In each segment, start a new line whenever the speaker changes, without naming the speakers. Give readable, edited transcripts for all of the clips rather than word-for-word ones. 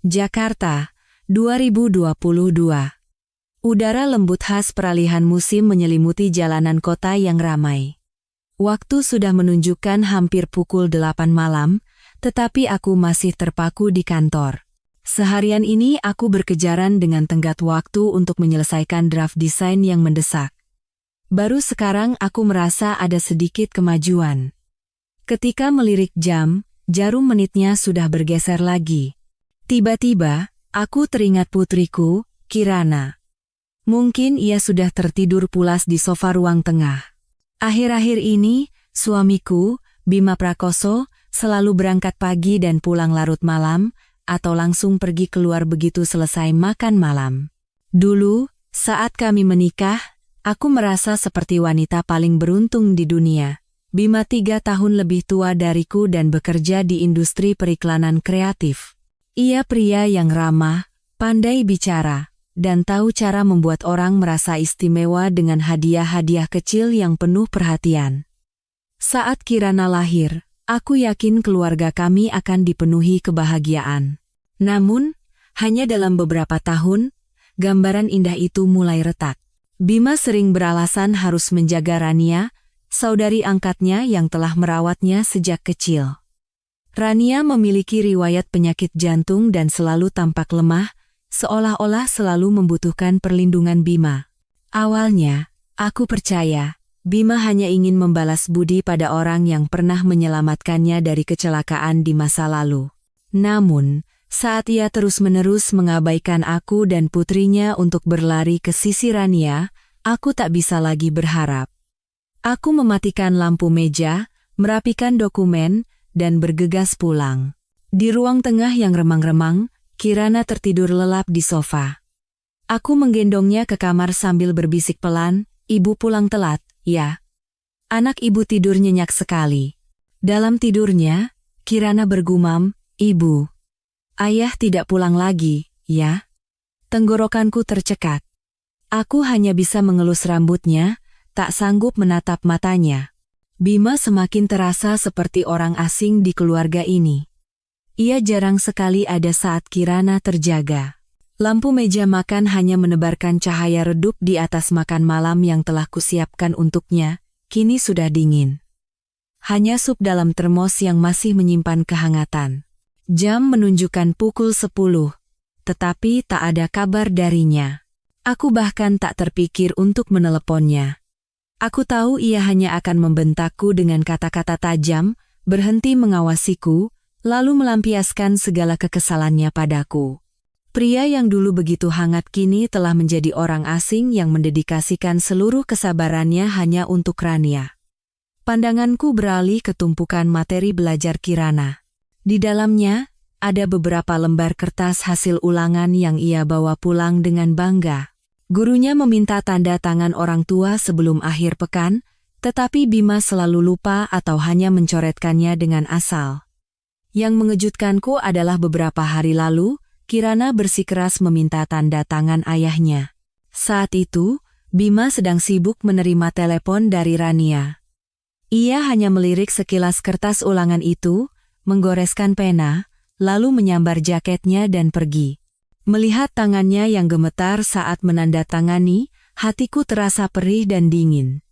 Jakarta, 2022. Udara lembut khas peralihan musim menyelimuti jalanan kota yang ramai. Waktu sudah menunjukkan hampir pukul 8 malam, tetapi aku masih terpaku di kantor. Seharian ini aku berkejaran dengan tenggat waktu untuk menyelesaikan draft desain yang mendesak. Baru sekarang aku merasa ada sedikit kemajuan. Ketika melirik jam, jarum menitnya sudah bergeser lagi. Tiba-tiba, aku teringat putriku, Kirana. Mungkin ia sudah tertidur pulas di sofa ruang tengah. Akhir-akhir ini, suamiku, Bima Prakoso, selalu berangkat pagi dan pulang larut malam, atau langsung pergi keluar begitu selesai makan malam. Dulu, saat kami menikah, aku merasa seperti wanita paling beruntung di dunia. Bima 3 tahun lebih tua dariku dan bekerja di industri periklanan kreatif. Ia pria yang ramah, pandai bicara, dan tahu cara membuat orang merasa istimewa dengan hadiah-hadiah kecil yang penuh perhatian. Saat Kirana lahir, aku yakin keluarga kami akan dipenuhi kebahagiaan. Namun, hanya dalam beberapa tahun, gambaran indah itu mulai retak. Bima sering beralasan harus menjaga Rania, saudari angkatnya yang telah merawatnya sejak kecil. Rania memiliki riwayat penyakit jantung dan selalu tampak lemah, seolah-olah selalu membutuhkan perlindungan Bima. Awalnya, aku percaya, Bima hanya ingin membalas budi pada orang yang pernah menyelamatkannya dari kecelakaan di masa lalu. Namun, saat ia terus-menerus mengabaikan aku dan putrinya untuk berlari ke sisi Rania, aku tak bisa lagi berharap. Aku mematikan lampu meja, merapikan dokumen, dan bergegas pulang. Di ruang tengah yang remang-remang, Kirana tertidur lelap di sofa. Aku menggendongnya ke kamar sambil berbisik pelan, "Ibu pulang telat, ya?" Anak ibu tidur nyenyak sekali. Dalam tidurnya, Kirana bergumam, "Ibu, ayah tidak pulang lagi, ya?" Tenggorokanku tercekat. Aku hanya bisa mengelus rambutnya, tak sanggup menatap matanya. Bima semakin terasa seperti orang asing di keluarga ini. Ia jarang sekali ada saat Kirana terjaga. Lampu meja makan hanya menebarkan cahaya redup di atas makan malam yang telah kusiapkan untuknya, kini sudah dingin. Hanya sup dalam termos yang masih menyimpan kehangatan. Jam menunjukkan pukul 10, tetapi tak ada kabar darinya. Aku bahkan tak terpikir untuk meneleponnya. Aku tahu ia hanya akan membentakku dengan kata-kata tajam, berhenti mengawasiku, lalu melampiaskan segala kekesalannya padaku. Pria yang dulu begitu hangat kini telah menjadi orang asing yang mendedikasikan seluruh kesabarannya hanya untuk Rania. Pandanganku beralih ke tumpukan materi belajar Kirana. Di dalamnya, ada beberapa lembar kertas hasil ulangan yang ia bawa pulang dengan bangga. Gurunya meminta tanda tangan orang tua sebelum akhir pekan, tetapi Bima selalu lupa atau hanya mencoretkannya dengan asal. Yang mengejutkanku adalah beberapa hari lalu, Kirana bersikeras meminta tanda tangan ayahnya. Saat itu, Bima sedang sibuk menerima telepon dari Rania. Ia hanya melirik sekilas kertas ulangan itu, menggoreskan pena, lalu menyambar jaketnya dan pergi. Melihat tangannya yang gemetar saat menandatangani, hatiku terasa perih dan dingin.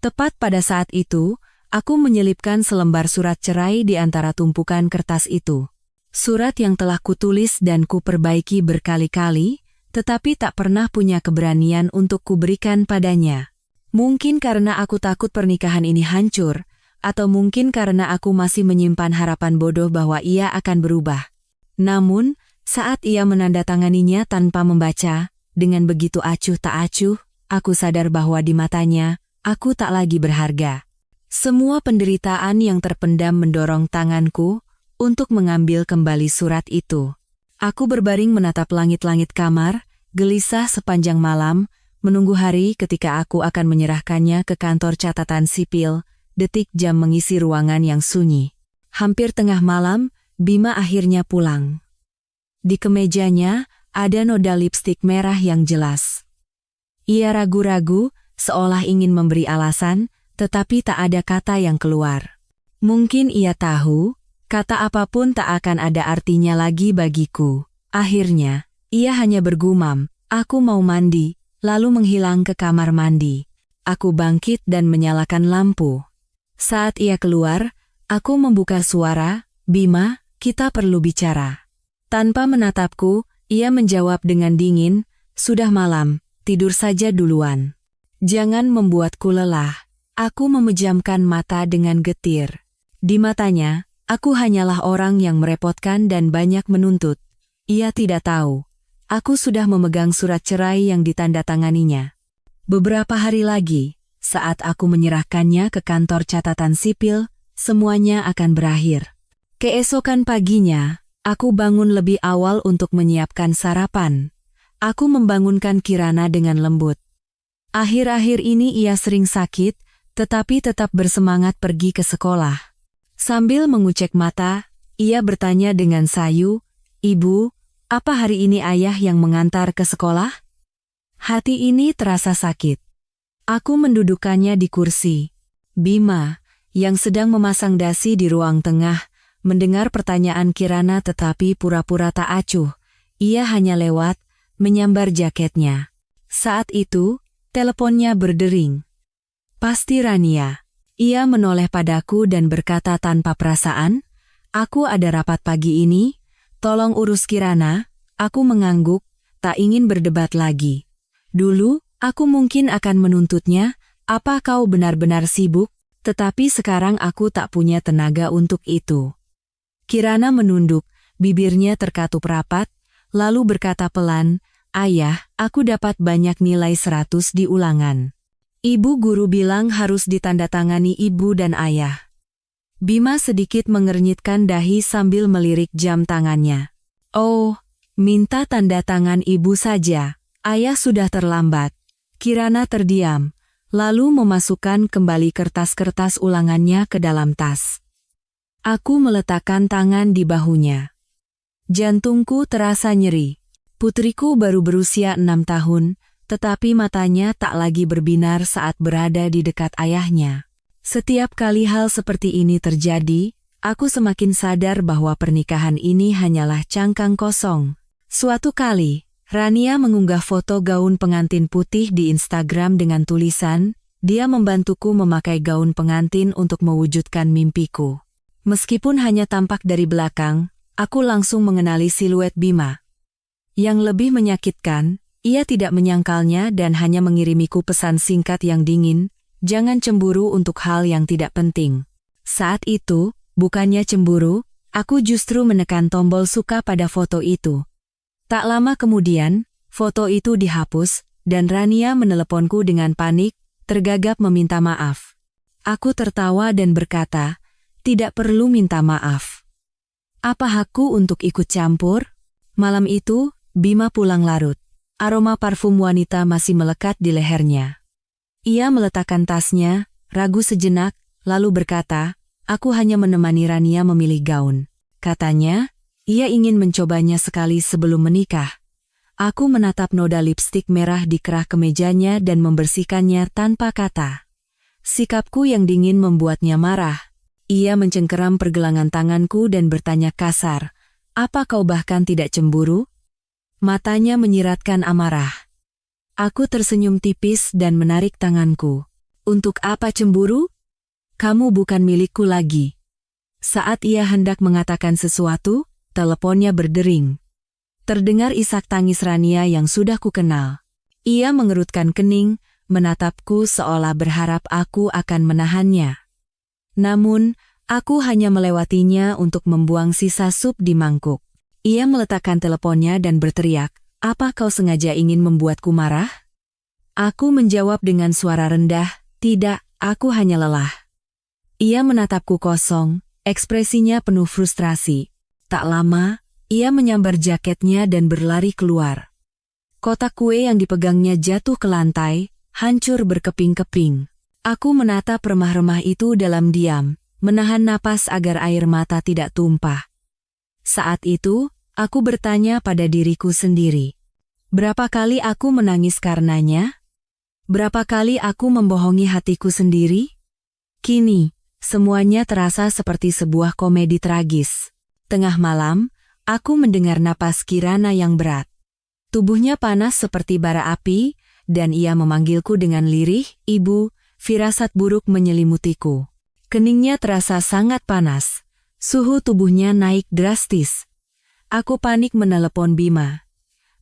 Tepat pada saat itu, aku menyelipkan selembar surat cerai di antara tumpukan kertas itu. Surat yang telah kutulis dan kuperbaiki berkali-kali, tetapi tak pernah punya keberanian untuk kuberikan padanya. Mungkin karena aku takut pernikahan ini hancur, atau mungkin karena aku masih menyimpan harapan bodoh bahwa ia akan berubah. Namun, saat ia menandatanganinya tanpa membaca, dengan begitu acuh tak acuh, aku sadar bahwa di matanya, aku tak lagi berharga. Semua penderitaan yang terpendam mendorong tanganku untuk mengambil kembali surat itu. Aku berbaring menatap langit-langit kamar, gelisah sepanjang malam, menunggu hari ketika aku akan menyerahkannya ke kantor catatan sipil, detik jam mengisi ruangan yang sunyi. Hampir tengah malam, Bima akhirnya pulang. Di kemejanya, ada noda lipstik merah yang jelas. Ia ragu-ragu, seolah ingin memberi alasan, tetapi tak ada kata yang keluar. Mungkin ia tahu, kata apapun tak akan ada artinya lagi bagiku. Akhirnya, ia hanya bergumam, "Aku mau mandi," lalu menghilang ke kamar mandi. Aku bangkit dan menyalakan lampu. Saat ia keluar, aku membuka suara, "Bima, kita perlu bicara." Tanpa menatapku, ia menjawab dengan dingin, "Sudah malam, tidur saja duluan. Jangan membuatku lelah." Aku memejamkan mata dengan getir. Di matanya, aku hanyalah orang yang merepotkan dan banyak menuntut. Ia tidak tahu. Aku sudah memegang surat cerai yang ditandatanganinya. Beberapa hari lagi, saat aku menyerahkannya ke kantor catatan sipil, semuanya akan berakhir. Keesokan paginya, aku bangun lebih awal untuk menyiapkan sarapan. Aku membangunkan Kirana dengan lembut. Akhir-akhir ini ia sering sakit, tetapi tetap bersemangat pergi ke sekolah. Sambil mengucek mata, ia bertanya dengan sayu, "Ibu, apa hari ini ayah yang mengantar ke sekolah?" Hati ini terasa sakit. Aku mendudukkannya di kursi. Bima, yang sedang memasang dasi di ruang tengah, mendengar pertanyaan Kirana tetapi pura-pura tak acuh. Ia hanya lewat, menyambar jaketnya. Saat itu, teleponnya berdering. Pasti Rania. Ia menoleh padaku dan berkata tanpa perasaan, "Aku ada rapat pagi ini, tolong urus Kirana." Aku mengangguk, tak ingin berdebat lagi. Dulu, aku mungkin akan menuntutnya, "Apa kau benar-benar sibuk?" Tetapi sekarang aku tak punya tenaga untuk itu. Kirana menunduk, bibirnya terkatup rapat, lalu berkata pelan, "Ayah, aku dapat banyak nilai 100 di ulangan. Ibu guru bilang harus ditandatangani ibu dan ayah." Bima sedikit mengernyitkan dahi sambil melirik jam tangannya. "Oh, minta tanda tangan ibu saja. Ayah sudah terlambat." Kirana terdiam, lalu memasukkan kembali kertas-kertas ulangannya ke dalam tas. Aku meletakkan tangan di bahunya. Jantungku terasa nyeri. Putriku baru berusia 6 tahun, tetapi matanya tak lagi berbinar saat berada di dekat ayahnya. Setiap kali hal seperti ini terjadi, aku semakin sadar bahwa pernikahan ini hanyalah cangkang kosong. Suatu kali, Rania mengunggah foto gaun pengantin putih di Instagram dengan tulisan, "Dia membantuku memakai gaun pengantin untuk mewujudkan mimpiku." Meskipun hanya tampak dari belakang, aku langsung mengenali siluet Bima. Yang lebih menyakitkan, ia tidak menyangkalnya dan hanya mengirimiku pesan singkat yang dingin, "Jangan cemburu untuk hal yang tidak penting." Saat itu, bukannya cemburu, aku justru menekan tombol suka pada foto itu. Tak lama kemudian, foto itu dihapus, dan Rania meneleponku dengan panik, tergagap meminta maaf. Aku tertawa dan berkata, "Tidak perlu minta maaf. Apa hakku untuk ikut campur?" Malam itu, Bima pulang larut. Aroma parfum wanita masih melekat di lehernya. Ia meletakkan tasnya, ragu sejenak, lalu berkata, "Aku hanya menemani Rania memilih gaun." Katanya, ia ingin mencobanya sekali sebelum menikah. Aku menatap noda lipstik merah di kerah kemejanya dan membersihkannya tanpa kata. Sikapku yang dingin membuatnya marah. Ia mencengkeram pergelangan tanganku dan bertanya kasar, "Apa kau bahkan tidak cemburu?" Matanya menyiratkan amarah. Aku tersenyum tipis dan menarik tanganku. "Untuk apa cemburu? Kamu bukan milikku lagi." Saat ia hendak mengatakan sesuatu, teleponnya berdering. Terdengar isak tangis Rania yang sudah kukenal. Ia mengerutkan kening, menatapku seolah berharap aku akan menahannya. Namun, aku hanya melewatinya untuk membuang sisa sup di mangkuk. Ia meletakkan teleponnya dan berteriak, "Apa kau sengaja ingin membuatku marah?" Aku menjawab dengan suara rendah, "Tidak, aku hanya lelah." Ia menatapku kosong, ekspresinya penuh frustrasi. Tak lama, ia menyambar jaketnya dan berlari keluar. Kotak kue yang dipegangnya jatuh ke lantai, hancur berkeping-keping. Aku menatap remah-remah itu dalam diam, menahan napas agar air mata tidak tumpah. Saat itu, aku bertanya pada diriku sendiri. Berapa kali aku menangis karenanya? Berapa kali aku membohongi hatiku sendiri? Kini, semuanya terasa seperti sebuah komedi tragis. Tengah malam, Aku mendengar napas Kirana yang berat. Tubuhnya panas seperti bara api, dan ia memanggilku dengan lirih, "Ibu." Firasat buruk menyelimutiku. Keningnya terasa sangat panas. Suhu tubuhnya naik drastis. Aku panik menelepon Bima.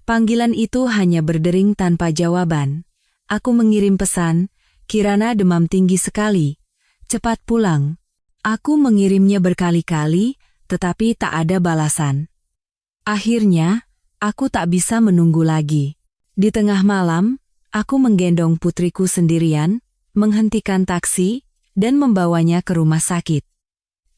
Panggilan itu hanya berdering tanpa jawaban. Aku mengirim pesan, "Kirana demam tinggi sekali. Cepat pulang." Aku mengirimnya berkali-kali, tetapi tak ada balasan. Akhirnya, aku tak bisa menunggu lagi. Di tengah malam, aku menggendong putriku sendirian, menghentikan taksi, dan membawanya ke rumah sakit.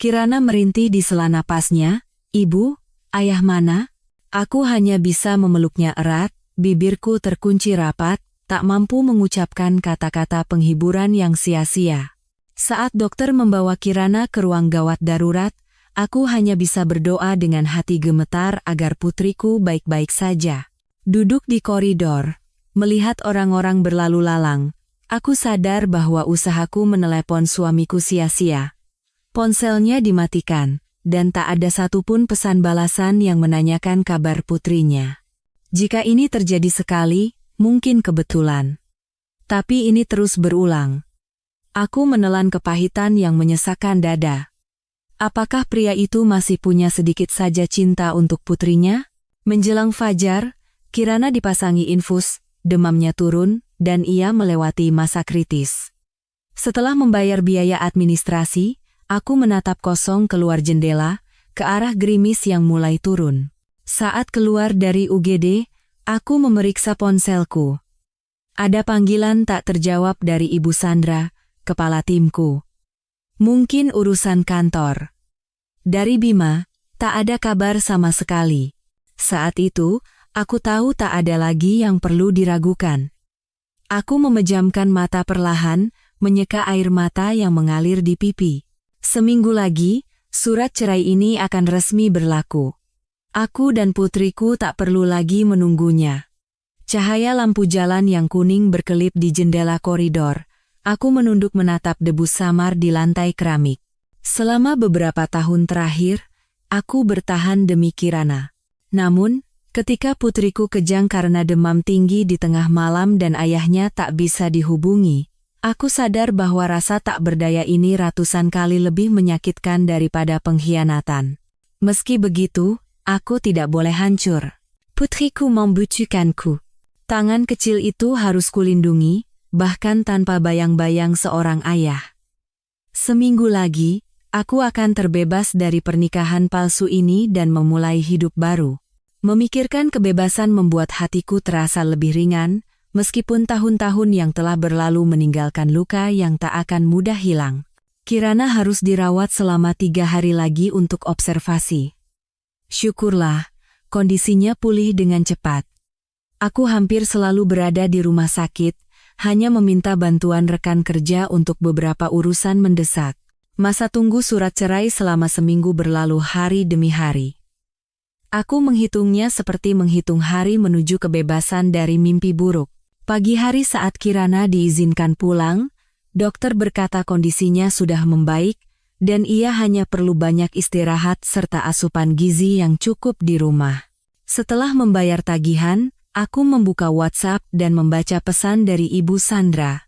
Kirana merintih di sela napasnya, "Ibu, ayah mana?" Aku hanya bisa memeluknya erat, bibirku terkunci rapat, tak mampu mengucapkan kata-kata penghiburan yang sia-sia. Saat dokter membawa Kirana ke ruang gawat darurat, aku hanya bisa berdoa dengan hati gemetar agar putriku baik-baik saja. Duduk di koridor, melihat orang-orang berlalu lalang, aku sadar bahwa usahaku menelepon suamiku sia-sia. Ponselnya dimatikan, dan tak ada satupun pesan balasan yang menanyakan kabar putrinya. Jika ini terjadi sekali, mungkin kebetulan. Tapi ini terus berulang. Aku menelan kepahitan yang menyesakkan dada. Apakah pria itu masih punya sedikit saja cinta untuk putrinya? Menjelang fajar, Kirana dipasangi infus, demamnya turun, dan ia melewati masa kritis. Setelah membayar biaya administrasi, aku menatap kosong keluar jendela, ke arah gerimis yang mulai turun. Saat keluar dari UGD, aku memeriksa ponselku. Ada panggilan tak terjawab dari Ibu Sandra, kepala timku. Mungkin urusan kantor. Dari Bima, tak ada kabar sama sekali. Saat itu, aku tahu tak ada lagi yang perlu diragukan. Aku memejamkan mata perlahan, menyeka air mata yang mengalir di pipi. Seminggu lagi, surat cerai ini akan resmi berlaku. Aku dan putriku tak perlu lagi menunggunya. Cahaya lampu jalan yang kuning berkelip di jendela koridor. Aku menunduk menatap debu samar di lantai keramik. Selama beberapa tahun terakhir, aku bertahan demi Kirana. Namun, ketika putriku kejang karena demam tinggi di tengah malam dan ayahnya tak bisa dihubungi, aku sadar bahwa rasa tak berdaya ini ratusan kali lebih menyakitkan daripada pengkhianatan. Meski begitu, aku tidak boleh hancur. Putriku membutuhkanku. Tangan kecil itu harus kulindungi, bahkan tanpa bayang-bayang seorang ayah. Seminggu lagi, aku akan terbebas dari pernikahan palsu ini dan memulai hidup baru. Memikirkan kebebasan membuat hatiku terasa lebih ringan, meskipun tahun-tahun yang telah berlalu meninggalkan luka yang tak akan mudah hilang. Kirana harus dirawat selama 3 hari lagi untuk observasi. Syukurlah, kondisinya pulih dengan cepat. Aku hampir selalu berada di rumah sakit, hanya meminta bantuan rekan kerja untuk beberapa urusan mendesak. Masa tunggu surat cerai selama seminggu berlalu hari demi hari. Aku menghitungnya seperti menghitung hari menuju kebebasan dari mimpi buruk. Pagi hari saat Kirana diizinkan pulang, dokter berkata kondisinya sudah membaik, dan ia hanya perlu banyak istirahat serta asupan gizi yang cukup di rumah. Setelah membayar tagihan, aku membuka WhatsApp dan membaca pesan dari Ibu Sandra.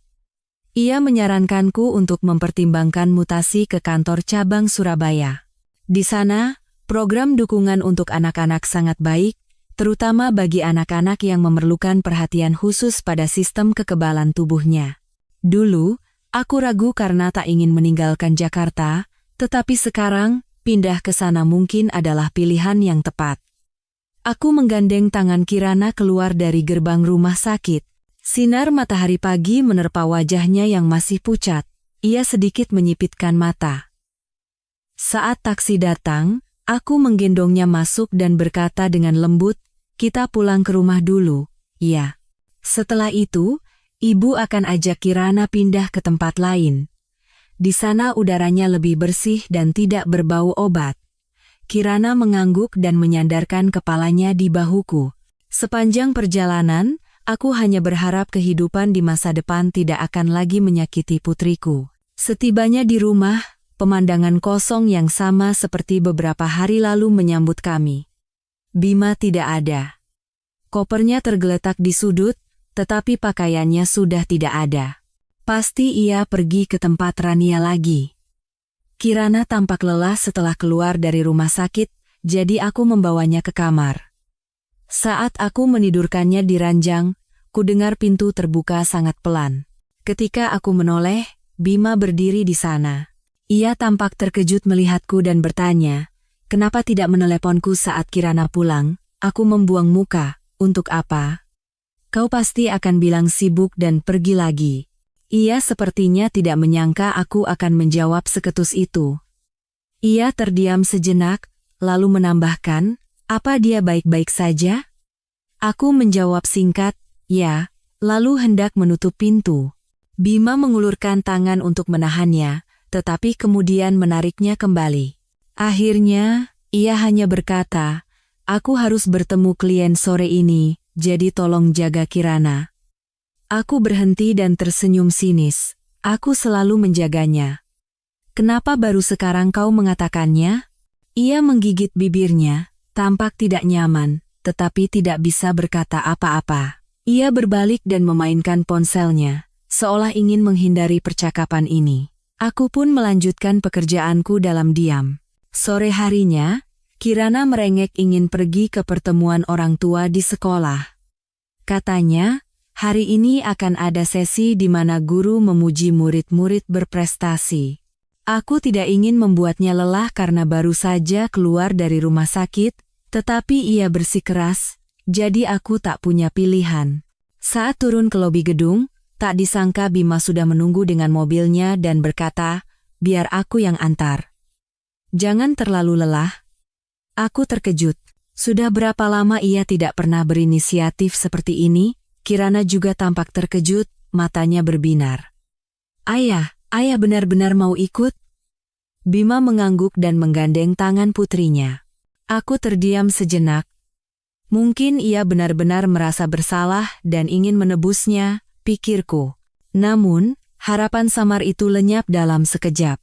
Ia menyarankanku untuk mempertimbangkan mutasi ke kantor cabang Surabaya. Di sana, program dukungan untuk anak-anak sangat baik, terutama bagi anak-anak yang memerlukan perhatian khusus pada sistem kekebalan tubuhnya. Dulu, aku ragu karena tak ingin meninggalkan Jakarta, tetapi sekarang, pindah ke sana mungkin adalah pilihan yang tepat. Aku menggandeng tangan Kirana keluar dari gerbang rumah sakit. Sinar matahari pagi menerpa wajahnya yang masih pucat. Ia sedikit menyipitkan mata. Saat taksi datang, aku menggendongnya masuk dan berkata dengan lembut, "Kita pulang ke rumah dulu." "Ya." Setelah itu, ibu akan ajak Kirana pindah ke tempat lain. Di sana udaranya lebih bersih dan tidak berbau obat. Kirana mengangguk dan menyandarkan kepalanya di bahuku. Sepanjang perjalanan, aku hanya berharap kehidupan di masa depan tidak akan lagi menyakiti putriku. Setibanya di rumah, pemandangan kosong yang sama seperti beberapa hari lalu menyambut kami. Bima tidak ada. Kopernya tergeletak di sudut, tetapi pakaiannya sudah tidak ada. Pasti ia pergi ke tempat Rania lagi. Kirana tampak lelah setelah keluar dari rumah sakit, jadi aku membawanya ke kamar. Saat aku menidurkannya di ranjang, ku dengar pintu terbuka sangat pelan. Ketika aku menoleh, Bima berdiri di sana. Ia tampak terkejut melihatku dan bertanya, "Kenapa tidak meneleponku saat Kirana pulang?" Aku membuang muka. "Untuk apa? Kau pasti akan bilang sibuk dan pergi lagi." Ia sepertinya tidak menyangka aku akan menjawab seketus itu. Ia terdiam sejenak, lalu menambahkan, "Apa dia baik-baik saja?" Aku menjawab singkat, "Ya," lalu hendak menutup pintu. Bima mengulurkan tangan untuk menahannya, tetapi kemudian menariknya kembali. Akhirnya, ia hanya berkata, "Aku harus bertemu klien sore ini, jadi tolong jaga Kirana." Aku berhenti dan tersenyum sinis. Aku selalu menjaganya. "Kenapa baru sekarang kau mengatakannya?" Ia menggigit bibirnya, tampak tidak nyaman, tetapi tidak bisa berkata apa-apa. Ia berbalik dan memainkan ponselnya, seolah ingin menghindari percakapan ini. Aku pun melanjutkan pekerjaanku dalam diam. Sore harinya, Kirana merengek ingin pergi ke pertemuan orang tua di sekolah. Katanya, hari ini akan ada sesi di mana guru memuji murid-murid berprestasi. Aku tidak ingin membuatnya lelah karena baru saja keluar dari rumah sakit, tetapi ia bersikeras, jadi aku tak punya pilihan. Saat turun ke lobi gedung, tak disangka Bima sudah menunggu dengan mobilnya dan berkata, "Biar aku yang antar. Jangan terlalu lelah." Aku terkejut. Sudah berapa lama ia tidak pernah berinisiatif seperti ini? Kirana juga tampak terkejut, matanya berbinar. Ayah benar-benar mau ikut?" Bima mengangguk dan menggandeng tangan putrinya. Aku terdiam sejenak. Mungkin ia benar-benar merasa bersalah dan ingin menebusnya, pikirku. Namun, harapan samar itu lenyap dalam sekejap.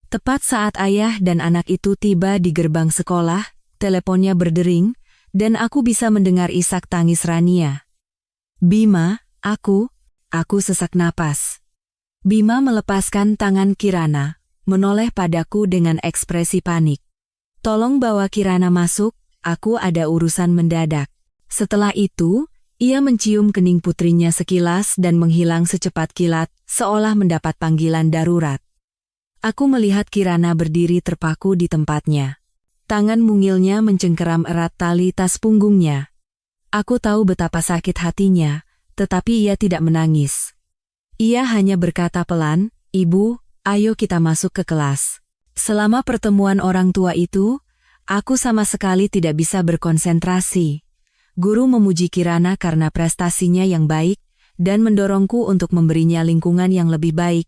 Tepat saat ayah dan anak itu tiba di gerbang sekolah, teleponnya berdering, dan aku bisa mendengar isak tangis Rania. "Bima, aku sesak napas." Bima melepaskan tangan Kirana, menoleh padaku dengan ekspresi panik. "Tolong bawa Kirana masuk, aku ada urusan mendadak." Setelah itu, ia mencium kening putrinya sekilas dan menghilang secepat kilat, seolah mendapat panggilan darurat. Aku melihat Kirana berdiri terpaku di tempatnya. Tangan mungilnya mencengkeram erat tali tas punggungnya. Aku tahu betapa sakit hatinya, tetapi ia tidak menangis. Ia hanya berkata pelan, "Ibu, ayo kita masuk ke kelas." Selama pertemuan orang tua itu, aku sama sekali tidak bisa berkonsentrasi. Guru memuji Kirana karena prestasinya yang baik, dan mendorongku untuk memberinya lingkungan yang lebih baik.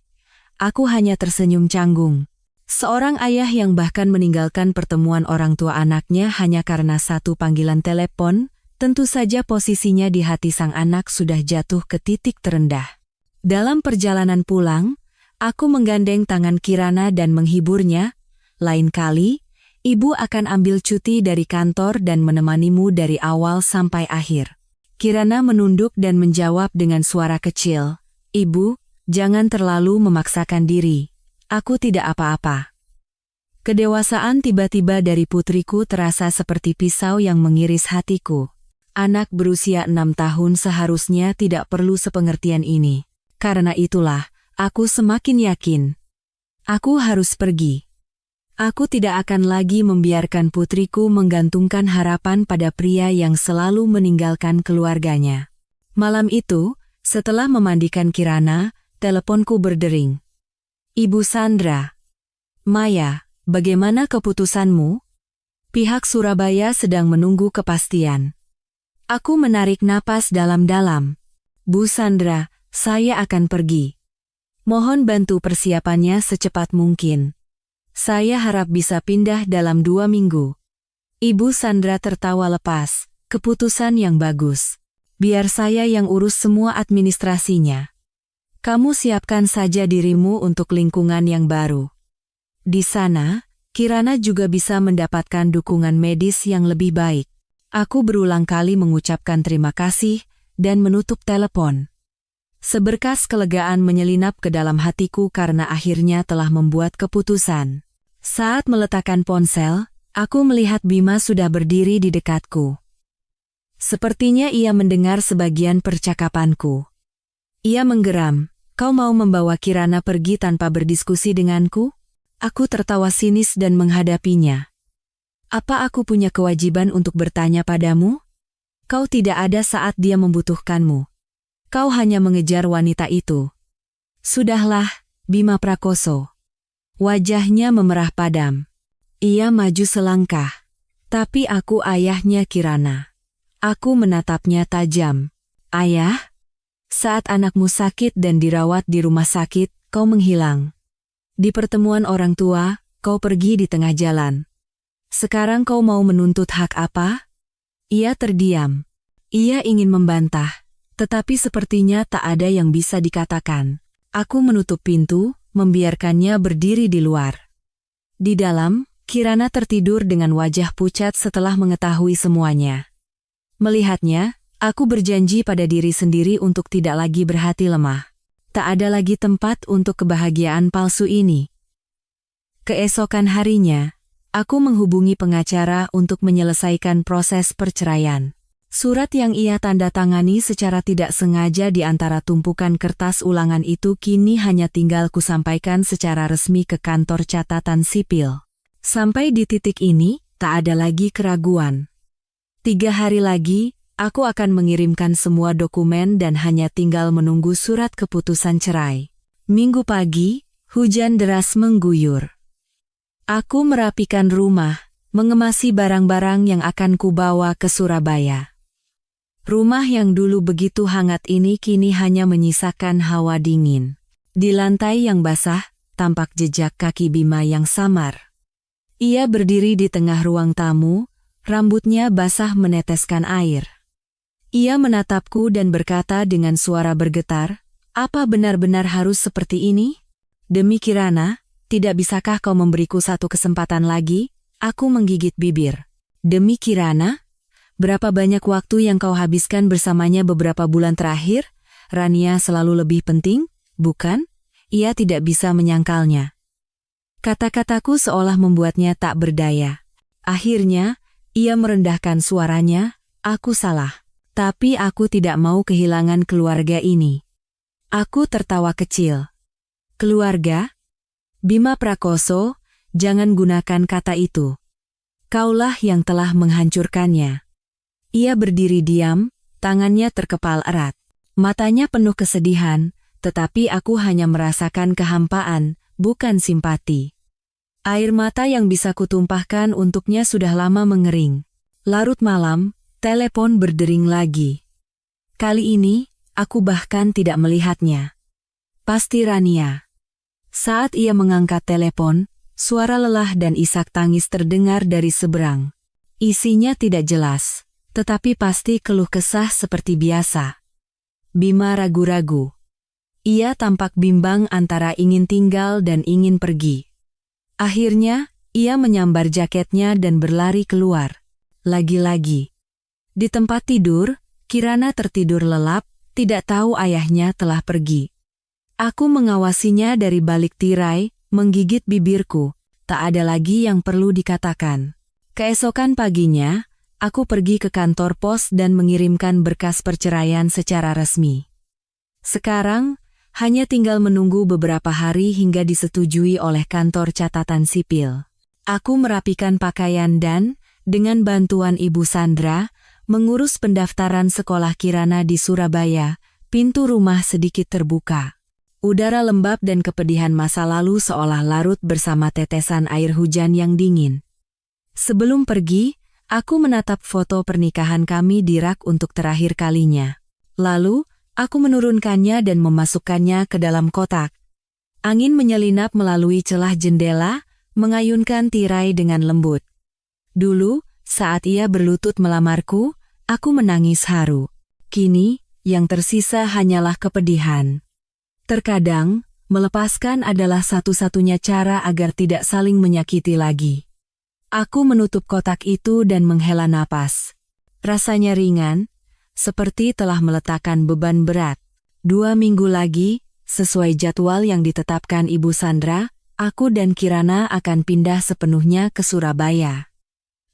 Aku hanya tersenyum canggung. Seorang ayah yang bahkan meninggalkan pertemuan orang tua anaknya hanya karena satu panggilan telepon, tentu saja posisinya di hati sang anak sudah jatuh ke titik terendah. Dalam perjalanan pulang, aku menggandeng tangan Kirana dan menghiburnya, "Lain kali, Ibu akan ambil cuti dari kantor dan menemanimu dari awal sampai akhir." Kirana menunduk dan menjawab dengan suara kecil, "Ibu, jangan terlalu memaksakan diri. Aku tidak apa-apa." Kedewasaan tiba-tiba dari putriku terasa seperti pisau yang mengiris hatiku. Anak berusia 6 tahun seharusnya tidak perlu sepengertian ini. Karena itulah, aku semakin yakin. Aku harus pergi. Aku tidak akan lagi membiarkan putriku menggantungkan harapan pada pria yang selalu meninggalkan keluarganya. Malam itu, setelah memandikan Kirana, teleponku berdering. "Ibu Sandra." "Maya, bagaimana keputusanmu?" "Pihak Surabaya sedang menunggu kepastian." Aku menarik napas dalam-dalam. "Bu Sandra, saya akan pergi. Mohon bantu persiapannya secepat mungkin. Saya harap bisa pindah dalam 2 minggu." Ibu Sandra tertawa lepas. "Keputusan yang bagus. Biar saya yang urus semua administrasinya. Kamu siapkan saja dirimu untuk lingkungan yang baru. Di sana, Kirana juga bisa mendapatkan dukungan medis yang lebih baik." Aku berulang kali mengucapkan terima kasih dan menutup telepon. Seberkas kelegaan menyelinap ke dalam hatiku karena akhirnya telah membuat keputusan. Saat meletakkan ponsel, aku melihat Bima sudah berdiri di dekatku. Sepertinya ia mendengar sebagian percakapanku. Ia menggeram, "Kau mau membawa Kirana pergi tanpa berdiskusi denganku?" Aku tertawa sinis dan menghadapinya. "Apa aku punya kewajiban untuk bertanya padamu? Kau tidak ada saat dia membutuhkanmu. Kau hanya mengejar wanita itu." "Sudahlah, Bima Prakoso." Wajahnya memerah padam. Ia maju selangkah. "Tapi aku ayahnya Kirana." Aku menatapnya tajam. "Ayah? Saat anakmu sakit dan dirawat di rumah sakit, kau menghilang. Di pertemuan orang tua, kau pergi di tengah jalan. Sekarang kau mau menuntut hak apa?" Ia terdiam. Ia ingin membantah, tetapi sepertinya tak ada yang bisa dikatakan. Aku menutup pintu, membiarkannya berdiri di luar. Di dalam, Kirana tertidur dengan wajah pucat setelah mengetahui semuanya. Melihatnya, aku berjanji pada diri sendiri untuk tidak lagi berhati lemah. Tak ada lagi tempat untuk kebahagiaan palsu ini. Keesokan harinya, aku menghubungi pengacara untuk menyelesaikan proses perceraian. Surat yang ia tanda tangani secara tidak sengaja di antara tumpukan kertas ulangan itu kini hanya tinggal kusampaikan secara resmi ke kantor catatan sipil. Sampai di titik ini, tak ada lagi keraguan. 3 hari lagi, aku akan mengirimkan semua dokumen dan hanya tinggal menunggu surat keputusan cerai. Minggu pagi, hujan deras mengguyur. Aku merapikan rumah, mengemasi barang-barang yang akan kubawa ke Surabaya. Rumah yang dulu begitu hangat ini kini hanya menyisakan hawa dingin. Di lantai yang basah, tampak jejak kaki Bima yang samar. Ia berdiri di tengah ruang tamu, rambutnya basah meneteskan air. Ia menatapku dan berkata dengan suara bergetar, "Apa benar-benar harus seperti ini? Demi Kirana, tidak bisakah kau memberiku satu kesempatan lagi?" Aku menggigit bibir. "Demi Kirana? Berapa banyak waktu yang kau habiskan bersamanya beberapa bulan terakhir? Rania selalu lebih penting, bukan?" Ia tidak bisa menyangkalnya. Kata-kataku seolah membuatnya tak berdaya. Akhirnya, ia merendahkan suaranya, "Aku salah. Tapi aku tidak mau kehilangan keluarga ini." Aku tertawa kecil. "Keluarga? Bima Prakoso, jangan gunakan kata itu. Kaulah yang telah menghancurkannya." Ia berdiri diam, tangannya terkepal erat. Matanya penuh kesedihan, tetapi aku hanya merasakan kehampaan, bukan simpati. Air mata yang bisa kutumpahkan untuknya sudah lama mengering. Larut malam, telepon berdering lagi. Kali ini, aku bahkan tidak melihatnya. Pasti Rania. Saat ia mengangkat telepon, suara lelah dan isak tangis terdengar dari seberang. Isinya tidak jelas, tetapi pasti keluh kesah seperti biasa. Bima ragu-ragu. Ia tampak bimbang antara ingin tinggal dan ingin pergi. Akhirnya, ia menyambar jaketnya dan berlari keluar. Lagi-lagi. Di tempat tidur, Kirana tertidur lelap, tidak tahu ayahnya telah pergi. Aku mengawasinya dari balik tirai, menggigit bibirku. Tak ada lagi yang perlu dikatakan. Keesokan paginya, aku pergi ke kantor pos dan mengirimkan berkas perceraian secara resmi. Sekarang, hanya tinggal menunggu beberapa hari hingga disetujui oleh kantor catatan sipil. Aku merapikan pakaian dan, dengan bantuan Ibu Sandra, mengurus pendaftaran sekolah Kirana di Surabaya. Pintu rumah sedikit terbuka. Udara lembab dan kepedihan masa lalu seolah larut bersama tetesan air hujan yang dingin. Sebelum pergi, aku menatap foto pernikahan kami di rak untuk terakhir kalinya. Lalu, aku menurunkannya dan memasukkannya ke dalam kotak. Angin menyelinap melalui celah jendela, mengayunkan tirai dengan lembut. Dulu, saat ia berlutut melamarku, aku menangis haru. Kini, yang tersisa hanyalah kepedihan. Terkadang, melepaskan adalah satu-satunya cara agar tidak saling menyakiti lagi. Aku menutup kotak itu dan menghela napas. Rasanya ringan, seperti telah meletakkan beban berat. 2 minggu lagi, sesuai jadwal yang ditetapkan Ibu Sandra, aku dan Kirana akan pindah sepenuhnya ke Surabaya.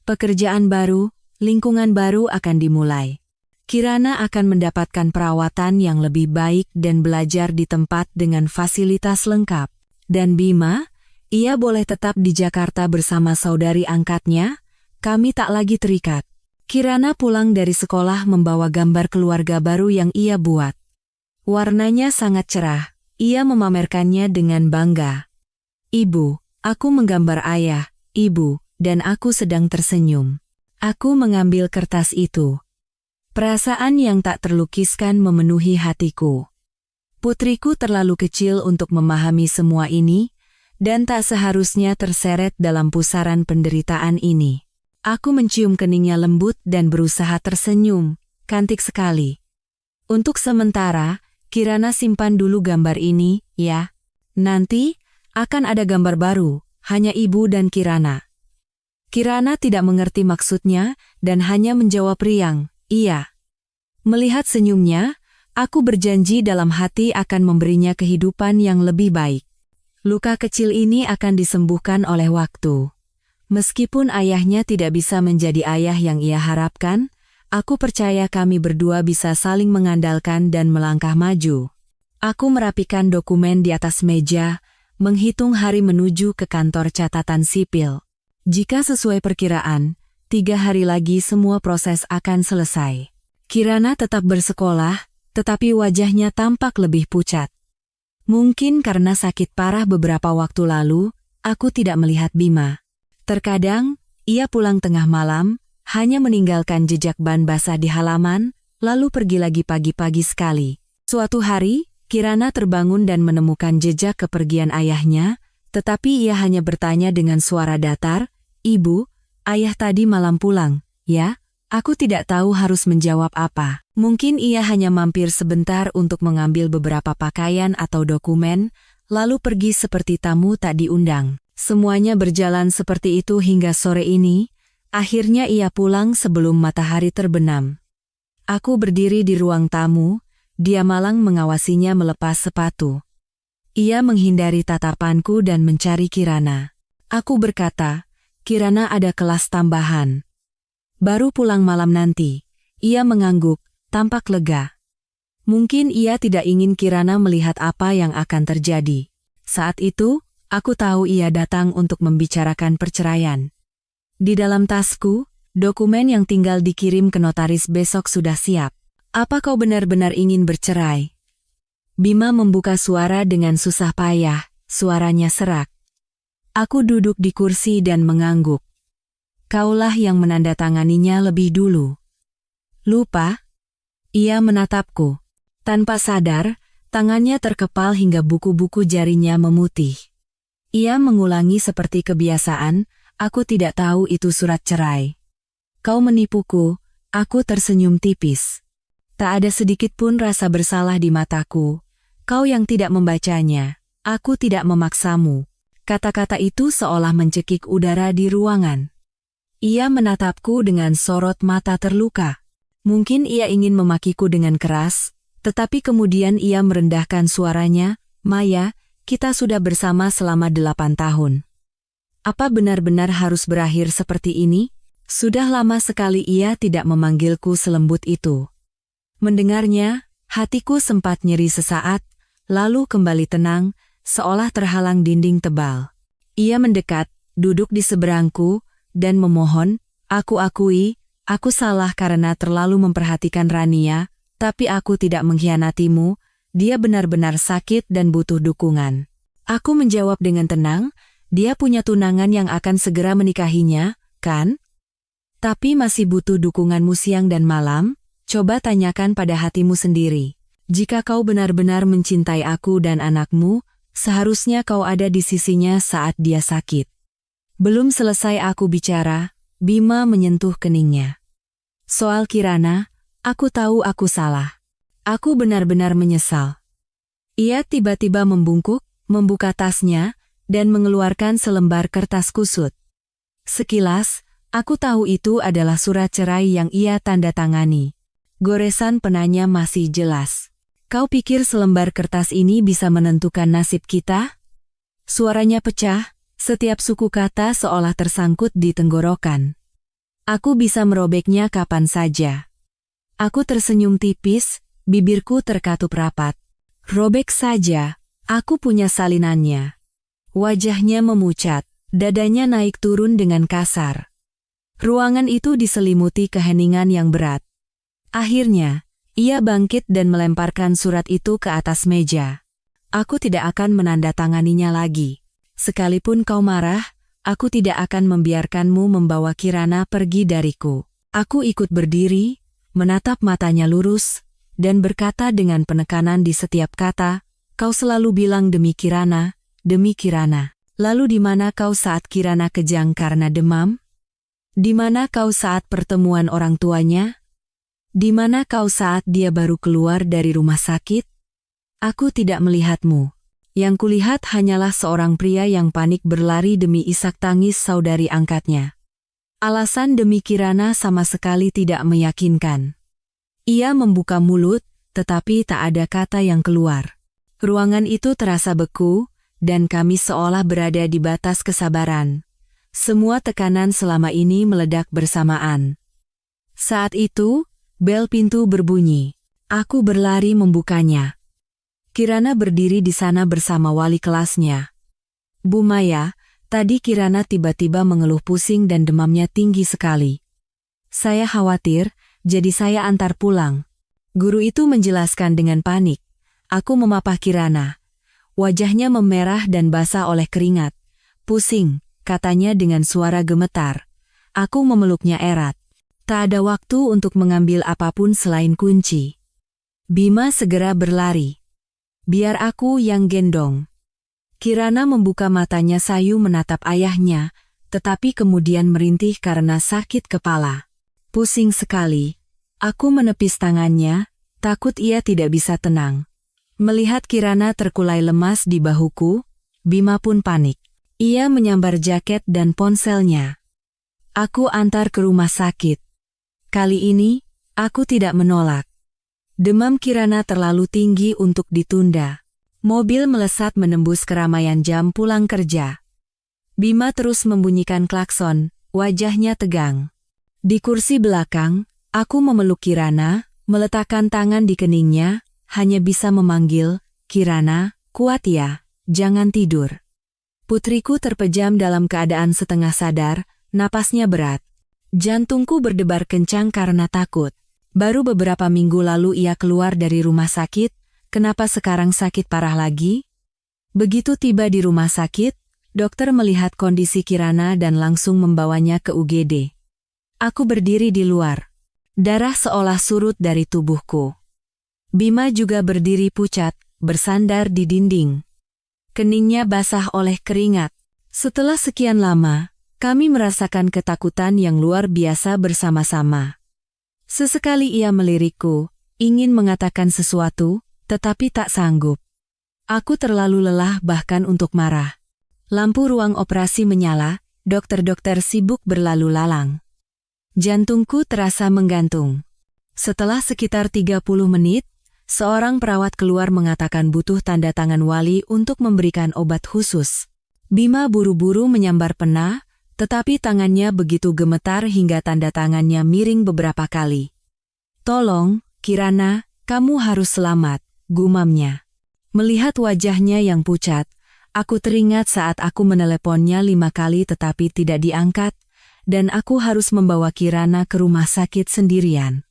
Pekerjaan baru, lingkungan baru akan dimulai. Kirana akan mendapatkan perawatan yang lebih baik dan belajar di tempat dengan fasilitas lengkap. Dan Bima, ia boleh tetap di Jakarta bersama saudari angkatnya, kami tak lagi terikat. Kirana pulang dari sekolah membawa gambar keluarga baru yang ia buat. Warnanya sangat cerah, ia memamerkannya dengan bangga. Ibu, aku menggambar ayah, ibu, dan aku sedang tersenyum. Aku mengambil kertas itu. Perasaan yang tak terlukiskan memenuhi hatiku. Putriku terlalu kecil untuk memahami semua ini, dan tak seharusnya terseret dalam pusaran penderitaan ini. Aku mencium keningnya lembut dan berusaha tersenyum, cantik sekali. Untuk sementara, Kirana simpan dulu gambar ini, ya. Nanti, akan ada gambar baru, hanya ibu dan Kirana. Kirana tidak mengerti maksudnya, dan hanya menjawab riang, iya. Melihat senyumnya, aku berjanji dalam hati akan memberinya kehidupan yang lebih baik. Luka kecil ini akan disembuhkan oleh waktu. Meskipun ayahnya tidak bisa menjadi ayah yang ia harapkan, aku percaya kami berdua bisa saling mengandalkan dan melangkah maju. Aku merapikan dokumen di atas meja, menghitung hari menuju ke kantor catatan sipil. Jika sesuai perkiraan, 3 hari lagi semua proses akan selesai. Kirana tetap bersekolah, tetapi wajahnya tampak lebih pucat. Mungkin karena sakit parah beberapa waktu lalu, aku tidak melihat Bima. Terkadang, ia pulang tengah malam, hanya meninggalkan jejak ban basah di halaman, lalu pergi lagi pagi-pagi sekali. Suatu hari, Kirana terbangun dan menemukan jejak kepergian ayahnya, tetapi ia hanya bertanya dengan suara datar, "Ibu, ayah tadi malam pulang, ya?" Aku tidak tahu harus menjawab apa. Mungkin ia hanya mampir sebentar untuk mengambil beberapa pakaian atau dokumen, lalu pergi seperti tamu tak diundang. Semuanya berjalan seperti itu hingga sore ini, akhirnya ia pulang sebelum matahari terbenam. Aku berdiri di ruang tamu, dia malang mengawasinya melepas sepatu. Ia menghindari tatapanku dan mencari Kirana. Aku berkata, "Kirana ada kelas tambahan. Baru pulang malam nanti." Ia mengangguk, tampak lega. Mungkin ia tidak ingin Kirana melihat apa yang akan terjadi. Saat itu, aku tahu ia datang untuk membicarakan perceraian. Di dalam tasku, dokumen yang tinggal dikirim ke notaris besok sudah siap. "Apa kau benar-benar ingin bercerai?" Bima membuka suara dengan susah payah, suaranya serak. Aku duduk di kursi dan mengangguk. "Kaulah yang menandatanganinya lebih dulu." "Lupa?" Ia menatapku. Tanpa sadar, tangannya terkepal hingga buku-buku jarinya memutih. Ia mengulangi seperti kebiasaan, "Aku tidak tahu itu surat cerai." "Kau menipuku," aku tersenyum tipis. Tak ada sedikit pun rasa bersalah di mataku. "Kau yang tidak membacanya, aku tidak memaksamu." Kata-kata itu seolah mencekik udara di ruangan. Ia menatapku dengan sorot mata terluka. Mungkin ia ingin memakiku dengan keras, tetapi kemudian ia merendahkan suaranya, "Maya, kita sudah bersama selama 8 tahun. Apa benar-benar harus berakhir seperti ini?" Sudah lama sekali ia tidak memanggilku selembut itu. Mendengarnya, hatiku sempat nyeri sesaat, lalu kembali tenang, seolah terhalang dinding tebal. Ia mendekat, duduk di seberangku, dan memohon, "Aku akui, aku salah karena terlalu memperhatikan Rania, tapi aku tidak mengkhianatimu, dia benar-benar sakit dan butuh dukungan." Aku menjawab dengan tenang, "Dia punya tunangan yang akan segera menikahinya, kan? Tapi masih butuh dukunganmu siang dan malam, coba tanyakan pada hatimu sendiri. Jika kau benar-benar mencintai aku dan anakmu, seharusnya kau ada di sisinya saat dia sakit." Belum selesai aku bicara, Bima menyentuh keningnya. "Soal Kirana, aku tahu aku salah. Aku benar-benar menyesal." Ia tiba-tiba membungkuk, membuka tasnya, dan mengeluarkan selembar kertas kusut. Sekilas, Aku tahu itu adalah surat cerai yang ia tanda tangani. Goresan penanya masih jelas. Kau pikir selembar kertas ini bisa menentukan nasib kita? Suaranya pecah, setiap suku kata seolah tersangkut di tenggorokan. Aku bisa merobeknya kapan saja. Aku tersenyum tipis, bibirku terkatup rapat. Robek saja, aku punya salinannya. Wajahnya memucat, dadanya naik turun dengan kasar. Ruangan itu diselimuti keheningan yang berat. Akhirnya, ia bangkit dan melemparkan surat itu ke atas meja. Aku tidak akan menandatanganinya lagi. Sekalipun kau marah, aku tidak akan membiarkanmu membawa Kirana pergi dariku. Aku ikut berdiri, menatap matanya lurus, dan berkata dengan penekanan di setiap kata, kau selalu bilang demi Kirana, demi Kirana. Lalu di mana kau saat Kirana kejang karena demam? Di mana kau saat pertemuan orang tuanya? Di mana kau saat dia baru keluar dari rumah sakit? Aku tidak melihatmu. Yang kulihat hanyalah seorang pria yang panik berlari demi isak tangis saudari angkatnya. Alasan demi Kirana sama sekali tidak meyakinkan. Ia membuka mulut, tetapi tak ada kata yang keluar. Ruangan itu terasa beku, dan kami seolah berada di batas kesabaran. Semua tekanan selama ini meledak bersamaan. Saat itu, bel pintu berbunyi. Aku berlari membukanya. Kirana berdiri di sana bersama wali kelasnya. Bu Maya, tadi Kirana tiba-tiba mengeluh pusing dan demamnya tinggi sekali. Saya khawatir, jadi saya antar pulang. Guru itu menjelaskan dengan panik. Aku memapah Kirana. Wajahnya memerah dan basah oleh keringat. Pusing, katanya dengan suara gemetar. Aku memeluknya erat. Tak ada waktu untuk mengambil apapun selain kunci. Bima segera berlari. Biar aku yang gendong. Kirana membuka matanya sayu menatap ayahnya, tetapi kemudian merintih karena sakit kepala. Pusing sekali. Aku menepis tangannya, takut ia tidak bisa tenang. Melihat Kirana terkulai lemas di bahuku, Bima pun panik. Ia menyambar jaket dan ponselnya. Aku antar ke rumah sakit. Kali ini, aku tidak menolak. Demam Kirana terlalu tinggi untuk ditunda. Mobil melesat menembus keramaian jam pulang kerja. Bima terus membunyikan klakson, wajahnya tegang. Di kursi belakang, aku memeluk Kirana, meletakkan tangan di keningnya, hanya bisa memanggil, Kirana, kuat ya, jangan tidur. Putriku terpejam dalam keadaan setengah sadar, napasnya berat. Jantungku berdebar kencang karena takut. Baru beberapa minggu lalu ia keluar dari rumah sakit, kenapa sekarang sakit parah lagi? Begitu tiba di rumah sakit, dokter melihat kondisi Kirana dan langsung membawanya ke UGD. Aku berdiri di luar. Darah seolah surut dari tubuhku. Bima juga berdiri pucat, bersandar di dinding. Keningnya basah oleh keringat. Setelah sekian lama, kami merasakan ketakutan yang luar biasa bersama-sama. Sesekali ia melirikku, ingin mengatakan sesuatu, tetapi tak sanggup. Aku terlalu lelah bahkan untuk marah. Lampu ruang operasi menyala, dokter-dokter sibuk berlalu lalang. Jantungku terasa menggantung. Setelah sekitar 30 menit, seorang perawat keluar mengatakan butuh tanda tangan wali untuk memberikan obat khusus. Bima buru-buru menyambar pena, tetapi tangannya begitu gemetar hingga tanda tangannya miring beberapa kali. Tolong, Kirana, kamu harus selamat, gumamnya. Melihat wajahnya yang pucat, aku teringat saat aku meneleponnya 5 kali tetapi tidak diangkat, dan aku harus membawa Kirana ke rumah sakit sendirian.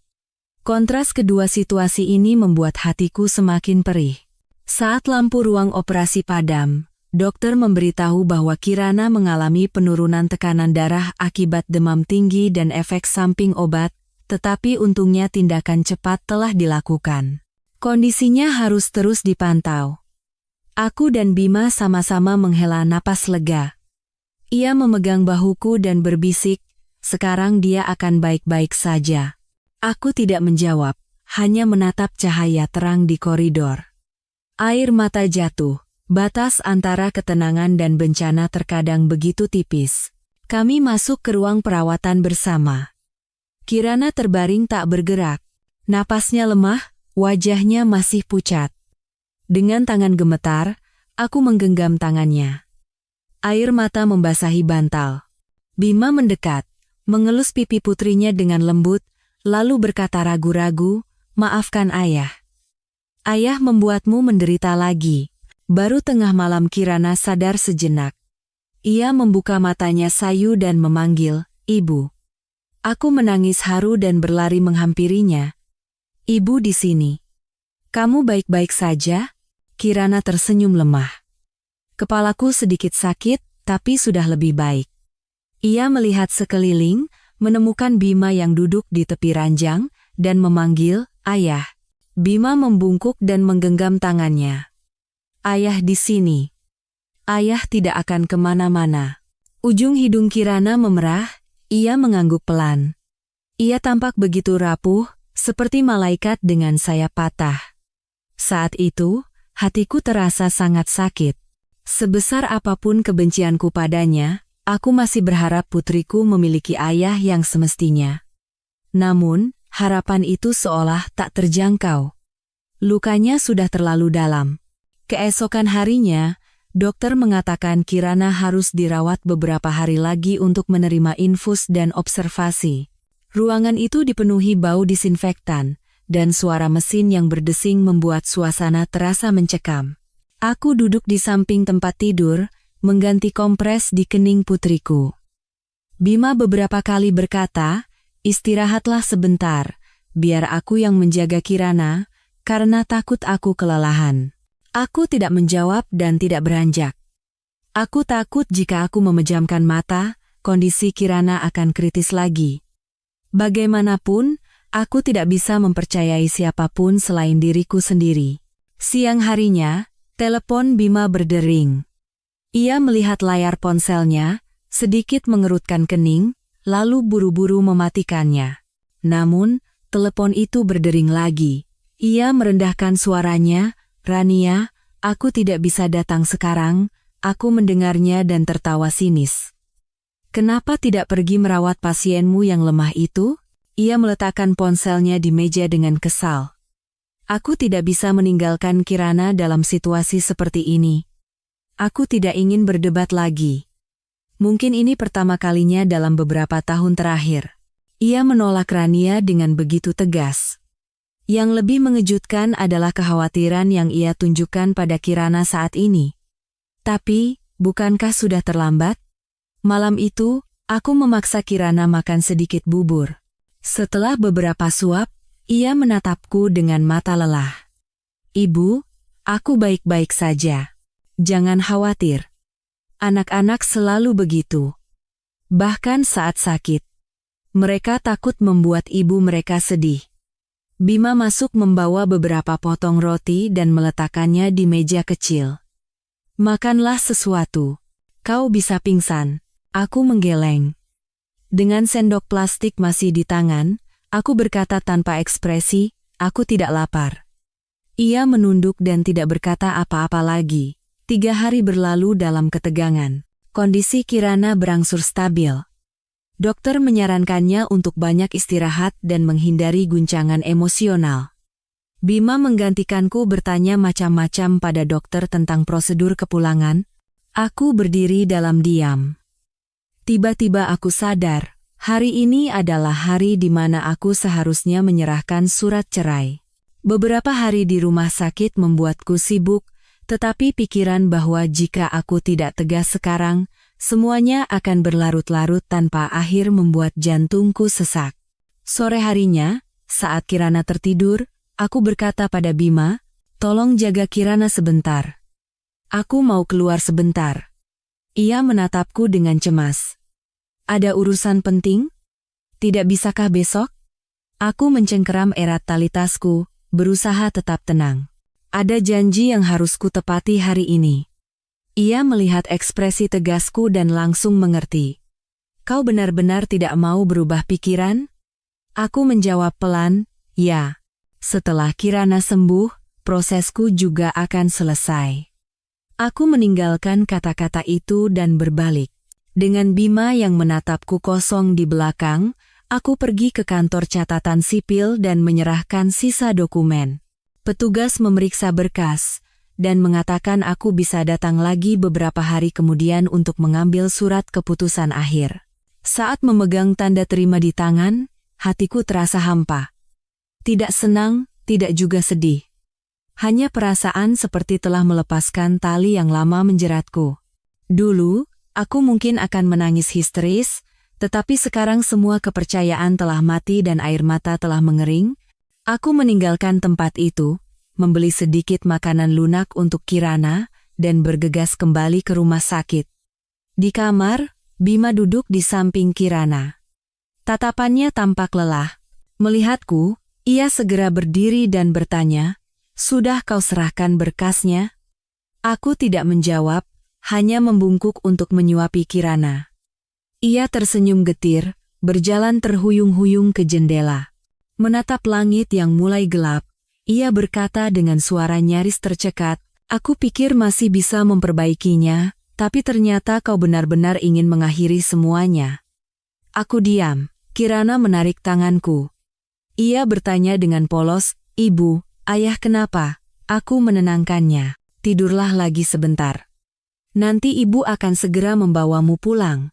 Kontras kedua situasi ini membuat hatiku semakin perih. Saat lampu ruang operasi padam, dokter memberitahu bahwa Kirana mengalami penurunan tekanan darah akibat demam tinggi dan efek samping obat, tetapi untungnya tindakan cepat telah dilakukan. Kondisinya harus terus dipantau. Aku dan Bima sama-sama menghela napas lega. Ia memegang bahuku dan berbisik, sekarang dia akan baik-baik saja. Aku tidak menjawab, hanya menatap cahaya terang di koridor. Air mata jatuh. Batas antara ketenangan dan bencana terkadang begitu tipis. Kami masuk ke ruang perawatan bersama. Kirana terbaring tak bergerak. Napasnya lemah, wajahnya masih pucat. Dengan tangan gemetar, aku menggenggam tangannya. Air mata membasahi bantal. Bima mendekat, mengelus pipi putrinya dengan lembut, lalu berkata ragu-ragu, "Maafkan ayah. Ayah membuatmu menderita lagi." Baru tengah malam Kirana sadar sejenak. Ia membuka matanya sayu dan memanggil, "Ibu." Aku menangis haru dan berlari menghampirinya. "Ibu di sini. Kamu baik-baik saja?" Kirana tersenyum lemah. "Kepalaku sedikit sakit, tapi sudah lebih baik." Ia melihat sekeliling, menemukan Bima yang duduk di tepi ranjang, dan memanggil, "Ayah." Bima membungkuk dan menggenggam tangannya. "Ayah di sini. Ayah tidak akan kemana-mana." Ujung hidung Kirana memerah, ia mengangguk pelan. Ia tampak begitu rapuh, seperti malaikat dengan sayap patah. Saat itu, hatiku terasa sangat sakit. Sebesar apapun kebencianku padanya, aku masih berharap putriku memiliki ayah yang semestinya. Namun, harapan itu seolah tak terjangkau. Lukanya sudah terlalu dalam. Keesokan harinya, dokter mengatakan Kirana harus dirawat beberapa hari lagi untuk menerima infus dan observasi. Ruangan itu dipenuhi bau disinfektan, dan suara mesin yang berdesing membuat suasana terasa mencekam. Aku duduk di samping tempat tidur, mengganti kompres di kening putriku. Bima beberapa kali berkata, "Istirahatlah sebentar, biar aku yang menjaga Kirana, karena takut aku kelelahan." Aku tidak menjawab dan tidak beranjak. Aku takut jika aku memejamkan mata, kondisi Kirana akan kritis lagi. Bagaimanapun, aku tidak bisa mempercayai siapapun selain diriku sendiri. Siang harinya, telepon Bima berdering. Ia melihat layar ponselnya, sedikit mengerutkan kening, lalu buru-buru mematikannya. Namun, telepon itu berdering lagi. Ia merendahkan suaranya, "Rania, aku tidak bisa datang sekarang." Aku mendengarnya dan tertawa sinis. "Kenapa tidak pergi merawat pasienmu yang lemah itu?" Ia meletakkan ponselnya di meja dengan kesal. "Aku tidak bisa meninggalkan Kirana dalam situasi seperti ini. Aku tidak ingin berdebat lagi." Mungkin ini pertama kalinya dalam beberapa tahun terakhir. Ia menolak Rania dengan begitu tegas. Yang lebih mengejutkan adalah kekhawatiran yang ia tunjukkan pada Kirana saat ini. Tapi, bukankah sudah terlambat? Malam itu, aku memaksa Kirana makan sedikit bubur. Setelah beberapa suap, ia menatapku dengan mata lelah. "Ibu, aku baik-baik saja. Jangan khawatir. Anak-anak selalu begitu. Bahkan saat sakit. Mereka takut membuat ibu mereka sedih." Bima masuk membawa beberapa potong roti dan meletakkannya di meja kecil. "Makanlah sesuatu. Kau bisa pingsan." Aku menggeleng. Dengan sendok plastik masih di tangan, aku berkata tanpa ekspresi, "Aku tidak lapar." Ia menunduk dan tidak berkata apa-apa lagi. 3 hari berlalu dalam ketegangan. Kondisi Kirana berangsur stabil. Dokter menyarankannya untuk banyak istirahat dan menghindari guncangan emosional. Bima menggantikanku bertanya macam-macam pada dokter tentang prosedur kepulangan. Aku berdiri dalam diam. Tiba-tiba aku sadar, hari ini adalah hari di mana aku seharusnya menyerahkan surat cerai. Beberapa hari di rumah sakit membuatku sibuk, tetapi pikiran bahwa jika aku tidak tegas sekarang, semuanya akan berlarut-larut tanpa akhir membuat jantungku sesak. Sore harinya, saat Kirana tertidur, aku berkata pada Bima, "Tolong jaga Kirana sebentar. Aku mau keluar sebentar." Ia menatapku dengan cemas. "Ada urusan penting? Tidak bisakah besok?" Aku mencengkeram erat tali tasku, berusaha tetap tenang. "Ada janji yang harus kutepati hari ini." Ia melihat ekspresi tegasku dan langsung mengerti. "Kau benar-benar tidak mau berubah pikiran?" Aku menjawab pelan, "Ya. Setelah Kirana sembuh, prosesku juga akan selesai." Aku meninggalkan kata-kata itu dan berbalik. Dengan Bima yang menatapku kosong di belakang, aku pergi ke kantor catatan sipil dan menyerahkan sisa dokumen. Petugas memeriksa berkas dan mengatakan aku bisa datang lagi beberapa hari kemudian untuk mengambil surat keputusan akhir. Saat memegang tanda terima di tangan, hatiku terasa hampa. Tidak senang, tidak juga sedih. Hanya perasaan seperti telah melepaskan tali yang lama menjeratku. Dulu, aku mungkin akan menangis histeris, tetapi sekarang semua kepercayaan telah mati dan air mata telah mengering. Aku meninggalkan tempat itu, membeli sedikit makanan lunak untuk Kirana, dan bergegas kembali ke rumah sakit. Di kamar, Bima duduk di samping Kirana. Tatapannya tampak lelah. Melihatku, ia segera berdiri dan bertanya, "Sudah kau serahkan berkasnya?" Aku tidak menjawab, hanya membungkuk untuk menyuapi Kirana. Ia tersenyum getir, berjalan terhuyung-huyung ke jendela. Menatap langit yang mulai gelap, ia berkata dengan suara nyaris tercekat, "Aku pikir masih bisa memperbaikinya, tapi ternyata kau benar-benar ingin mengakhiri semuanya." Aku diam. Kirana menarik tanganku. Ia bertanya dengan polos, "Ibu, ayah kenapa?" Aku menenangkannya. "Tidurlah lagi sebentar. Nanti ibu akan segera membawamu pulang."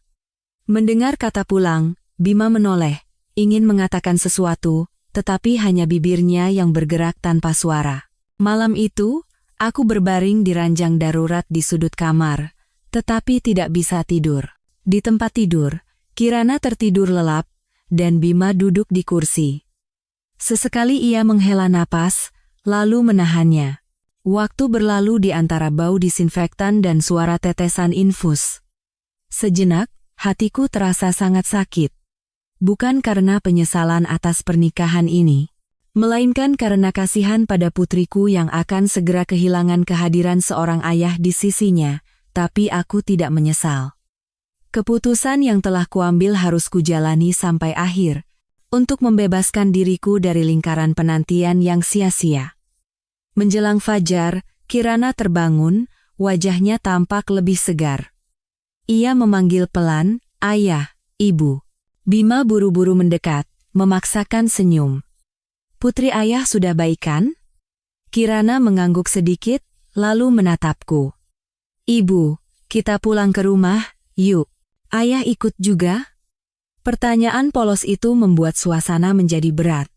Mendengar kata pulang, Bima menoleh, ingin mengatakan sesuatu, tetapi hanya bibirnya yang bergerak tanpa suara. Malam itu, aku berbaring di ranjang darurat di sudut kamar, tetapi tidak bisa tidur. Di tempat tidur, Kirana tertidur lelap, dan Bima duduk di kursi. Sesekali ia menghela napas, lalu menahannya. Waktu berlalu di antara bau disinfektan dan suara tetesan infus. Sejenak, hatiku terasa sangat sakit. Bukan karena penyesalan atas pernikahan ini, melainkan karena kasihan pada putriku yang akan segera kehilangan kehadiran seorang ayah di sisinya, tapi aku tidak menyesal. Keputusan yang telah kuambil harus kujalani sampai akhir, untuk membebaskan diriku dari lingkaran penantian yang sia-sia. Menjelang fajar, Kirana terbangun, wajahnya tampak lebih segar. Ia memanggil pelan, "Ayah, Ibu." Bima buru-buru mendekat, memaksakan senyum. "Putri ayah sudah baik kan?" Kirana mengangguk sedikit, lalu menatapku. "Ibu, kita pulang ke rumah, yuk. Ayah ikut juga?" Pertanyaan polos itu membuat suasana menjadi berat.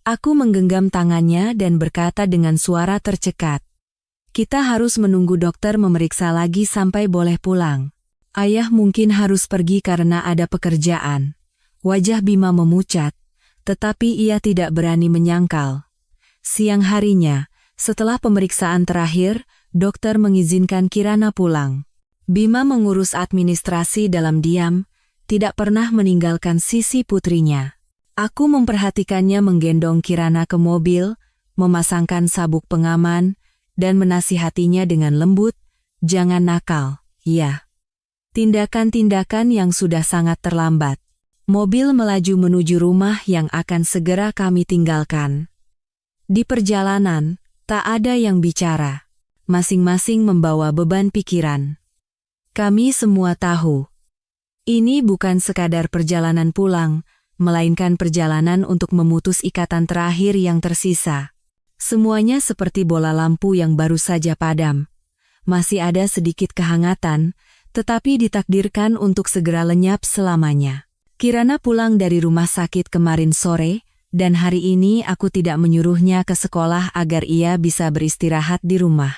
Aku menggenggam tangannya dan berkata dengan suara tercekat, "Kita harus menunggu dokter memeriksa lagi sampai boleh pulang. Ayah mungkin harus pergi karena ada pekerjaan." Wajah Bima memucat, tetapi ia tidak berani menyangkal. Siang harinya, setelah pemeriksaan terakhir, dokter mengizinkan Kirana pulang. Bima mengurus administrasi dalam diam, tidak pernah meninggalkan sisi putrinya. Aku memperhatikannya menggendong Kirana ke mobil, memasangkan sabuk pengaman, dan menasihatinya dengan lembut, "Jangan nakal, ya." Tindakan-tindakan yang sudah sangat terlambat. Mobil melaju menuju rumah yang akan segera kami tinggalkan. Di perjalanan, tak ada yang bicara. Masing-masing membawa beban pikiran. Kami semua tahu, ini bukan sekadar perjalanan pulang, melainkan perjalanan untuk memutus ikatan terakhir yang tersisa. Semuanya seperti bola lampu yang baru saja padam. Masih ada sedikit kehangatan, tetapi ditakdirkan untuk segera lenyap selamanya. Kirana pulang dari rumah sakit kemarin sore, dan hari ini aku tidak menyuruhnya ke sekolah agar ia bisa beristirahat di rumah.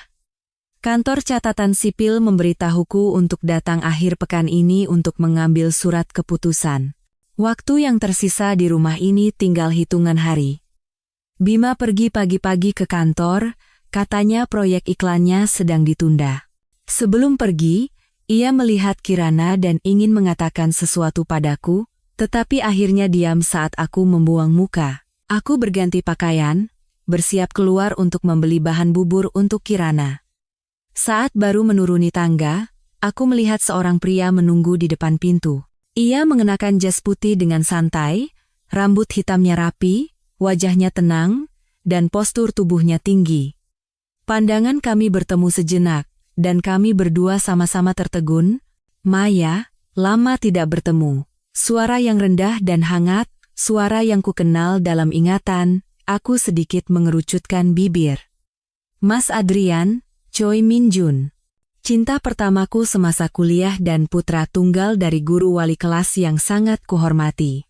Kantor catatan sipil memberitahuku untuk datang akhir pekan ini untuk mengambil surat keputusan. Waktu yang tersisa di rumah ini tinggal hitungan hari. Bima pergi pagi-pagi ke kantor, katanya proyek iklannya sedang ditunda. Sebelum pergi, ia melihat Kirana dan ingin mengatakan sesuatu padaku, tetapi akhirnya diam saat aku membuang muka. Aku berganti pakaian, bersiap keluar untuk membeli bahan bubur untuk Kirana. Saat baru menuruni tangga, aku melihat seorang pria menunggu di depan pintu. Ia mengenakan jas putih dengan santai, rambut hitamnya rapi, wajahnya tenang, dan postur tubuhnya tinggi. Pandangan kami bertemu sejenak, dan kami berdua sama-sama tertegun. "Maya," Lama tidak bertemu. Suara yang rendah dan hangat, suara yang kukenal dalam ingatan, aku sedikit mengerucutkan bibir. Mas Adrian, Choi Min Jun. Cinta pertamaku semasa kuliah dan putra tunggal dari guru wali kelas yang sangat kuhormati.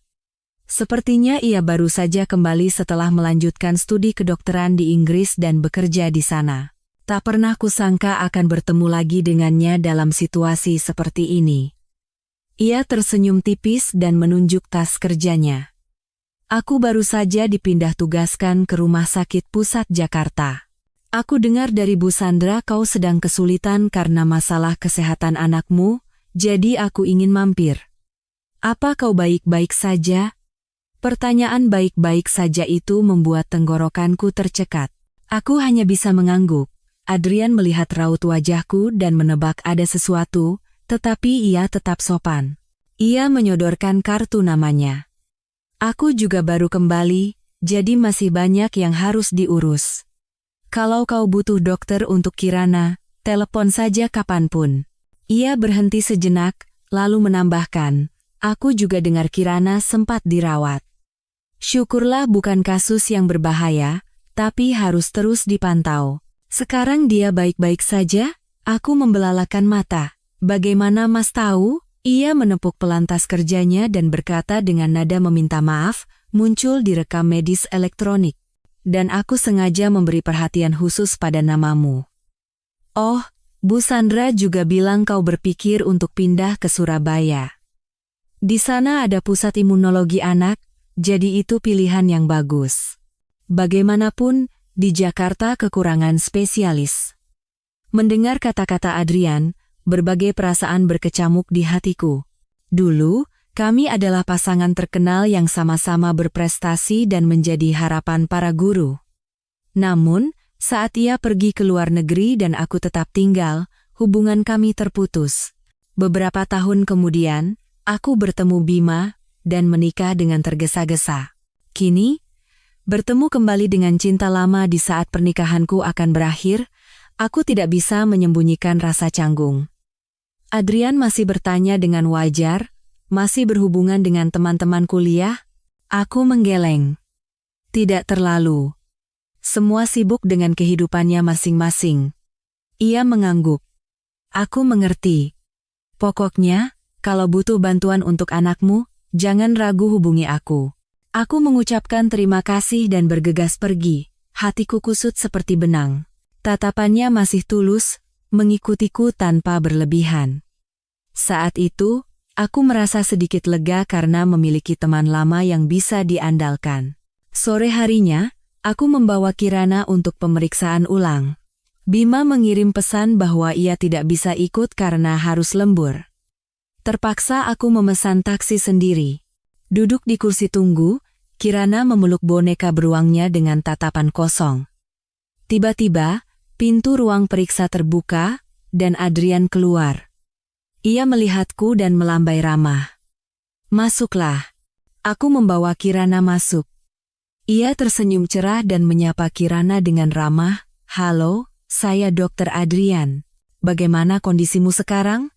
Sepertinya ia baru saja kembali setelah melanjutkan studi kedokteran di Inggris dan bekerja di sana. Tak pernah kusangka akan bertemu lagi dengannya dalam situasi seperti ini. Ia tersenyum tipis dan menunjuk tas kerjanya. Aku baru saja dipindah tugaskan ke Rumah Sakit Pusat Jakarta. Aku dengar dari Bu Sandra kau sedang kesulitan karena masalah kesehatan anakmu, jadi aku ingin mampir. Apa kau baik-baik saja? Pertanyaan baik-baik saja itu membuat tenggorokanku tercekat. Aku hanya bisa mengangguk. Adrian melihat raut wajahku dan menebak ada sesuatu, tetapi ia tetap sopan. Ia menyodorkan kartu namanya. Aku juga baru kembali, jadi masih banyak yang harus diurus. Kalau kau butuh dokter untuk Kirana, telepon saja kapanpun. Ia berhenti sejenak, lalu menambahkan, aku juga dengar Kirana sempat dirawat. Syukurlah bukan kasus yang berbahaya, tapi harus terus dipantau. Sekarang dia baik-baik saja? Aku membelalakan mata. Bagaimana Mas tahu? Ia menepuk pelantas kerjanya dan berkata dengan nada meminta maaf, muncul di rekam medis elektronik. Dan aku sengaja memberi perhatian khusus pada namamu. Oh, Bu Sandra juga bilang kau berpikir untuk pindah ke Surabaya. Di sana ada pusat imunologi anak, jadi itu pilihan yang bagus. Bagaimanapun, di Jakarta kekurangan spesialis. Mendengar kata-kata Adrian, berbagai perasaan berkecamuk di hatiku. Dulu, kami adalah pasangan terkenal yang sama-sama berprestasi dan menjadi harapan para guru. Namun, saat ia pergi ke luar negeri dan aku tetap tinggal, hubungan kami terputus. Beberapa tahun kemudian, aku bertemu Bima dan menikah dengan tergesa-gesa. Kini, bertemu kembali dengan cinta lama di saat pernikahanku akan berakhir, aku tidak bisa menyembunyikan rasa canggung. Adrian masih bertanya dengan wajar, masih berhubungan dengan teman-teman kuliah? Aku menggeleng. Tidak terlalu. Semua sibuk dengan kehidupannya masing-masing. Ia mengangguk. Aku mengerti. Pokoknya, kalau butuh bantuan untuk anakmu, jangan ragu hubungi aku. Aku mengucapkan terima kasih dan bergegas pergi. Hatiku kusut seperti benang. Tatapannya masih tulus, mengikutiku tanpa berlebihan. Saat itu, aku merasa sedikit lega karena memiliki teman lama yang bisa diandalkan. Sore harinya, aku membawa Kirana untuk pemeriksaan ulang. Bima mengirim pesan bahwa ia tidak bisa ikut karena harus lembur. Terpaksa aku memesan taksi sendiri. Duduk di kursi tunggu, Kirana memeluk boneka beruangnya dengan tatapan kosong. Tiba-tiba, pintu ruang periksa terbuka, dan Adrian keluar. Ia melihatku dan melambai ramah. Masuklah. Aku membawa Kirana masuk. Ia tersenyum cerah dan menyapa Kirana dengan ramah. Halo, saya Dr. Adrian. Bagaimana kondisimu sekarang?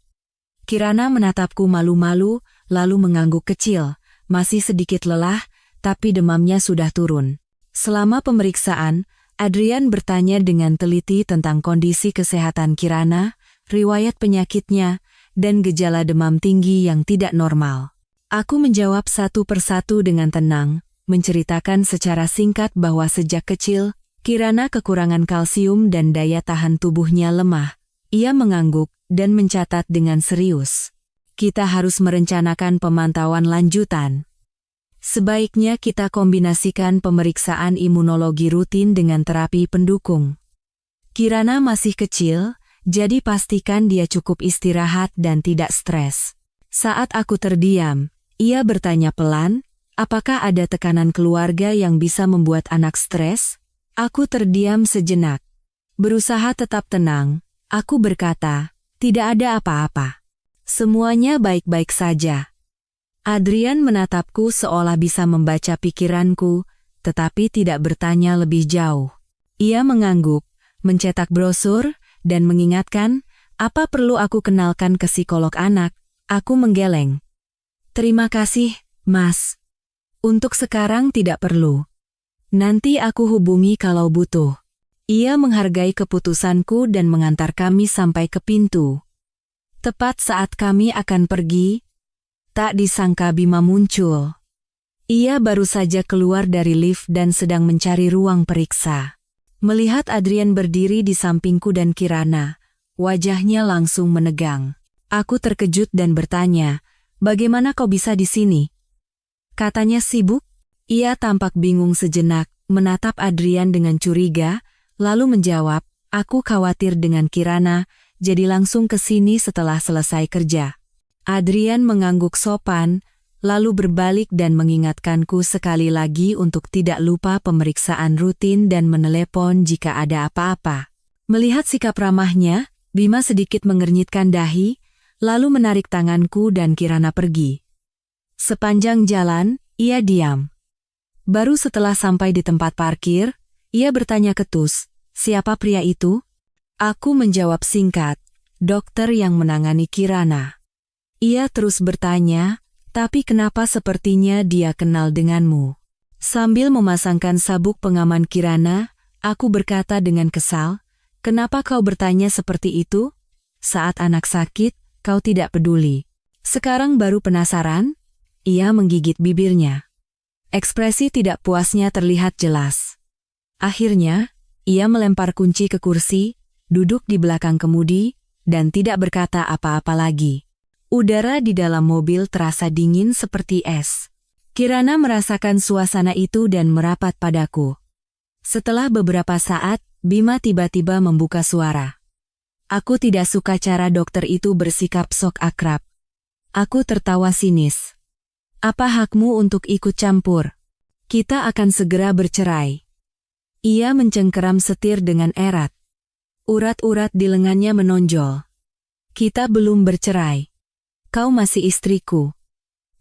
Kirana menatapku malu-malu, lalu mengangguk kecil. Masih sedikit lelah, tapi demamnya sudah turun. Selama pemeriksaan, Adrian bertanya dengan teliti tentang kondisi kesehatan Kirana, riwayat penyakitnya, dan gejala demam tinggi yang tidak normal. Aku menjawab satu persatu dengan tenang, menceritakan secara singkat bahwa sejak kecil, Kirana kekurangan kalsium dan daya tahan tubuhnya lemah. Ia mengangguk dan mencatat dengan serius. Kita harus merencanakan pemantauan lanjutan. Sebaiknya kita kombinasikan pemeriksaan imunologi rutin dengan terapi pendukung. Kirana masih kecil, jadi pastikan dia cukup istirahat dan tidak stres. Saat aku terdiam, ia bertanya pelan, apakah ada tekanan keluarga yang bisa membuat anak stres? Aku terdiam sejenak. Berusaha tetap tenang, aku berkata, tidak ada apa-apa. Semuanya baik-baik saja. Adrian menatapku seolah bisa membaca pikiranku, tetapi tidak bertanya lebih jauh. Ia mengangguk, mencetak brosur, dan mengingatkan, apa perlu aku kenalkan ke psikolog anak? Aku menggeleng. Terima kasih, Mas. Untuk sekarang tidak perlu. Nanti aku hubungi kalau butuh. Ia menghargai keputusanku dan mengantar kami sampai ke pintu. Tepat saat kami akan pergi, tak disangka Bima muncul. Ia baru saja keluar dari lift dan sedang mencari ruang periksa. Melihat Adrian berdiri di sampingku dan Kirana, wajahnya langsung menegang. Aku terkejut dan bertanya, "Bagaimana kau bisa di sini?" Katanya sibuk. Ia tampak bingung sejenak, menatap Adrian dengan curiga, lalu menjawab, "Aku khawatir dengan Kirana, jadi langsung ke sini setelah selesai kerja." Adrian mengangguk sopan, lalu berbalik dan mengingatkanku sekali lagi untuk tidak lupa pemeriksaan rutin dan menelepon jika ada apa-apa. Melihat sikap ramahnya, Bima sedikit mengernyitkan dahi, lalu menarik tanganku dan Kirana pergi. Sepanjang jalan, ia diam. Baru setelah sampai di tempat parkir, ia bertanya ketus, "Siapa pria itu?" Aku menjawab singkat, "Dokter yang menangani Kirana." Ia terus bertanya, "Tapi kenapa sepertinya dia kenal denganmu?" Sambil memasangkan sabuk pengaman Kirana, aku berkata dengan kesal, "Kenapa kau bertanya seperti itu? Saat anak sakit, kau tidak peduli. Sekarang baru penasaran?" Ia menggigit bibirnya. Ekspresi tidak puasnya terlihat jelas. Akhirnya, ia melempar kunci ke kursi, duduk di belakang kemudi, dan tidak berkata apa-apa lagi. Udara di dalam mobil terasa dingin seperti es. Kirana merasakan suasana itu dan merapat padaku. Setelah beberapa saat, Bima tiba-tiba membuka suara. Aku tidak suka cara dokter itu bersikap sok akrab. Aku tertawa sinis. "Apa hakmu untuk ikut campur? Kita akan segera bercerai." Ia mencengkeram setir dengan erat. Urat-urat di lengannya menonjol. "Kita belum bercerai. Kau masih istriku."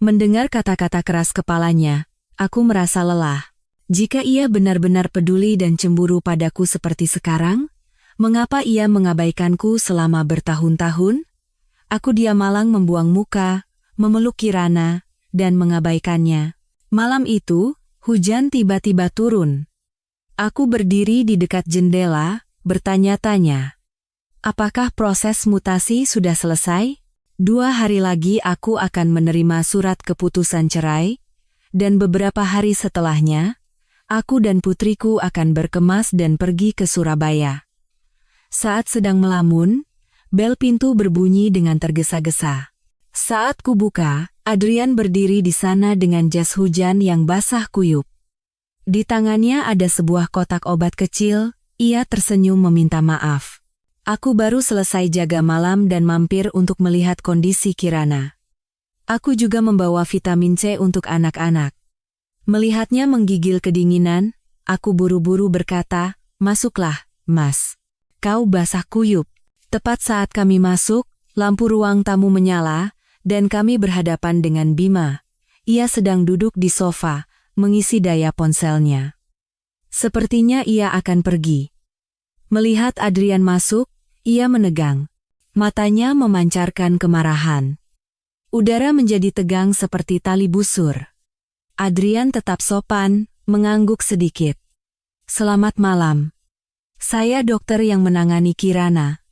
Mendengar kata-kata keras kepalanya, aku merasa lelah. Jika ia benar-benar peduli dan cemburu padaku seperti sekarang, mengapa ia mengabaikanku selama bertahun-tahun? Aku diam malang membuang muka, memeluk Kirana, dan mengabaikannya. Malam itu, hujan tiba-tiba turun. Aku berdiri di dekat jendela, bertanya-tanya. Apakah proses mutasi sudah selesai? 2 hari lagi aku akan menerima surat keputusan cerai, dan beberapa hari setelahnya, aku dan putriku akan berkemas dan pergi ke Surabaya. Saat sedang melamun, bel pintu berbunyi dengan tergesa-gesa. Saat kubuka, Adrian berdiri di sana dengan jas hujan yang basah kuyup. Di tangannya ada sebuah kotak obat kecil, ia tersenyum meminta maaf. Aku baru selesai jaga malam dan mampir untuk melihat kondisi Kirana. Aku juga membawa vitamin C untuk anak-anak. Melihatnya menggigil kedinginan, aku buru-buru berkata, "Masuklah, Mas. Kau basah kuyup." Tepat saat kami masuk, lampu ruang tamu menyala, dan kami berhadapan dengan Bima. Ia sedang duduk di sofa, mengisi daya ponselnya. Sepertinya ia akan pergi. Melihat Adrian masuk, ia menegang. Matanya memancarkan kemarahan. Udara menjadi tegang seperti tali busur. Adrian tetap sopan, mengangguk sedikit. "Selamat malam. Saya dokter yang menangani Kirana.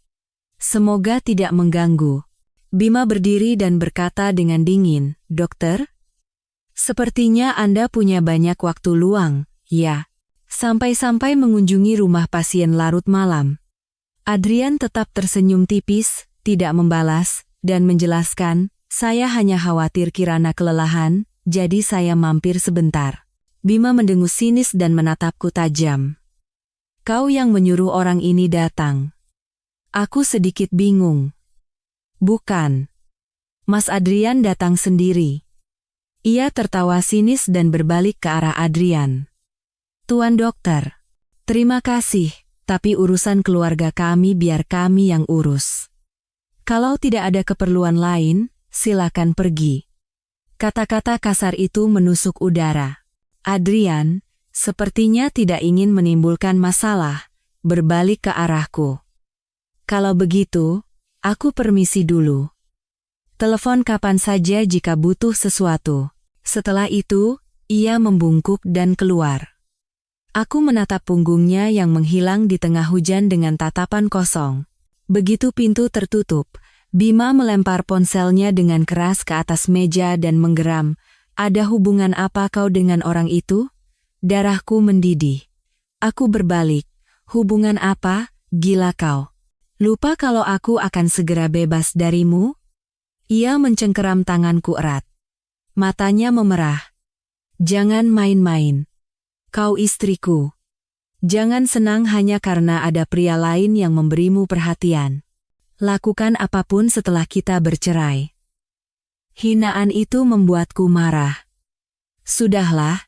Semoga tidak mengganggu." Bima berdiri dan berkata dengan dingin, "Dokter? Sepertinya Anda punya banyak waktu luang, ya? Sampai-sampai mengunjungi rumah pasien larut malam." Adrian tetap tersenyum tipis, tidak membalas, dan menjelaskan, "Saya hanya khawatir Kirana kelelahan, jadi saya mampir sebentar." Bima mendengus sinis dan menatapku tajam. "Kau yang menyuruh orang ini datang?" Aku sedikit bingung. "Bukan. Mas Adrian datang sendiri." Ia tertawa sinis dan berbalik ke arah Adrian. "Tuan dokter, terima kasih, tapi urusan keluarga kami biar kami yang urus. Kalau tidak ada keperluan lain, silakan pergi." Kata-kata kasar itu menusuk udara. Adrian, sepertinya tidak ingin menimbulkan masalah, berbalik ke arahku. "Kalau begitu, aku permisi dulu." Telepon kapan saja jika butuh sesuatu. Setelah itu, ia membungkuk dan keluar. Aku menatap punggungnya yang menghilang di tengah hujan dengan tatapan kosong. Begitu pintu tertutup, Bima melempar ponselnya dengan keras ke atas meja dan menggeram. Ada hubungan apa kau dengan orang itu? Darahku mendidih. Aku berbalik. Hubungan apa? Gila kau. Lupa kalau aku akan segera bebas darimu? Ia mencengkeram tanganku erat. Matanya memerah. Jangan main-main. Kau istriku. Jangan senang hanya karena ada pria lain yang memberimu perhatian. Lakukan apapun setelah kita bercerai. Hinaan itu membuatku marah. Sudahlah.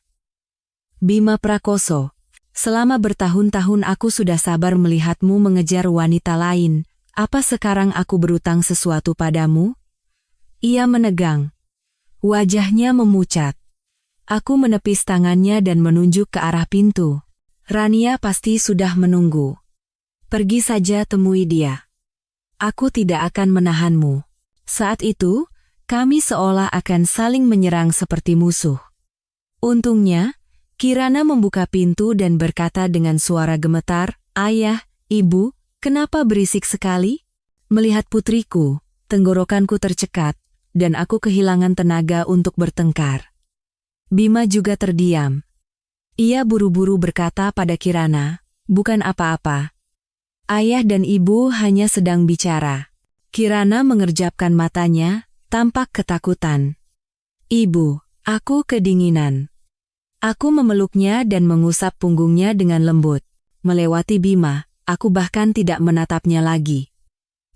Bima Prakoso, selama bertahun-tahun aku sudah sabar melihatmu mengejar wanita lain. Apa sekarang aku berutang sesuatu padamu? Ia menegang. Wajahnya memucat. Aku menepis tangannya dan menunjuk ke arah pintu. Rania pasti sudah menunggu. Pergi saja temui dia. Aku tidak akan menahanmu. Saat itu, kami seolah akan saling menyerang seperti musuh. Untungnya, Kirana membuka pintu dan berkata dengan suara gemetar, "Ayah, Ibu, kenapa berisik sekali?" Melihat putriku, tenggorokanku tercekat, dan aku kehilangan tenaga untuk bertengkar. Bima juga terdiam. Ia buru-buru berkata pada Kirana, "Bukan apa-apa. Ayah dan ibu hanya sedang bicara." Kirana mengerjapkan matanya, tampak ketakutan. "Ibu, aku kedinginan." Aku memeluknya dan mengusap punggungnya dengan lembut. Melewati Bima, aku bahkan tidak menatapnya lagi.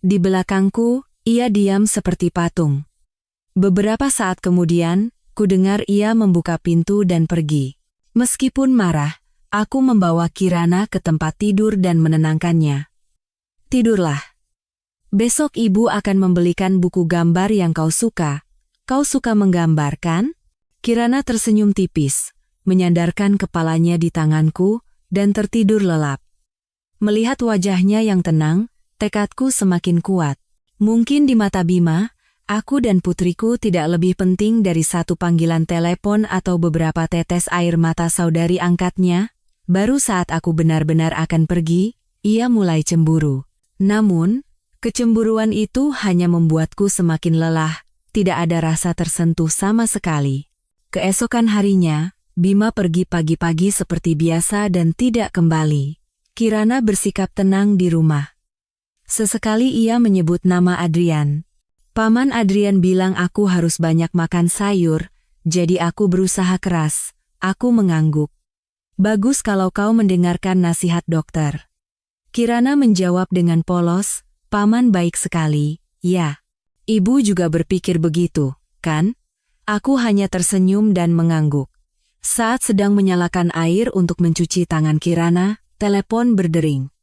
Di belakangku, ia diam seperti patung. Beberapa saat kemudian, ku dengar ia membuka pintu dan pergi. Meskipun marah, aku membawa Kirana ke tempat tidur dan menenangkannya. "Tidurlah. Besok ibu akan membelikan buku gambar yang kau suka. Kau suka menggambar, kan?" Kirana tersenyum tipis, menyandarkan kepalanya di tanganku, dan tertidur lelap. Melihat wajahnya yang tenang, tekadku semakin kuat. Mungkin di mata Bima, aku dan putriku tidak lebih penting dari satu panggilan telepon atau beberapa tetes air mata saudari angkatnya. Baru saat aku benar-benar akan pergi, ia mulai cemburu. Namun, kecemburuan itu hanya membuatku semakin lelah, tidak ada rasa tersentuh sama sekali. Keesokan harinya, Bima pergi pagi-pagi seperti biasa dan tidak kembali. Kirana bersikap tenang di rumah. Sesekali ia menyebut nama Adrian. Paman Adrian bilang aku harus banyak makan sayur, jadi aku berusaha keras. Aku mengangguk. "Bagus kalau kau mendengarkan nasihat dokter." Kirana menjawab dengan polos, "Paman baik sekali, ya. Ibu juga berpikir begitu, kan?" Aku hanya tersenyum dan mengangguk. Saat sedang menyalakan air untuk mencuci tangan Kirana, telepon berdering.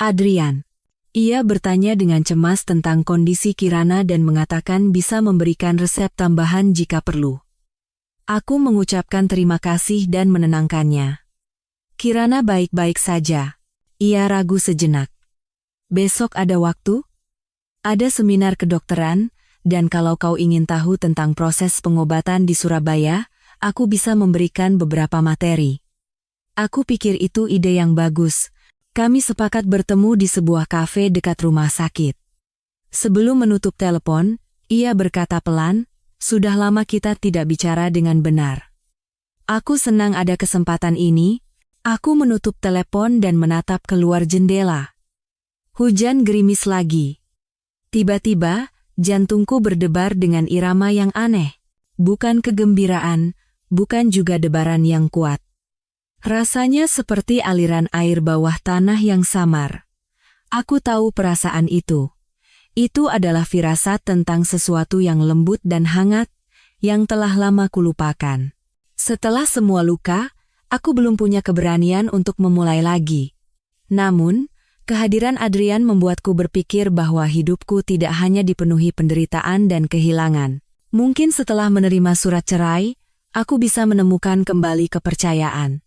"Adrian." Ia bertanya dengan cemas tentang kondisi Kirana dan mengatakan bisa memberikan resep tambahan jika perlu. Aku mengucapkan terima kasih dan menenangkannya. Kirana baik-baik saja. Ia ragu sejenak. "Besok ada waktu? Ada seminar kedokteran, dan kalau kau ingin tahu tentang proses pengobatan di Surabaya, aku bisa memberikan beberapa materi." Aku pikir itu ide yang bagus. Kami sepakat bertemu di sebuah kafe dekat rumah sakit. Sebelum menutup telepon, ia berkata pelan, "Sudah lama kita tidak bicara dengan benar. Aku senang ada kesempatan ini." Aku menutup telepon dan menatap keluar jendela. Hujan gerimis lagi. Tiba-tiba, jantungku berdebar dengan irama yang aneh. Bukan kegembiraan, bukan juga debaran yang kuat. Rasanya seperti aliran air bawah tanah yang samar. Aku tahu perasaan itu. Itu adalah firasat tentang sesuatu yang lembut dan hangat, yang telah lama kulupakan. Setelah semua luka, aku belum punya keberanian untuk memulai lagi. Namun, kehadiran Adrian membuatku berpikir bahwa hidupku tidak hanya dipenuhi penderitaan dan kehilangan. Mungkin setelah menerima surat cerai, aku bisa menemukan kembali kepercayaan.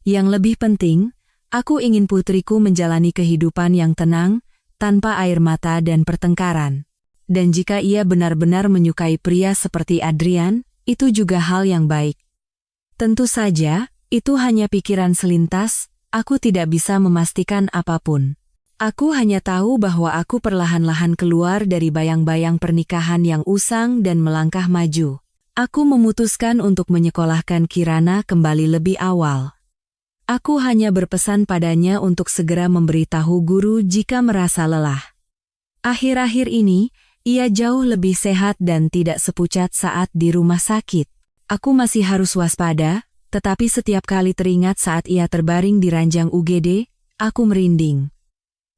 Yang lebih penting, aku ingin putriku menjalani kehidupan yang tenang, tanpa air mata dan pertengkaran. Dan jika ia benar-benar menyukai pria seperti Adrian, itu juga hal yang baik. Tentu saja, itu hanya pikiran selintas, aku tidak bisa memastikan apapun. Aku hanya tahu bahwa aku perlahan-lahan keluar dari bayang-bayang pernikahan yang usang dan melangkah maju. Aku memutuskan untuk menyekolahkan Kirana kembali lebih awal. Aku hanya berpesan padanya untuk segera memberitahu guru jika merasa lelah. Akhir-akhir ini, ia jauh lebih sehat dan tidak sepucat saat di rumah sakit. Aku masih harus waspada, tetapi setiap kali teringat saat ia terbaring di ranjang UGD, aku merinding.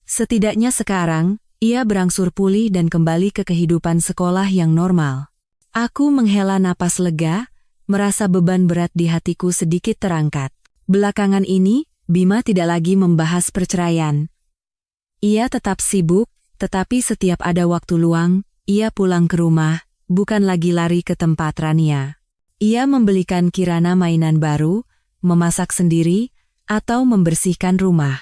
Setidaknya sekarang, ia berangsur pulih dan kembali ke kehidupan sekolah yang normal. Aku menghela napas lega, merasa beban berat di hatiku sedikit terangkat. Belakangan ini, Bima tidak lagi membahas perceraian. Ia tetap sibuk, tetapi setiap ada waktu luang, ia pulang ke rumah, bukan lagi lari ke tempat Rania. Ia membelikan Kirana mainan baru, memasak sendiri, atau membersihkan rumah.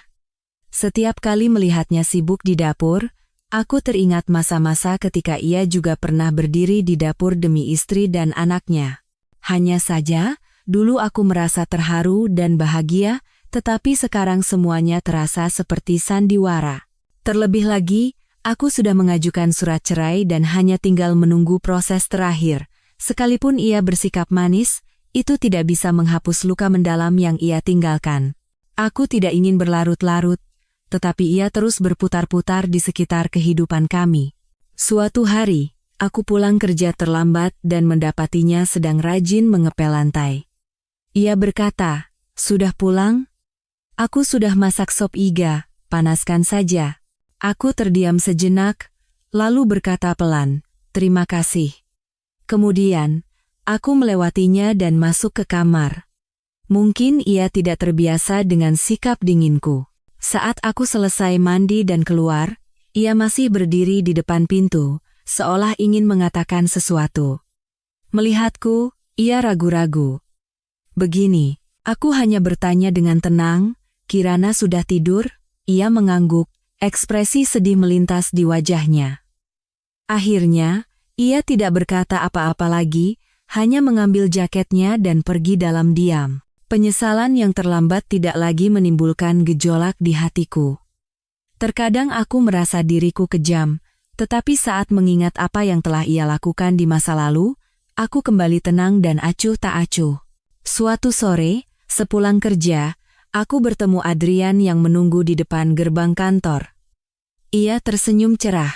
Setiap kali melihatnya sibuk di dapur, aku teringat masa-masa ketika ia juga pernah berdiri di dapur demi istri dan anaknya. Hanya saja, dulu aku merasa terharu dan bahagia, tetapi sekarang semuanya terasa seperti sandiwara. Terlebih lagi, aku sudah mengajukan surat cerai dan hanya tinggal menunggu proses terakhir. Sekalipun ia bersikap manis, itu tidak bisa menghapus luka mendalam yang ia tinggalkan. Aku tidak ingin berlarut-larut, tetapi ia terus berputar-putar di sekitar kehidupan kami. Suatu hari, aku pulang kerja terlambat dan mendapatinya sedang rajin mengepel lantai. Ia berkata, "Sudah pulang? Aku sudah masak sop iga, panaskan saja." Aku terdiam sejenak, lalu berkata pelan, "Terima kasih." Kemudian, aku melewatinya dan masuk ke kamar. Mungkin ia tidak terbiasa dengan sikap dinginku. Saat aku selesai mandi dan keluar, ia masih berdiri di depan pintu, seolah ingin mengatakan sesuatu. Melihatku, ia ragu-ragu. "Begini, aku hanya bertanya dengan tenang, Kirana sudah tidur?" Ia mengangguk. Ekspresi sedih melintas di wajahnya. Akhirnya, ia tidak berkata apa-apa lagi, hanya mengambil jaketnya dan pergi dalam diam. Penyesalan yang terlambat tidak lagi menimbulkan gejolak di hatiku. Terkadang aku merasa diriku kejam, tetapi saat mengingat apa yang telah ia lakukan di masa lalu, aku kembali tenang dan acuh tak acuh. Suatu sore, sepulang kerja, aku bertemu Adrian yang menunggu di depan gerbang kantor. Ia tersenyum cerah.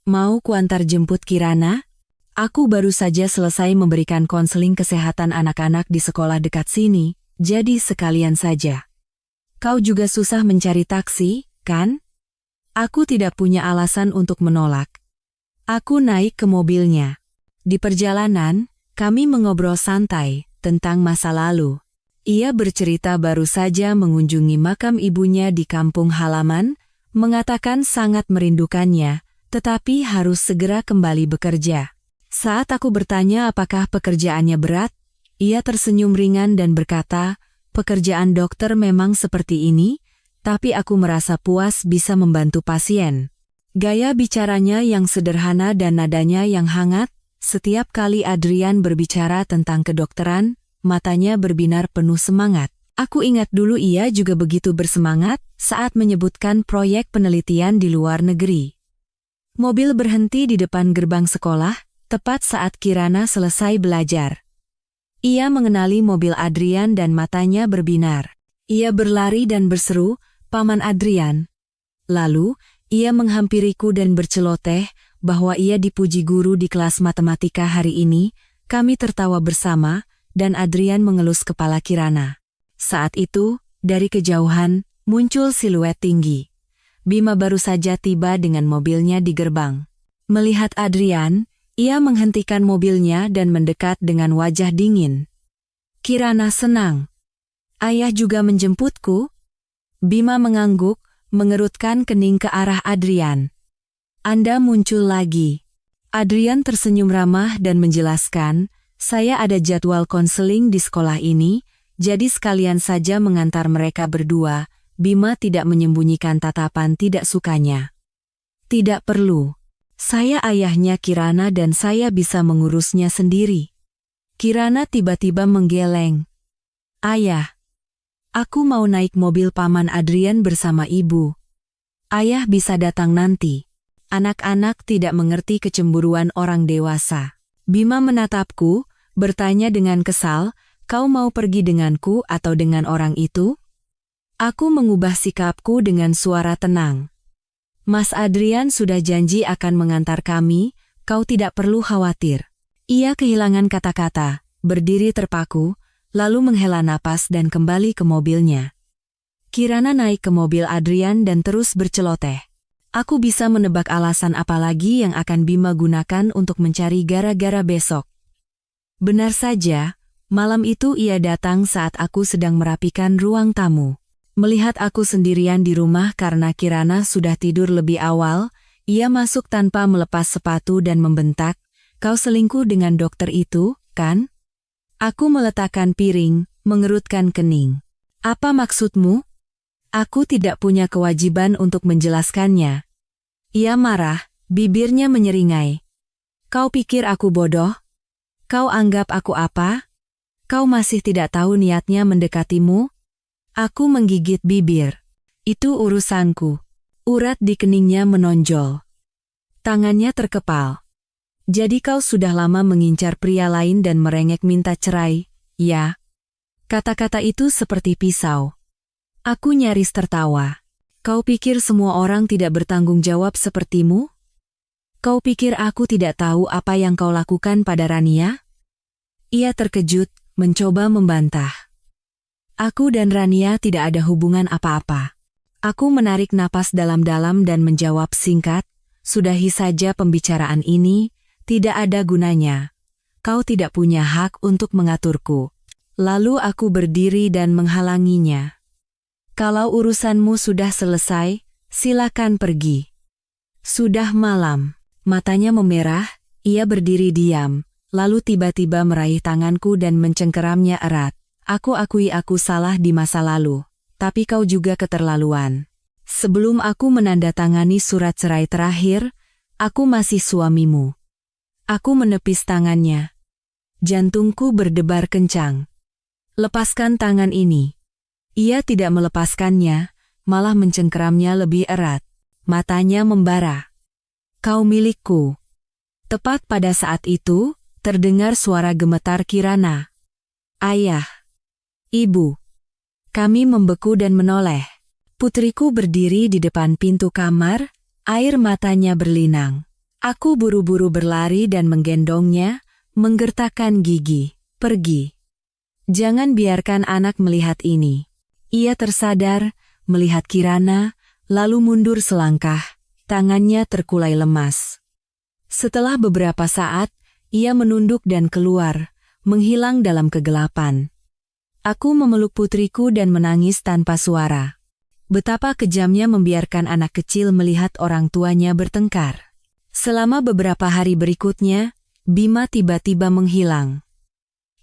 "Mau kuantar jemput Kirana? Aku baru saja selesai memberikan konseling kesehatan anak-anak di sekolah dekat sini, jadi sekalian saja." "Kau juga susah mencari taksi, kan?" Aku tidak punya alasan untuk menolak. Aku naik ke mobilnya. Di perjalanan, kami mengobrol santai tentang masa lalu. Ia bercerita baru saja mengunjungi makam ibunya di kampung halaman, mengatakan sangat merindukannya, tetapi harus segera kembali bekerja. Saat aku bertanya apakah pekerjaannya berat, ia tersenyum ringan dan berkata, "Pekerjaan dokter memang seperti ini, tapi aku merasa puas bisa membantu pasien." Gaya bicaranya yang sederhana dan nadanya yang hangat, setiap kali Adrian berbicara tentang kedokteran, matanya berbinar penuh semangat. Aku ingat dulu ia juga begitu bersemangat saat menyebutkan proyek penelitian di luar negeri. Mobil berhenti di depan gerbang sekolah, tepat saat Kirana selesai belajar. Ia mengenali mobil Adrian dan matanya berbinar. Ia berlari dan berseru, "Paman Adrian." Lalu, ia menghampiriku dan berceloteh bahwa ia dipuji guru di kelas matematika hari ini. Kami tertawa bersama, dan Adrian mengelus kepala Kirana. Saat itu, dari kejauhan, muncul siluet tinggi. Bima baru saja tiba dengan mobilnya di gerbang. Melihat Adrian, ia menghentikan mobilnya dan mendekat dengan wajah dingin. "Kirana senang. Ayah juga menjemputku?" Bima mengangguk, mengerutkan kening ke arah Adrian. "Anda muncul lagi." Adrian tersenyum ramah dan menjelaskan, "Saya ada jadwal konseling di sekolah ini, jadi sekalian saja mengantar mereka berdua." Bima tidak menyembunyikan tatapan tidak sukanya. "Tidak perlu. Saya ayahnya Kirana dan saya bisa mengurusnya sendiri. Kirana tiba-tiba menggeleng. Ayah, aku mau naik mobil Paman Adrian bersama ibu. Ayah bisa datang nanti. Anak-anak tidak mengerti kecemburuan orang dewasa. Bima menatapku, bertanya dengan kesal, kau mau pergi denganku atau dengan orang itu? Aku mengubah sikapku dengan suara tenang. Mas Adrian sudah janji akan mengantar kami, kau tidak perlu khawatir. Ia kehilangan kata-kata, berdiri terpaku, lalu menghela napas dan kembali ke mobilnya. Kirana naik ke mobil Adrian dan terus berceloteh. Aku bisa menebak alasan apa lagi yang akan Bima gunakan untuk mencari gara-gara besok. Benar saja, malam itu ia datang saat aku sedang merapikan ruang tamu. Melihat aku sendirian di rumah karena Kirana sudah tidur lebih awal, ia masuk tanpa melepas sepatu dan membentak, "Kau selingkuh dengan dokter itu, kan?" Aku meletakkan piring, mengerutkan kening. "Apa maksudmu?" "Aku tidak punya kewajiban untuk menjelaskannya." Ia marah, bibirnya menyeringai. "Kau pikir aku bodoh? Kau anggap aku apa? Kau masih tidak tahu niatnya mendekatimu?" Aku menggigit bibir. "Itu urusanku." Urat di keningnya menonjol. Tangannya terkepal. "Jadi kau sudah lama mengincar pria lain dan merengek minta cerai, ya?" Kata-kata itu seperti pisau. Aku nyaris tertawa. "Kau pikir semua orang tidak bertanggung jawab sepertimu? Kau pikir aku tidak tahu apa yang kau lakukan pada Rania?" Ia terkejut, mencoba membantah. "Aku dan Rania tidak ada hubungan apa-apa." Aku menarik napas dalam-dalam dan menjawab singkat, "Sudahi saja pembicaraan ini, tidak ada gunanya. Kau tidak punya hak untuk mengaturku." Lalu aku berdiri dan menghalanginya. "Kalau urusanmu sudah selesai, silakan pergi." Sudah malam. Matanya memerah, ia berdiri diam, lalu tiba-tiba meraih tanganku dan mencengkeramnya erat. "Aku akui aku salah di masa lalu, tapi kau juga keterlaluan. Sebelum aku menandatangani surat cerai terakhir, aku masih suamimu." Aku menepis tangannya. Jantungku berdebar kencang. "Lepaskan tangan ini." Ia tidak melepaskannya, malah mencengkeramnya lebih erat. Matanya membara. "Kau milikku." Tepat pada saat itu, terdengar suara gemetar Kirana. "Ayah. Ibu." Kami membeku dan menoleh. Putriku berdiri di depan pintu kamar, air matanya berlinang. Aku buru-buru berlari dan menggendongnya, menggertakkan gigi. "Pergi. Jangan biarkan anak melihat ini." Ia tersadar, melihat Kirana, lalu mundur selangkah, tangannya terkulai lemas. Setelah beberapa saat, ia menunduk dan keluar, menghilang dalam kegelapan. Aku memeluk putriku dan menangis tanpa suara. Betapa kejamnya membiarkan anak kecil melihat orang tuanya bertengkar. Selama beberapa hari berikutnya, Bima tiba-tiba menghilang.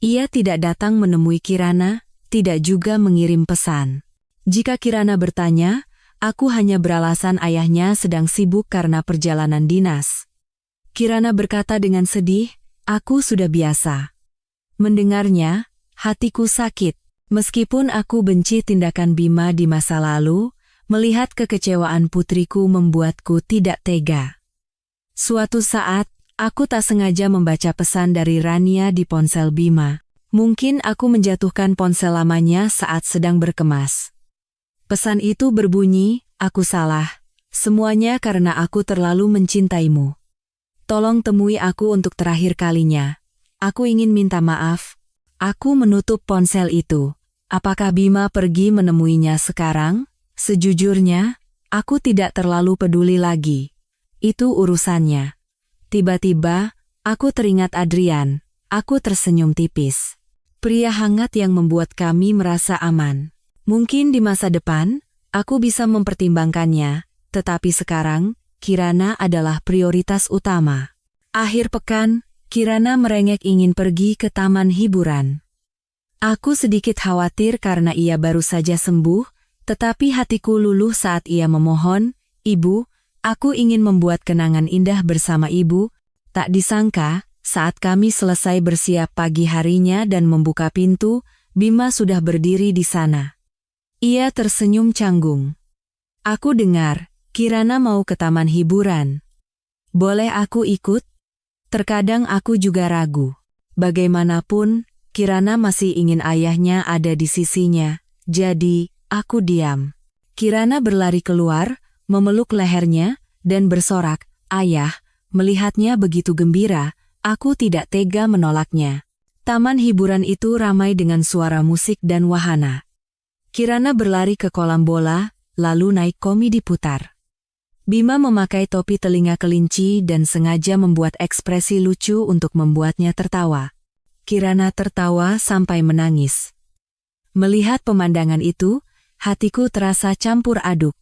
Ia tidak datang menemui Kirana, tidak juga mengirim pesan. Jika Kirana bertanya, aku hanya beralasan ayahnya sedang sibuk karena perjalanan dinas. Kirana berkata dengan sedih, "Aku sudah biasa." Mendengarnya, hatiku sakit. Meskipun aku benci tindakan Bima di masa lalu, melihat kekecewaan putriku membuatku tidak tega. Suatu saat, aku tak sengaja membaca pesan dari Rania di ponsel Bima. Mungkin aku menjatuhkan ponsel lamanya saat sedang berkemas. Pesan itu berbunyi, "Aku salah. Semuanya karena aku terlalu mencintaimu. Tolong temui aku untuk terakhir kalinya. Aku ingin minta maaf." Aku menutup ponsel itu. Apakah Bima pergi menemuinya sekarang? Sejujurnya, aku tidak terlalu peduli lagi. Itu urusannya. Tiba-tiba, aku teringat Adrian. Aku tersenyum tipis. Pria hangat yang membuat kami merasa aman. Mungkin di masa depan, aku bisa mempertimbangkannya, tetapi sekarang, Kirana adalah prioritas utama. Akhir pekan, Kirana merengek ingin pergi ke taman hiburan. Aku sedikit khawatir karena ia baru saja sembuh, tetapi hatiku luluh saat ia memohon, "Ibu, Aku ingin membuat kenangan indah bersama ibu. Tak disangka, saat kami selesai bersiap pagi harinya dan membuka pintu, Bima sudah berdiri di sana. Ia tersenyum canggung. Aku dengar, Kirana mau ke taman hiburan. Boleh aku ikut? Terkadang aku juga ragu. Bagaimanapun, Kirana masih ingin ayahnya ada di sisinya, jadi aku diam. Kirana berlari keluar, memeluk lehernya, dan bersorak, "Ayah." Melihatnya begitu gembira, aku tidak tega menolaknya. Taman hiburan itu ramai dengan suara musik dan wahana. Kirana berlari ke kolam bola, lalu naik komedi putar. Bima memakai topi telinga kelinci dan sengaja membuat ekspresi lucu untuk membuatnya tertawa. Kirana tertawa sampai menangis. Melihat pemandangan itu, hatiku terasa campur aduk.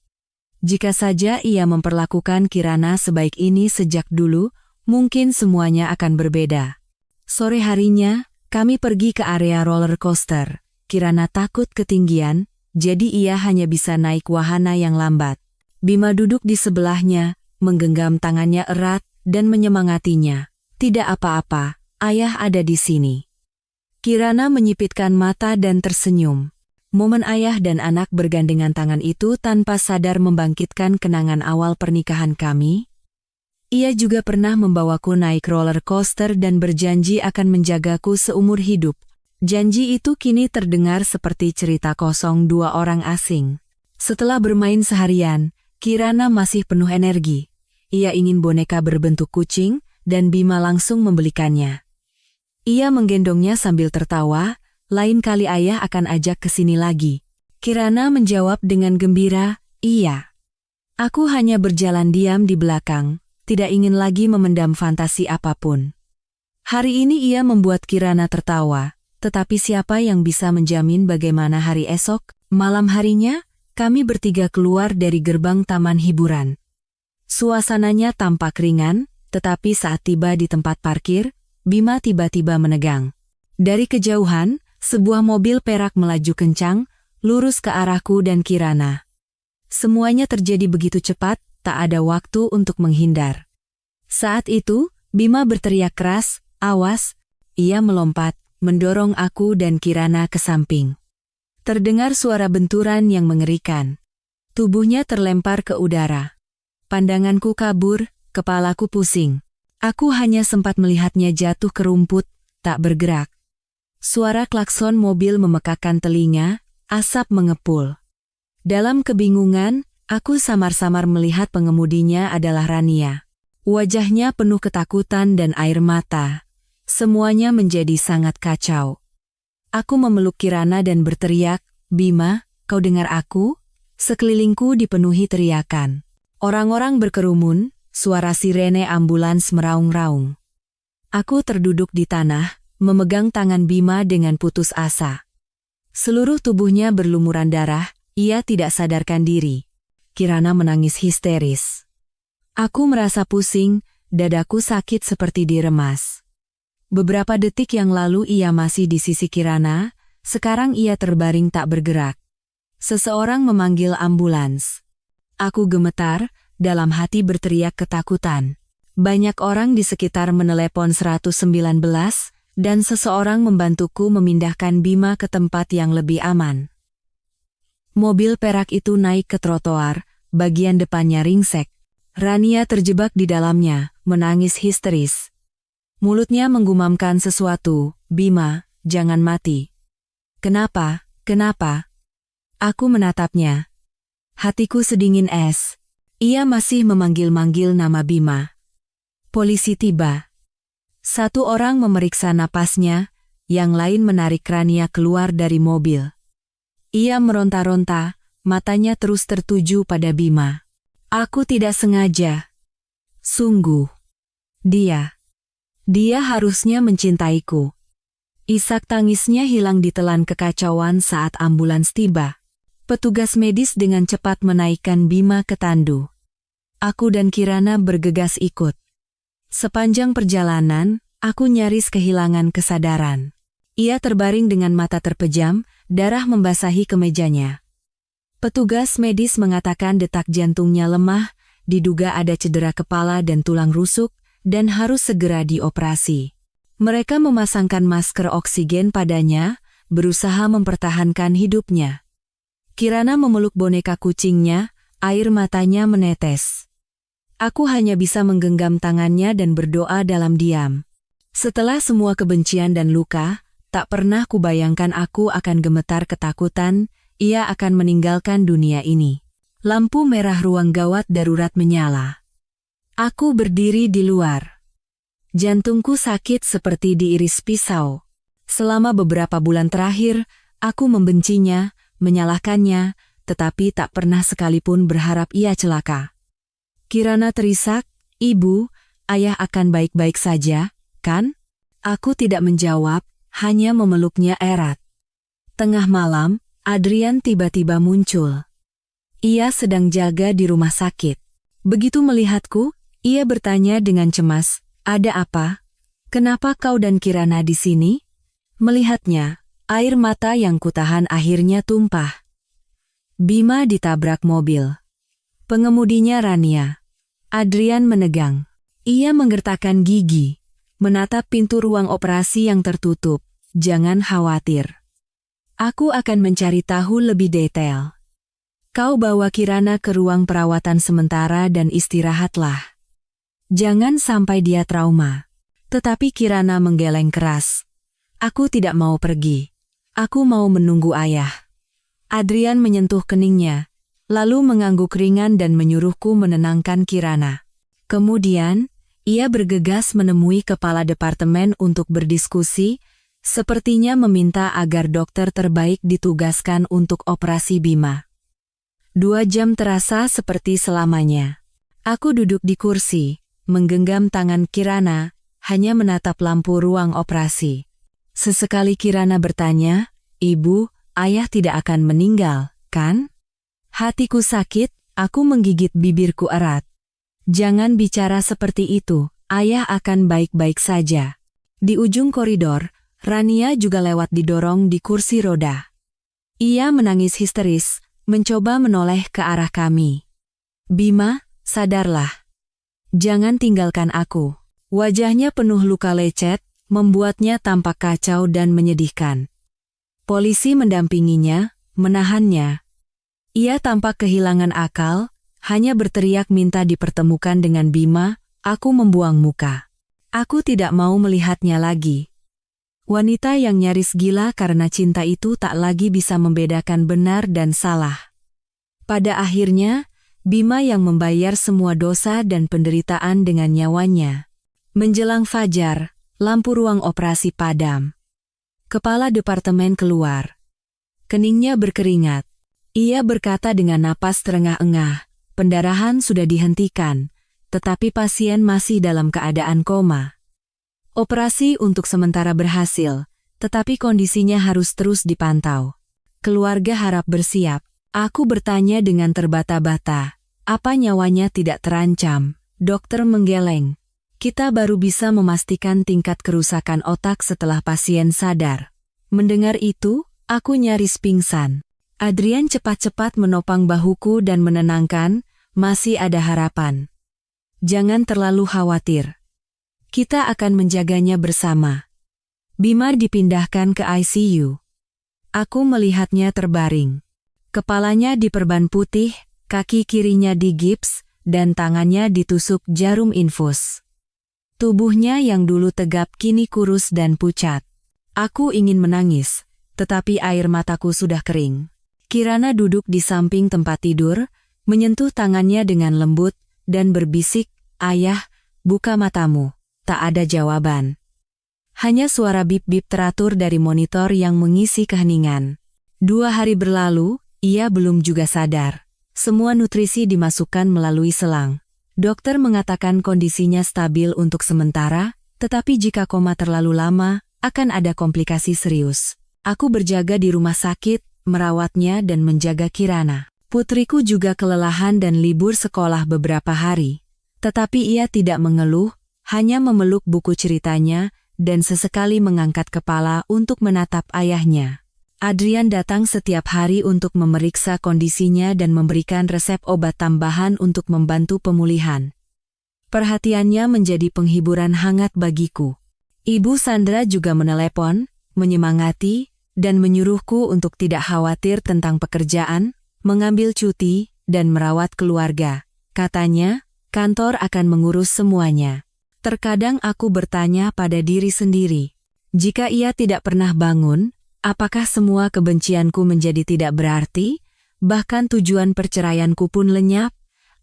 Jika saja ia memperlakukan Kirana sebaik ini sejak dulu, mungkin semuanya akan berbeda. Sore harinya, kami pergi ke area roller coaster. Kirana takut ketinggian, jadi ia hanya bisa naik wahana yang lambat. Bima duduk di sebelahnya, menggenggam tangannya erat, dan menyemangatinya. "Tidak apa-apa, ayah ada di sini." Kirana menyipitkan mata dan tersenyum. Momen ayah dan anak bergandengan tangan itu tanpa sadar membangkitkan kenangan awal pernikahan kami. Ia juga pernah membawaku naik roller coaster dan berjanji akan menjagaku seumur hidup. Janji itu kini terdengar seperti cerita kosong dua orang asing. Setelah bermain seharian, Kirana masih penuh energi. Ia ingin boneka berbentuk kucing, dan Bima langsung membelikannya. Ia menggendongnya sambil tertawa, "Lain kali ayah akan ajak ke sini lagi." Kirana menjawab dengan gembira, "Iya." Aku hanya berjalan diam di belakang, tidak ingin lagi memendam fantasi apapun. Hari ini ia membuat Kirana tertawa, tetapi siapa yang bisa menjamin bagaimana hari esok? Malam harinya, kami bertiga keluar dari gerbang taman hiburan. Suasananya tampak ringan, tetapi saat tiba di tempat parkir, Bima tiba-tiba menegang. Dari kejauhan, sebuah mobil perak melaju kencang, lurus ke arahku dan Kirana. Semuanya terjadi begitu cepat, tak ada waktu untuk menghindar. Saat itu, Bima berteriak keras, "Awas!" Ia melompat, mendorong aku dan Kirana ke samping. Terdengar suara benturan yang mengerikan. Tubuhnya terlempar ke udara. Pandanganku kabur, kepalaku pusing. Aku hanya sempat melihatnya jatuh ke rumput, tak bergerak. Suara klakson mobil memekakkan telinga, asap mengepul. Dalam kebingungan, aku samar-samar melihat pengemudinya adalah Rania. Wajahnya penuh ketakutan dan air mata. Semuanya menjadi sangat kacau. Aku memeluk Kirana dan berteriak, "Bima, kau dengar aku?" Sekelilingku dipenuhi teriakan. Orang-orang berkerumun, suara sirene ambulans meraung-raung. Aku terduduk di tanah, memegang tangan Bima dengan putus asa. Seluruh tubuhnya berlumuran darah, ia tidak sadarkan diri. Kirana menangis histeris. Aku merasa pusing, dadaku sakit seperti diremas. Beberapa detik yang lalu ia masih di sisi Kirana, sekarang ia terbaring tak bergerak. Seseorang memanggil ambulans. Aku gemetar, dalam hati berteriak ketakutan. Banyak orang di sekitar menelepon 119, dan seseorang membantuku memindahkan Bima ke tempat yang lebih aman. Mobil perak itu naik ke trotoar, bagian depannya ringsek. Rania terjebak di dalamnya, menangis histeris. Mulutnya menggumamkan sesuatu, "Bima, jangan mati." "Kenapa? Kenapa?" Aku menatapnya. Hatiku sedingin es. Ia masih memanggil-manggil nama Bima. Polisi tiba. Satu orang memeriksa napasnya, yang lain menarik Rania keluar dari mobil. Ia meronta-ronta, matanya terus tertuju pada Bima. "Aku tidak sengaja. Sungguh. Dia harusnya mencintaiku." Isak tangisnya hilang ditelan kekacauan saat ambulans tiba. Petugas medis dengan cepat menaikkan Bima ke tandu. Aku dan Kirana bergegas ikut. Sepanjang perjalanan, aku nyaris kehilangan kesadaran. Ia terbaring dengan mata terpejam, darah membasahi kemejanya. Petugas medis mengatakan detak jantungnya lemah, diduga ada cedera kepala dan tulang rusuk, dan harus segera dioperasi. Mereka memasangkan masker oksigen padanya, berusaha mempertahankan hidupnya. Kirana memeluk boneka kucingnya, air matanya menetes. Aku hanya bisa menggenggam tangannya dan berdoa dalam diam. Setelah semua kebencian dan luka, tak pernah kubayangkan aku akan gemetar ketakutan, ia akan meninggalkan dunia ini. Lampu merah ruang gawat darurat menyala. Aku berdiri di luar. Jantungku sakit seperti diiris pisau. Selama beberapa bulan terakhir, aku membencinya, menyalahkannya, tetapi tak pernah sekalipun berharap ia celaka. Kirana terisak, "Ibu, ayah akan baik-baik saja, kan?" Aku tidak menjawab, hanya memeluknya erat. Tengah malam, Adrian tiba-tiba muncul. Ia sedang jaga di rumah sakit. Begitu melihatku, ia bertanya dengan cemas, "Ada apa? Kenapa kau dan Kirana di sini?" Melihatnya, air mata yang kutahan akhirnya tumpah. Bima ditabrak mobil. Pengemudinya Rania. Adrian menegang. Ia menggertakkan gigi, menatap pintu ruang operasi yang tertutup. "Jangan khawatir. Aku akan mencari tahu lebih detail. Kau bawa Kirana ke ruang perawatan sementara dan istirahatlah. Jangan sampai dia trauma." Tetapi Kirana menggeleng keras. "Aku tidak mau pergi. Aku mau menunggu ayah." Adrian menyentuh keningnya, lalu mengangguk ringan dan menyuruhku menenangkan Kirana. Kemudian, ia bergegas menemui kepala departemen untuk berdiskusi, sepertinya meminta agar dokter terbaik ditugaskan untuk operasi Bima. 2 jam terasa seperti selamanya. Aku duduk di kursi, menggenggam tangan Kirana, hanya menatap lampu ruang operasi. Sesekali Kirana bertanya, "Ibu, ayah tidak akan meninggal, kan?" Hatiku sakit, aku menggigit bibirku erat. "Jangan bicara seperti itu, ayah akan baik-baik saja." Di ujung koridor, Rania juga lewat didorong di kursi roda. Ia menangis histeris, mencoba menoleh ke arah kami. "Bima, sadarlah. Jangan tinggalkan aku." Wajahnya penuh luka lecet, membuatnya tampak kacau dan menyedihkan. Polisi mendampinginya, menahannya. Ia tampak kehilangan akal, hanya berteriak minta dipertemukan dengan Bima. Aku membuang muka. Aku tidak mau melihatnya lagi. Wanita yang nyaris gila karena cinta itu tak lagi bisa membedakan benar dan salah. Pada akhirnya, Bima yang membayar semua dosa dan penderitaan dengan nyawanya. Menjelang fajar, lampu ruang operasi padam. Kepala departemen keluar. Keningnya berkeringat. Ia berkata dengan napas terengah-engah, "Pendarahan sudah dihentikan, tetapi pasien masih dalam keadaan koma. Operasi untuk sementara berhasil, tetapi kondisinya harus terus dipantau. Keluarga harap bersiap." Aku bertanya dengan terbata-bata, "Apa nyawanya tidak terancam?" Dokter menggeleng. "Kita baru bisa memastikan tingkat kerusakan otak setelah pasien sadar." Mendengar itu, aku nyaris pingsan. Adrian cepat-cepat menopang bahuku dan menenangkan, "Masih ada harapan. Jangan terlalu khawatir. Kita akan menjaganya bersama." Bima dipindahkan ke ICU. Aku melihatnya terbaring. Kepalanya diperban putih, kaki kirinya digips, dan tangannya ditusuk jarum infus. Tubuhnya yang dulu tegap kini kurus dan pucat. Aku ingin menangis, tetapi air mataku sudah kering. Kirana duduk di samping tempat tidur, menyentuh tangannya dengan lembut, dan berbisik, "Ayah, buka matamu." Tak ada jawaban. Hanya suara bip-bip teratur dari monitor yang mengisi keheningan. 2 hari berlalu, ia belum juga sadar. Semua nutrisi dimasukkan melalui selang. Dokter mengatakan kondisinya stabil untuk sementara, tetapi jika koma terlalu lama, akan ada komplikasi serius. Aku berjaga di rumah sakit, merawatnya dan menjaga Kirana. Putriku juga kelelahan dan libur sekolah beberapa hari. Tetapi ia tidak mengeluh, hanya memeluk buku ceritanya, dan sesekali mengangkat kepala untuk menatap ayahnya. Adrian datang setiap hari untuk memeriksa kondisinya dan memberikan resep obat tambahan untuk membantu pemulihan. Perhatiannya menjadi penghiburan hangat bagiku. Ibu Sandra juga menelepon, menyemangati, dan menyuruhku untuk tidak khawatir tentang pekerjaan, mengambil cuti, dan merawat keluarga. Katanya, kantor akan mengurus semuanya. Terkadang aku bertanya pada diri sendiri, jika ia tidak pernah bangun, apakah semua kebencianku menjadi tidak berarti? Bahkan tujuan perceraianku pun lenyap.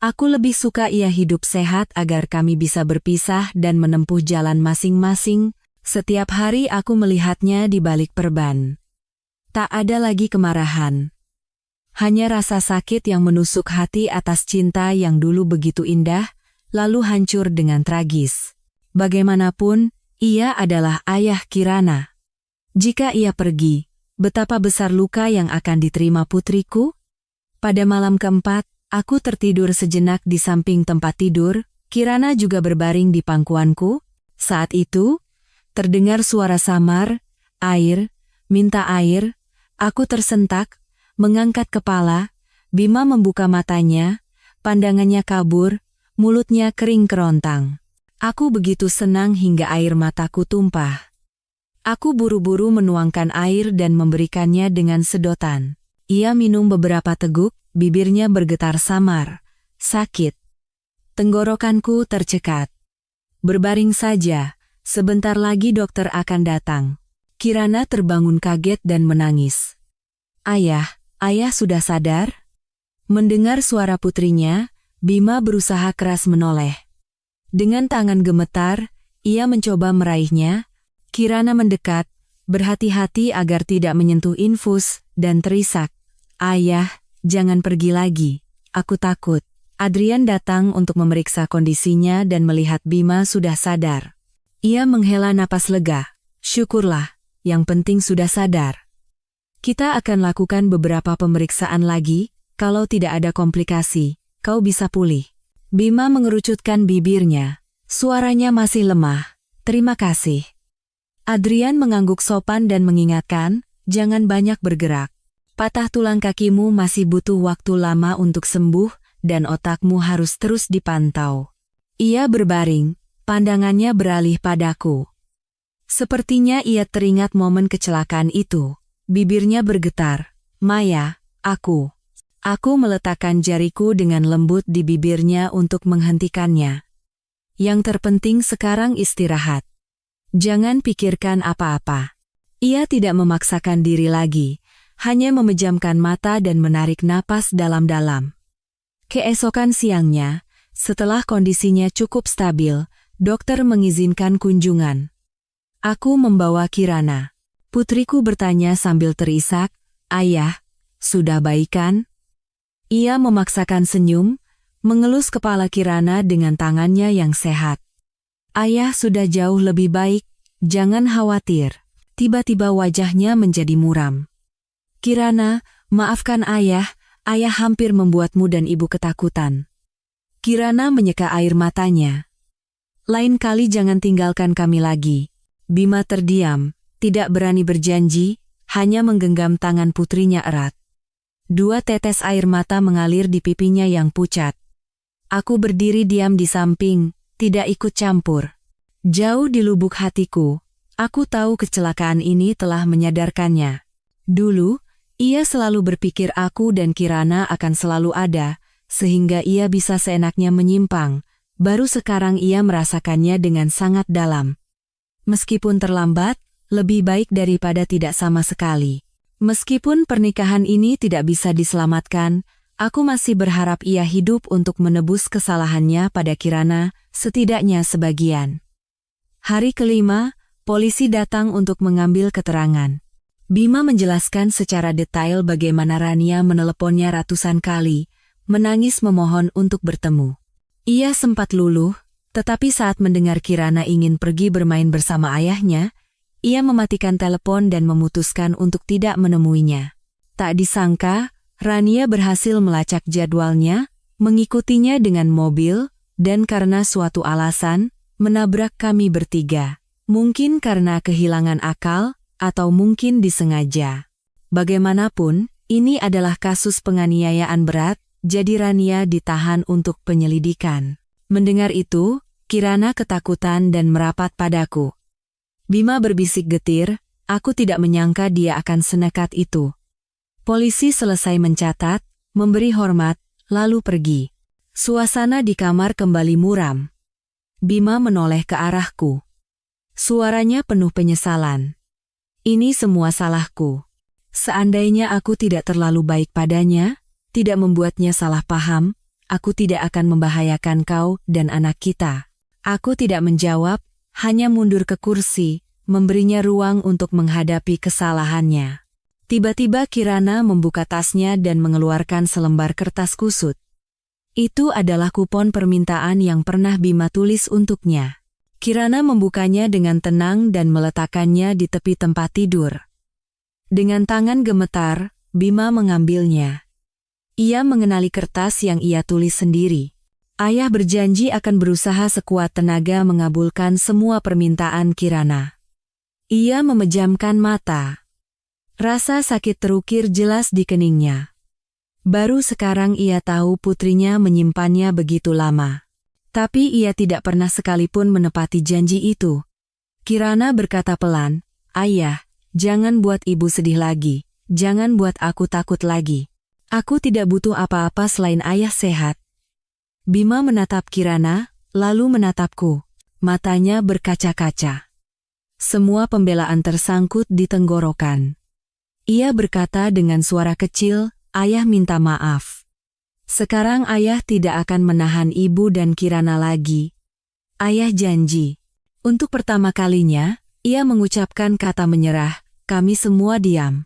Aku lebih suka ia hidup sehat agar kami bisa berpisah dan menempuh jalan masing-masing. Setiap hari aku melihatnya di balik perban. Tak ada lagi kemarahan. Hanya rasa sakit yang menusuk hati atas cinta yang dulu begitu indah, lalu hancur dengan tragis. Bagaimanapun, ia adalah ayah Kirana. Jika ia pergi, betapa besar luka yang akan diterima putriku? Pada malam keempat, aku tertidur sejenak di samping tempat tidur. Kirana juga berbaring di pangkuanku. Saat itu, terdengar suara samar, air, minta air. Aku tersentak, mengangkat kepala. Bima membuka matanya, pandangannya kabur, mulutnya kering kerontang. Aku begitu senang hingga air mataku tumpah. Aku buru-buru menuangkan air dan memberikannya dengan sedotan. Ia minum beberapa teguk, bibirnya bergetar samar. Sakit. Tenggorokanku tercekat. Berbaring saja, sebentar lagi dokter akan datang. Kirana terbangun kaget dan menangis. Ayah sudah sadar? Mendengar suara putrinya, Bima berusaha keras menoleh. Dengan tangan gemetar, ia mencoba meraihnya. Kirana mendekat, berhati-hati agar tidak menyentuh infus, dan terisak. Ayah, jangan pergi lagi. Aku takut. Adrian datang untuk memeriksa kondisinya dan melihat Bima sudah sadar. Ia menghela napas lega. Syukurlah, yang penting sudah sadar. Kita akan lakukan beberapa pemeriksaan lagi, kalau tidak ada komplikasi, kau bisa pulih. Bima mengerucutkan bibirnya. Suaranya masih lemah. Terima kasih. Adrian mengangguk sopan dan mengingatkan, jangan banyak bergerak. Patah tulang kakimu masih butuh waktu lama untuk sembuh, dan otakmu harus terus dipantau. Ia berbaring, pandangannya beralih padaku. Sepertinya ia teringat momen kecelakaan itu. Bibirnya bergetar. Maya, aku meletakkan jariku dengan lembut di bibirnya untuk menghentikannya. Yang terpenting sekarang istirahat. Jangan pikirkan apa-apa. Ia tidak memaksakan diri lagi, hanya memejamkan mata dan menarik napas dalam-dalam. Keesokan siangnya, setelah kondisinya cukup stabil, dokter mengizinkan kunjungan. Aku membawa Kirana. Putriku bertanya sambil terisak, Ayah, sudah baik kan? Ia memaksakan senyum, mengelus kepala Kirana dengan tangannya yang sehat. Ayah sudah jauh lebih baik, jangan khawatir. Tiba-tiba wajahnya menjadi muram. Kirana, maafkan ayah hampir membuatmu dan ibu ketakutan. Kirana menyeka air matanya. Lain kali jangan tinggalkan kami lagi. Bima terdiam, tidak berani berjanji, hanya menggenggam tangan putrinya erat. 2 tetes air mata mengalir di pipinya yang pucat. Aku berdiri diam di samping, tidak ikut campur. Jauh di lubuk hatiku, aku tahu kecelakaan ini telah menyadarkannya. Dulu, ia selalu berpikir aku dan Kirana akan selalu ada, sehingga ia bisa seenaknya menyimpang. Baru sekarang ia merasakannya dengan sangat dalam. Meskipun terlambat, lebih baik daripada tidak sama sekali. Meskipun pernikahan ini tidak bisa diselamatkan, aku masih berharap ia hidup untuk menebus kesalahannya pada Kirana, setidaknya sebagian. Hari kelima, polisi datang untuk mengambil keterangan. Bima menjelaskan secara detail bagaimana Rania meneleponnya ratusan kali, menangis memohon untuk bertemu. Ia sempat luluh, tetapi saat mendengar Kirana ingin pergi bermain bersama ayahnya, ia mematikan telepon dan memutuskan untuk tidak menemuinya. Tak disangka, Rania berhasil melacak jadwalnya, mengikutinya dengan mobil, dan karena suatu alasan, menabrak kami bertiga. Mungkin karena kehilangan akal, atau mungkin disengaja. Bagaimanapun, ini adalah kasus penganiayaan berat, jadi Rania ditahan untuk penyelidikan. Mendengar itu, Kirana ketakutan dan merapat padaku. Bima berbisik getir, aku tidak menyangka dia akan senekat itu. Polisi selesai mencatat, memberi hormat, lalu pergi. Suasana di kamar kembali muram. Bima menoleh ke arahku. Suaranya penuh penyesalan. Ini semua salahku. Seandainya aku tidak terlalu baik padanya, tidak membuatnya salah paham, aku tidak akan membahayakan kau dan anak kita. Aku tidak menjawab, hanya mundur ke kursi, memberinya ruang untuk menghadapi kesalahannya. Tiba-tiba Kirana membuka tasnya dan mengeluarkan selembar kertas kusut. Itu adalah kupon permintaan yang pernah Bima tulis untuknya. Kirana membukanya dengan tenang dan meletakkannya di tepi tempat tidur. Dengan tangan gemetar, Bima mengambilnya. Ia mengenali kertas yang ia tulis sendiri. Ayah berjanji akan berusaha sekuat tenaga mengabulkan semua permintaan Kirana. Ia memejamkan mata. Rasa sakit terukir jelas di keningnya. Baru sekarang ia tahu putrinya menyimpannya begitu lama. Tapi ia tidak pernah sekalipun menepati janji itu. Kirana berkata pelan, "Ayah, jangan buat ibu sedih lagi, jangan buat aku takut lagi. Aku tidak butuh apa-apa selain ayah sehat." Bima menatap Kirana, lalu menatapku. Matanya berkaca-kaca. Semua pembelaan tersangkut di tenggorokan. Ia berkata dengan suara kecil, "Ayah minta maaf. Sekarang ayah tidak akan menahan ibu dan Kirana lagi. Ayah janji." Untuk pertama kalinya, ia mengucapkan kata menyerah. Kami semua diam.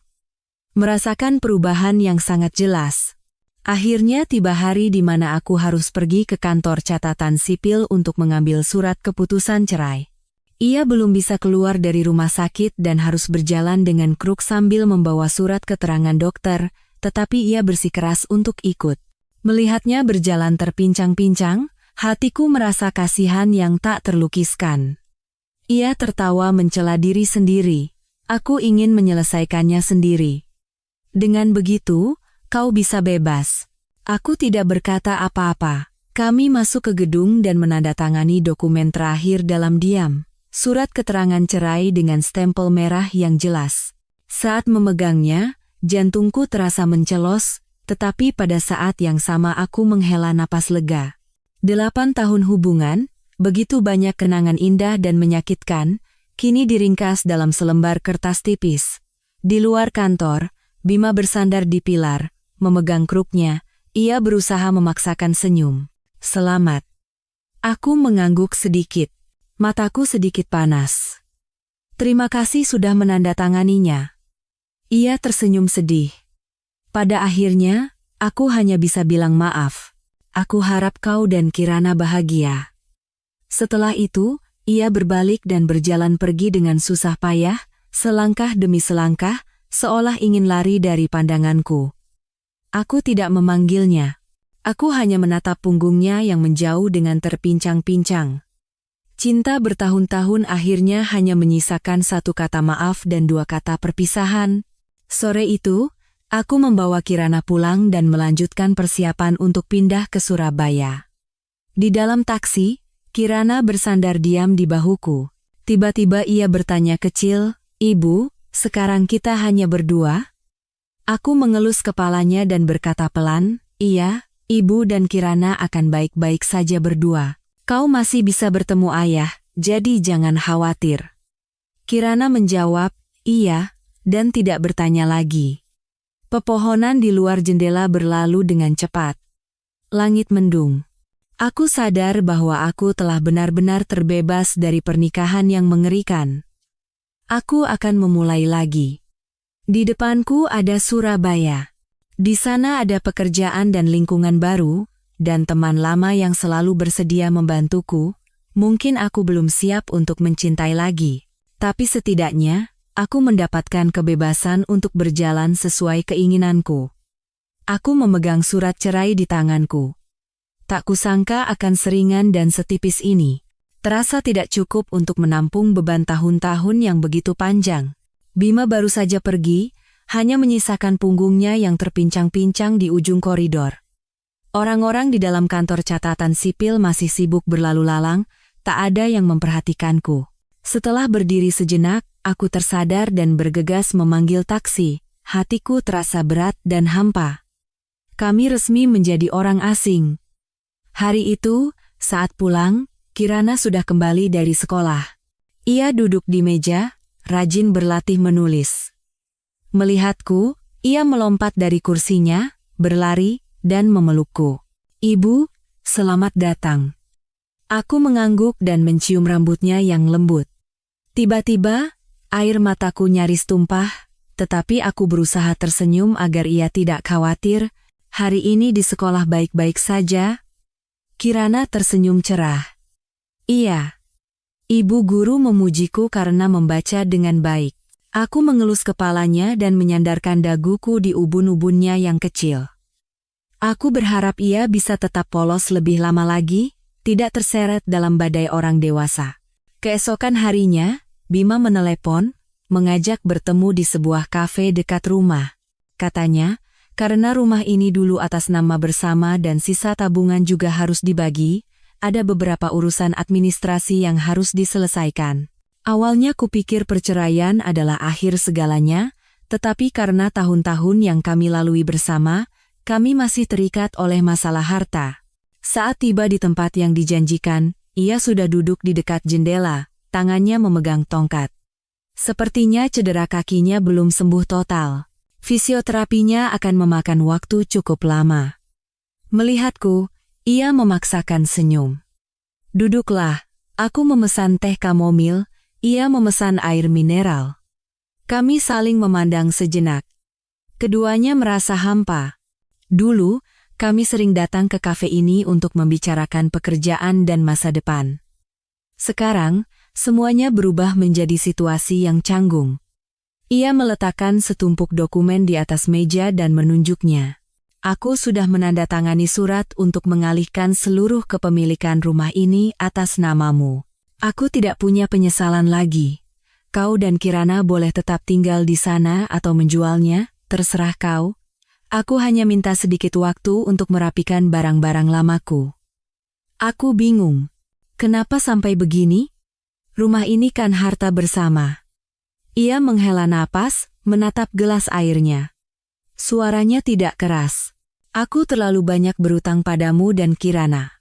Merasakan perubahan yang sangat jelas. Akhirnya tiba hari di mana aku harus pergi ke kantor catatan sipil untuk mengambil surat keputusan cerai. Ia belum bisa keluar dari rumah sakit dan harus berjalan dengan kruk sambil membawa surat keterangan dokter, tetapi ia bersikeras untuk ikut. Melihatnya berjalan terpincang-pincang, hatiku merasa kasihan yang tak terlukiskan. Ia tertawa mencela diri sendiri. Aku ingin menyelesaikannya sendiri. Dengan begitu, kau bisa bebas. Aku tidak berkata apa-apa. Kami masuk ke gedung dan menandatangani dokumen terakhir dalam diam. Surat keterangan cerai dengan stempel merah yang jelas. Saat memegangnya, jantungku terasa mencelos, tetapi pada saat yang sama aku menghela napas lega. 8 tahun hubungan, begitu banyak kenangan indah dan menyakitkan, kini diringkas dalam selembar kertas tipis. Di luar kantor, Bima bersandar di pilar, memegang kruknya, ia berusaha memaksakan senyum. Selamat. Aku mengangguk sedikit. Mataku sedikit panas. Terima kasih sudah menandatanganinya. Ia tersenyum sedih. Pada akhirnya, aku hanya bisa bilang maaf. Aku harap kau dan Kirana bahagia. Setelah itu, ia berbalik dan berjalan pergi dengan susah payah, selangkah demi selangkah, seolah ingin lari dari pandanganku. Aku tidak memanggilnya. Aku hanya menatap punggungnya yang menjauh dengan terpincang-pincang. Cinta bertahun-tahun akhirnya hanya menyisakan satu kata maaf dan 2 kata perpisahan. Sore itu, aku membawa Kirana pulang dan melanjutkan persiapan untuk pindah ke Surabaya. Di dalam taksi, Kirana bersandar diam di bahuku. Tiba-tiba ia bertanya kecil, "Ibu, sekarang kita hanya berdua?" Aku mengelus kepalanya dan berkata pelan, "Iya, ibu dan Kirana akan baik-baik saja berdua. Kau masih bisa bertemu ayah, jadi jangan khawatir." Kirana menjawab, "Iya," dan tidak bertanya lagi. Pepohonan di luar jendela berlalu dengan cepat. Langit mendung. Aku sadar bahwa aku telah benar-benar terbebas dari pernikahan yang mengerikan. Aku akan memulai lagi. Di depanku ada Surabaya. Di sana ada pekerjaan dan lingkungan baru, dan teman lama yang selalu bersedia membantuku. Mungkin aku belum siap untuk mencintai lagi, tapi setidaknya, aku mendapatkan kebebasan untuk berjalan sesuai keinginanku. Aku memegang surat cerai di tanganku. Tak kusangka akan seringan dan setipis ini. Terasa tidak cukup untuk menampung beban tahun-tahun yang begitu panjang. Bima baru saja pergi, hanya menyisakan punggungnya yang terpincang-pincang di ujung koridor. Orang-orang di dalam kantor catatan sipil masih sibuk berlalu lalang, tak ada yang memperhatikanku. Setelah berdiri sejenak, aku tersadar dan bergegas memanggil taksi. Hatiku terasa berat dan hampa. Kami resmi menjadi orang asing. Hari itu, saat pulang, Kirana sudah kembali dari sekolah. Ia duduk di meja, rajin berlatih menulis. Melihatku, ia melompat dari kursinya, berlari, dan memelukku. "Ibu, selamat datang." Aku mengangguk dan mencium rambutnya yang lembut. Tiba-tiba, air mataku nyaris tumpah, tetapi aku berusaha tersenyum agar ia tidak khawatir. "Hari ini di sekolah baik-baik saja?" Kirana tersenyum cerah. "Iya." Ibu guru memujiku karena membaca dengan baik. Aku mengelus kepalanya dan menyandarkan daguku di ubun-ubunnya yang kecil. Aku berharap ia bisa tetap polos lebih lama lagi, tidak terseret dalam badai orang dewasa. Keesokan harinya, Bima menelepon, mengajak bertemu di sebuah kafe dekat rumah. Katanya, karena rumah ini dulu atas nama bersama dan sisa tabungan juga harus dibagi, ada beberapa urusan administrasi yang harus diselesaikan. Awalnya kupikir perceraian adalah akhir segalanya, tetapi karena tahun-tahun yang kami lalui bersama, kami masih terikat oleh masalah harta. Saat tiba di tempat yang dijanjikan, ia sudah duduk di dekat jendela, tangannya memegang tongkat. Sepertinya cedera kakinya belum sembuh total. Fisioterapinya akan memakan waktu cukup lama. Melihatku, ia memaksakan senyum. "Duduklah." Aku memesan teh kamomil, ia memesan air mineral. Kami saling memandang sejenak. Keduanya merasa hampa. Dulu, kami sering datang ke kafe ini untuk membicarakan pekerjaan dan masa depan. Sekarang, semuanya berubah menjadi situasi yang canggung. Ia meletakkan setumpuk dokumen di atas meja dan menunjuknya. "Aku sudah menandatangani surat untuk mengalihkan seluruh kepemilikan rumah ini atas namamu. Aku tidak punya penyesalan lagi. Kau dan Kirana boleh tetap tinggal di sana atau menjualnya, terserah kau. Aku hanya minta sedikit waktu untuk merapikan barang-barang lamaku." Aku bingung. Kenapa sampai begini? Rumah ini kan harta bersama. Ia menghela napas, menatap gelas airnya. Suaranya tidak keras. "Aku terlalu banyak berutang padamu dan Kirana.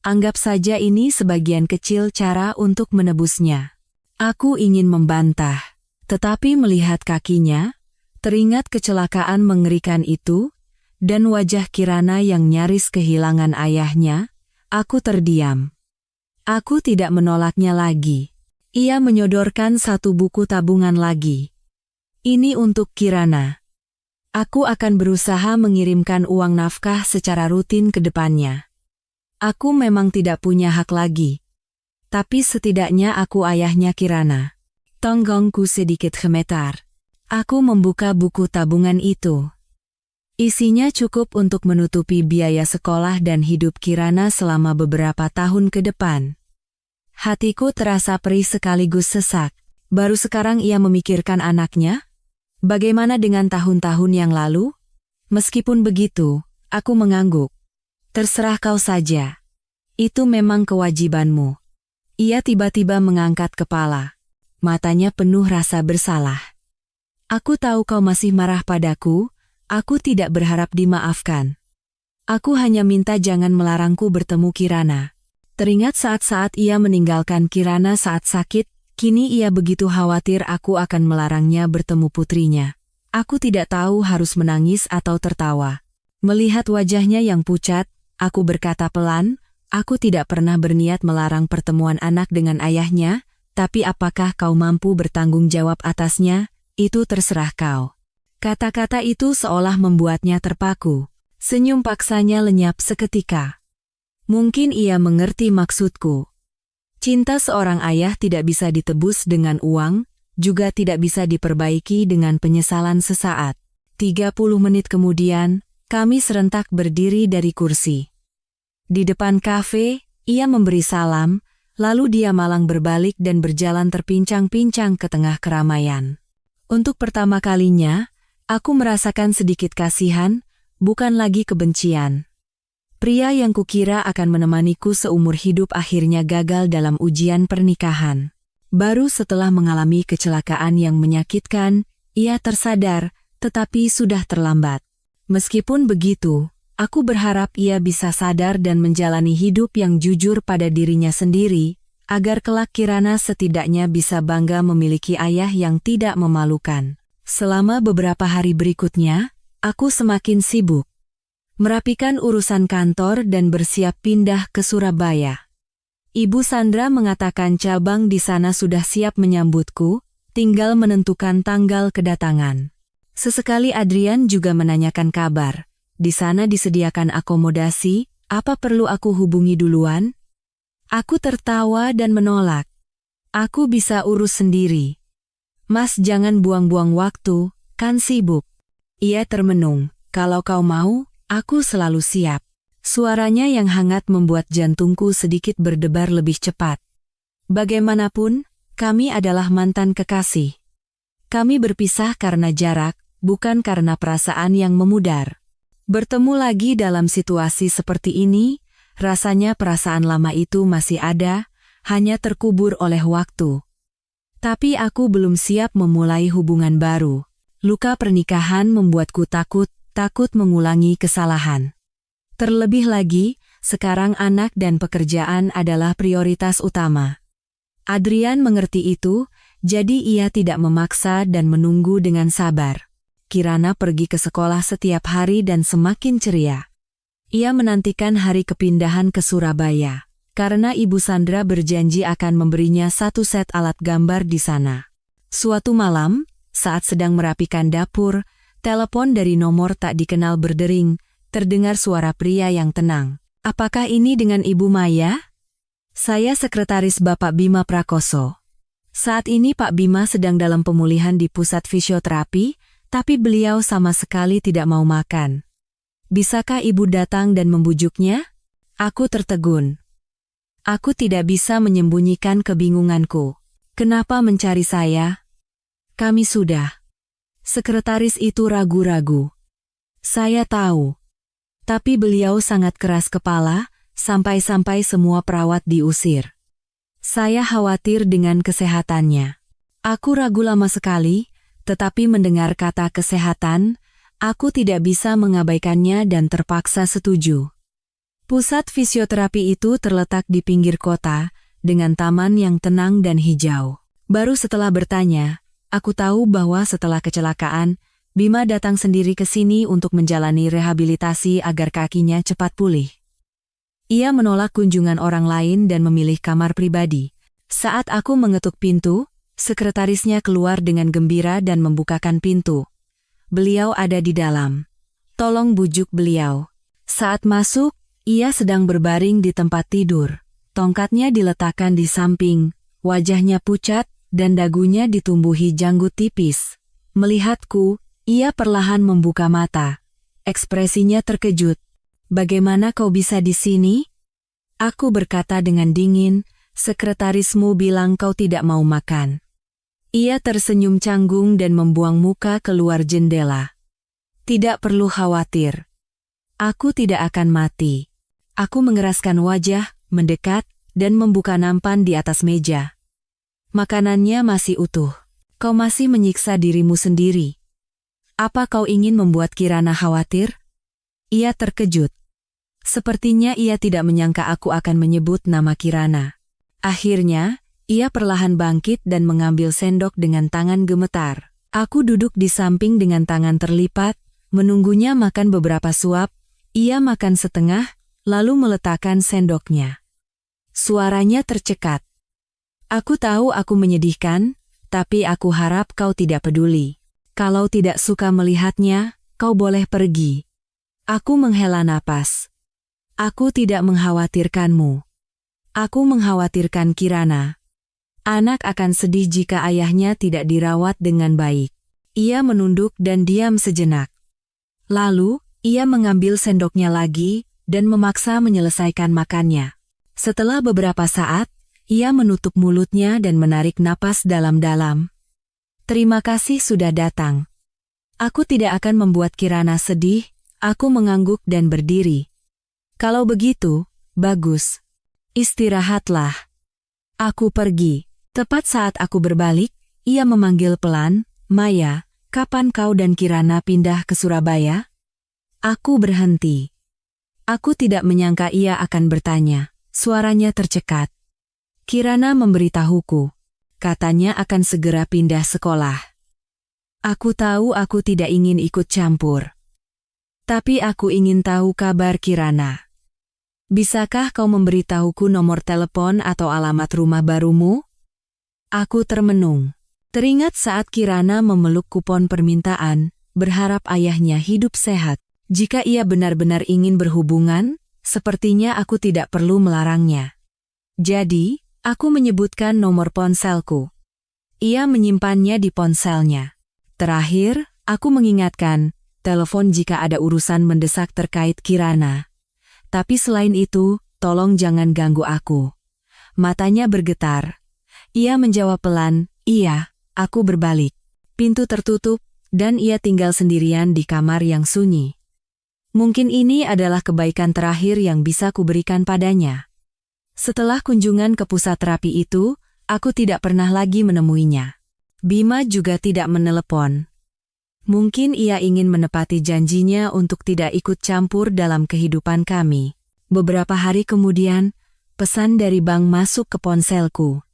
Anggap saja ini sebagian kecil cara untuk menebusnya." Aku ingin membantah, tetapi melihat kakinya, teringat kecelakaan mengerikan itu, dan wajah Kirana yang nyaris kehilangan ayahnya, aku terdiam. Aku tidak menolaknya lagi. Ia menyodorkan satu buku tabungan lagi. "Ini untuk Kirana. Aku akan berusaha mengirimkan uang nafkah secara rutin ke depannya. Aku memang tidak punya hak lagi. Tapi setidaknya aku ayahnya Kirana." Tonggongku sedikit gemetar. Aku membuka buku tabungan itu. Isinya cukup untuk menutupi biaya sekolah dan hidup Kirana selama beberapa tahun ke depan. Hatiku terasa perih sekaligus sesak. Baru sekarang ia memikirkan anaknya? Bagaimana dengan tahun-tahun yang lalu? Meskipun begitu, aku mengangguk. "Terserah kau saja. Itu memang kewajibanmu." Ia tiba-tiba mengangkat kepala. Matanya penuh rasa bersalah. "Aku tahu kau masih marah padaku, aku tidak berharap dimaafkan. Aku hanya minta jangan melarangku bertemu Kirana." Teringat saat-saat ia meninggalkan Kirana saat sakit, kini ia begitu khawatir aku akan melarangnya bertemu putrinya. Aku tidak tahu harus menangis atau tertawa. Melihat wajahnya yang pucat, aku berkata pelan, "Aku tidak pernah berniat melarang pertemuan anak dengan ayahnya, tapi apakah kau mampu bertanggung jawab atasnya, itu terserah kau." Kata-kata itu seolah membuatnya terpaku. Senyum paksanya lenyap seketika. Mungkin ia mengerti maksudku. Cinta seorang ayah tidak bisa ditebus dengan uang, juga tidak bisa diperbaiki dengan penyesalan sesaat. 30 menit kemudian, kami serentak berdiri dari kursi. Di depan kafe, ia memberi salam, lalu dia malang berbalik dan berjalan terpincang-pincang ke tengah keramaian. Untuk pertama kalinya, Aku merasakan sedikit kasihan, bukan lagi kebencian. Pria yang kukira akan menemaniku seumur hidup akhirnya gagal dalam ujian pernikahan. Baru setelah mengalami kecelakaan yang menyakitkan, ia tersadar, tetapi sudah terlambat. Meskipun begitu, aku berharap ia bisa sadar dan menjalani hidup yang jujur pada dirinya sendiri, agar kelak Kirana setidaknya bisa bangga memiliki ayah yang tidak memalukan. Selama beberapa hari berikutnya, aku semakin sibuk merapikan urusan kantor dan bersiap pindah ke Surabaya. Ibu Sandra mengatakan cabang di sana sudah siap menyambutku, tinggal menentukan tanggal kedatangan. Sesekali Adrian juga menanyakan kabar. Di sana disediakan akomodasi, apa perlu aku hubungi duluan? Aku tertawa dan menolak. Aku bisa urus sendiri. Mas, jangan buang-buang waktu, kan sibuk. Ia termenung, kalau kau mau, aku selalu siap. Suaranya yang hangat membuat jantungku sedikit berdebar lebih cepat. Bagaimanapun, kami adalah mantan kekasih. Kami berpisah karena jarak, bukan karena perasaan yang memudar. Bertemu lagi dalam situasi seperti ini, rasanya perasaan lama itu masih ada, hanya terkubur oleh waktu. Tapi aku belum siap memulai hubungan baru. Luka pernikahan membuatku takut mengulangi kesalahan. Terlebih lagi, sekarang anak dan pekerjaan adalah prioritas utama. Adrian mengerti itu, jadi ia tidak memaksa dan menunggu dengan sabar. Kirana pergi ke sekolah setiap hari dan semakin ceria. Ia menantikan hari kepindahan ke Surabaya, karena Ibu Sandra berjanji akan memberinya 1 set alat gambar di sana. Suatu malam, saat sedang merapikan dapur, telepon dari nomor tak dikenal berdering, terdengar suara pria yang tenang. Apakah ini dengan Ibu Maya? Saya sekretaris Bapak Bima Prakoso. Saat ini Pak Bima sedang dalam pemulihan di pusat fisioterapi, tapi beliau sama sekali tidak mau makan. Bisakah Ibu datang dan membujuknya? Aku tertegun. Aku tidak bisa menyembunyikan kebingunganku. Kenapa mencari saya? Kami sudah. Sekretaris itu ragu-ragu. Saya tahu. Tapi beliau sangat keras kepala, sampai-sampai semua perawat diusir. Saya khawatir dengan kesehatannya. Aku ragu lama sekali, tetapi mendengar kata kesehatan, aku tidak bisa mengabaikannya dan terpaksa setuju. Pusat fisioterapi itu terletak di pinggir kota, dengan taman yang tenang dan hijau. Baru setelah bertanya, aku tahu bahwa setelah kecelakaan, Bima datang sendiri ke sini untuk menjalani rehabilitasi agar kakinya cepat pulih. Ia menolak kunjungan orang lain dan memilih kamar pribadi. Saat aku mengetuk pintu, sekretarisnya keluar dengan gembira dan membukakan pintu. Beliau ada di dalam. Tolong bujuk beliau. Saat masuk, ia sedang berbaring di tempat tidur. Tongkatnya diletakkan di samping, wajahnya pucat, dan dagunya ditumbuhi janggut tipis. Melihatku, ia perlahan membuka mata. Ekspresinya terkejut. Bagaimana kau bisa di sini? Aku berkata dengan dingin, sekretarismu bilang kau tidak mau makan. Ia tersenyum canggung dan membuang muka keluar jendela. Tidak perlu khawatir. Aku tidak akan mati. Aku mengeraskan wajah, mendekat, dan membuka nampan di atas meja. Makanannya masih utuh. Kau masih menyiksa dirimu sendiri. Apa kau ingin membuat Kirana khawatir? Ia terkejut. Sepertinya ia tidak menyangka aku akan menyebut nama Kirana. Akhirnya, ia perlahan bangkit dan mengambil sendok dengan tangan gemetar. Aku duduk di samping dengan tangan terlipat, menunggunya makan beberapa suap. Ia makan setengah, lalu meletakkan sendoknya. Suaranya tercekat. Aku tahu aku menyedihkan, tapi aku harap kau tidak peduli. Kalau tidak suka melihatnya, kau boleh pergi. Aku menghela napas. Aku tidak mengkhawatirkanmu. Aku mengkhawatirkan Kirana. Anak akan sedih jika ayahnya tidak dirawat dengan baik. Ia menunduk dan diam sejenak. Lalu, ia mengambil sendoknya lagi dan memaksa menyelesaikan makannya. Setelah beberapa saat, ia menutup mulutnya dan menarik napas dalam-dalam. Terima kasih sudah datang. Aku tidak akan membuat Kirana sedih, aku mengangguk dan berdiri. Kalau begitu, bagus. Istirahatlah. Aku pergi. Tepat saat aku berbalik, ia memanggil pelan, Maya, kapan kau dan Kirana pindah ke Surabaya? Aku berhenti. Aku tidak menyangka ia akan bertanya. Suaranya tercekat. Kirana memberitahuku. Katanya akan segera pindah sekolah. Aku tahu aku tidak ingin ikut campur. Tapi aku ingin tahu kabar Kirana. Bisakah kau memberitahuku nomor telepon atau alamat rumah barumu? Aku termenung. Teringat saat Kirana memeluk kupon permintaan, berharap ayahnya hidup sehat. Jika ia benar-benar ingin berhubungan, sepertinya aku tidak perlu melarangnya. Jadi, aku menyebutkan nomor ponselku. Ia menyimpannya di ponselnya. Terakhir, aku mengingatkan, telepon jika ada urusan mendesak terkait Kirana. Tapi selain itu, tolong jangan ganggu aku. Matanya bergetar. Ia menjawab pelan, iya, aku berbalik. Pintu tertutup, dan ia tinggal sendirian di kamar yang sunyi. Mungkin ini adalah kebaikan terakhir yang bisa kuberikan padanya. Setelah kunjungan ke pusat terapi itu, aku tidak pernah lagi menemuinya. Bima juga tidak menelepon. Mungkin ia ingin menepati janjinya untuk tidak ikut campur dalam kehidupan kami. Beberapa hari kemudian, pesan dari bank masuk ke ponselku.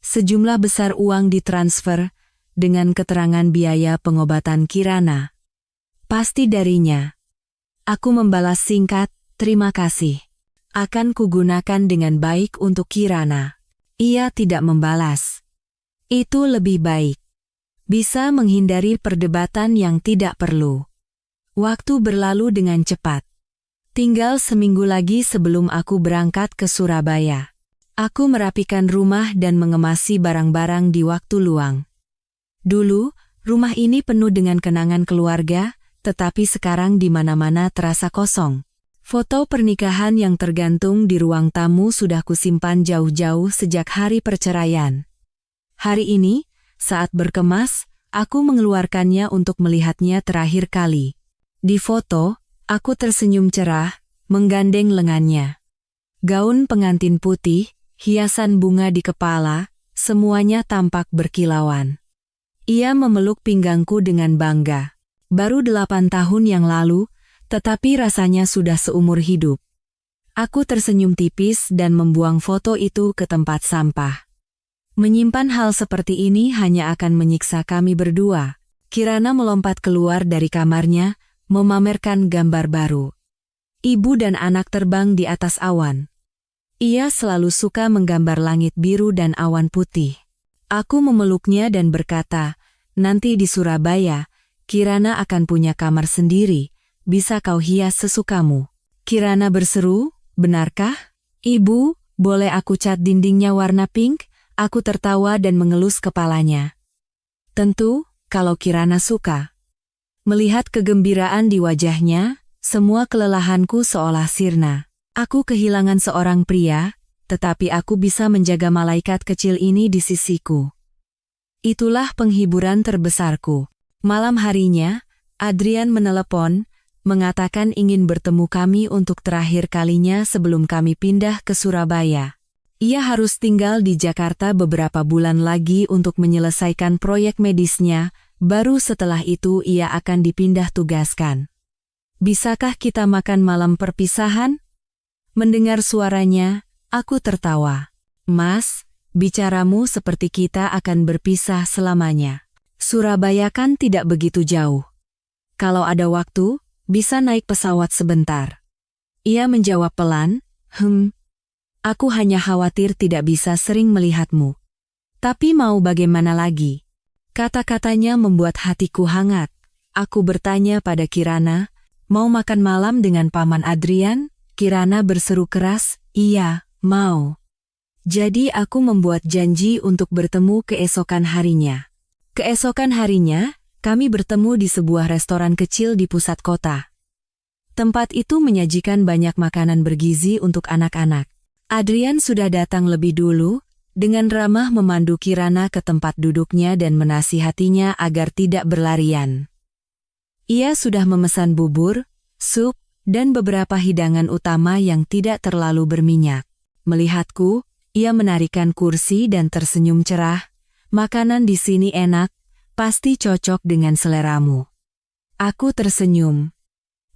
Sejumlah besar uang ditransfer, dengan keterangan biaya pengobatan Kirana. Pasti darinya. Aku membalas singkat, terima kasih. Akan kugunakan dengan baik untuk Kirana. Ia tidak membalas. Itu lebih baik. Bisa menghindari perdebatan yang tidak perlu. Waktu berlalu dengan cepat. Tinggal seminggu lagi sebelum aku berangkat ke Surabaya. Aku merapikan rumah dan mengemasi barang-barang di waktu luang. Dulu, rumah ini penuh dengan kenangan keluarga, tetapi sekarang di mana-mana terasa kosong. Foto pernikahan yang tergantung di ruang tamu sudah kusimpan jauh-jauh sejak hari perceraian. Hari ini, saat berkemas, aku mengeluarkannya untuk melihatnya terakhir kali. Di foto, aku tersenyum cerah, menggandeng lengannya. Gaun pengantin putih, hiasan bunga di kepala, semuanya tampak berkilauan. Ia memeluk pinggangku dengan bangga. Baru 8 tahun yang lalu, tetapi rasanya sudah seumur hidup. Aku tersenyum tipis dan membuang foto itu ke tempat sampah. Menyimpan hal seperti ini hanya akan menyiksa kami berdua. Kirana melompat keluar dari kamarnya, memamerkan gambar baru. Ibu dan anak terbang di atas awan. Ia selalu suka menggambar langit biru dan awan putih. Aku memeluknya dan berkata, nanti di Surabaya, Kirana akan punya kamar sendiri, bisa kau hias sesukamu. Kirana berseru, benarkah? Ibu, boleh aku cat dindingnya warna pink? Aku tertawa dan mengelus kepalanya. Tentu, kalau Kirana suka. Melihat kegembiraan di wajahnya, semua kelelahanku seolah sirna. Aku kehilangan seorang pria, tetapi aku bisa menjaga malaikat kecil ini di sisiku. Itulah penghiburan terbesarku. Malam harinya, Adrian menelepon, mengatakan ingin bertemu kami untuk terakhir kalinya sebelum kami pindah ke Surabaya. Ia harus tinggal di Jakarta beberapa bulan lagi untuk menyelesaikan proyek medisnya, baru setelah itu ia akan dipindah tugaskan. Bisakah kita makan malam perpisahan? Mendengar suaranya, aku tertawa. Mas, bicaramu seperti kita akan berpisah selamanya. Surabaya kan tidak begitu jauh. Kalau ada waktu, bisa naik pesawat sebentar. Ia menjawab pelan, aku hanya khawatir tidak bisa sering melihatmu. Tapi mau bagaimana lagi? Kata-katanya membuat hatiku hangat. Aku bertanya pada Kirana, mau makan malam dengan Paman Adrian? Kirana berseru keras, iya, mau. Jadi aku membuat janji untuk bertemu keesokan harinya. Keesokan harinya, kami bertemu di sebuah restoran kecil di pusat kota. Tempat itu menyajikan banyak makanan bergizi untuk anak-anak. Adrian sudah datang lebih dulu, dengan ramah memandu Kirana ke tempat duduknya dan menasihatinya agar tidak berlarian. Ia sudah memesan bubur, sup, dan beberapa hidangan utama yang tidak terlalu berminyak. Melihatku, ia menarikan kursi dan tersenyum cerah. Makanan di sini enak, pasti cocok dengan seleramu. Aku tersenyum.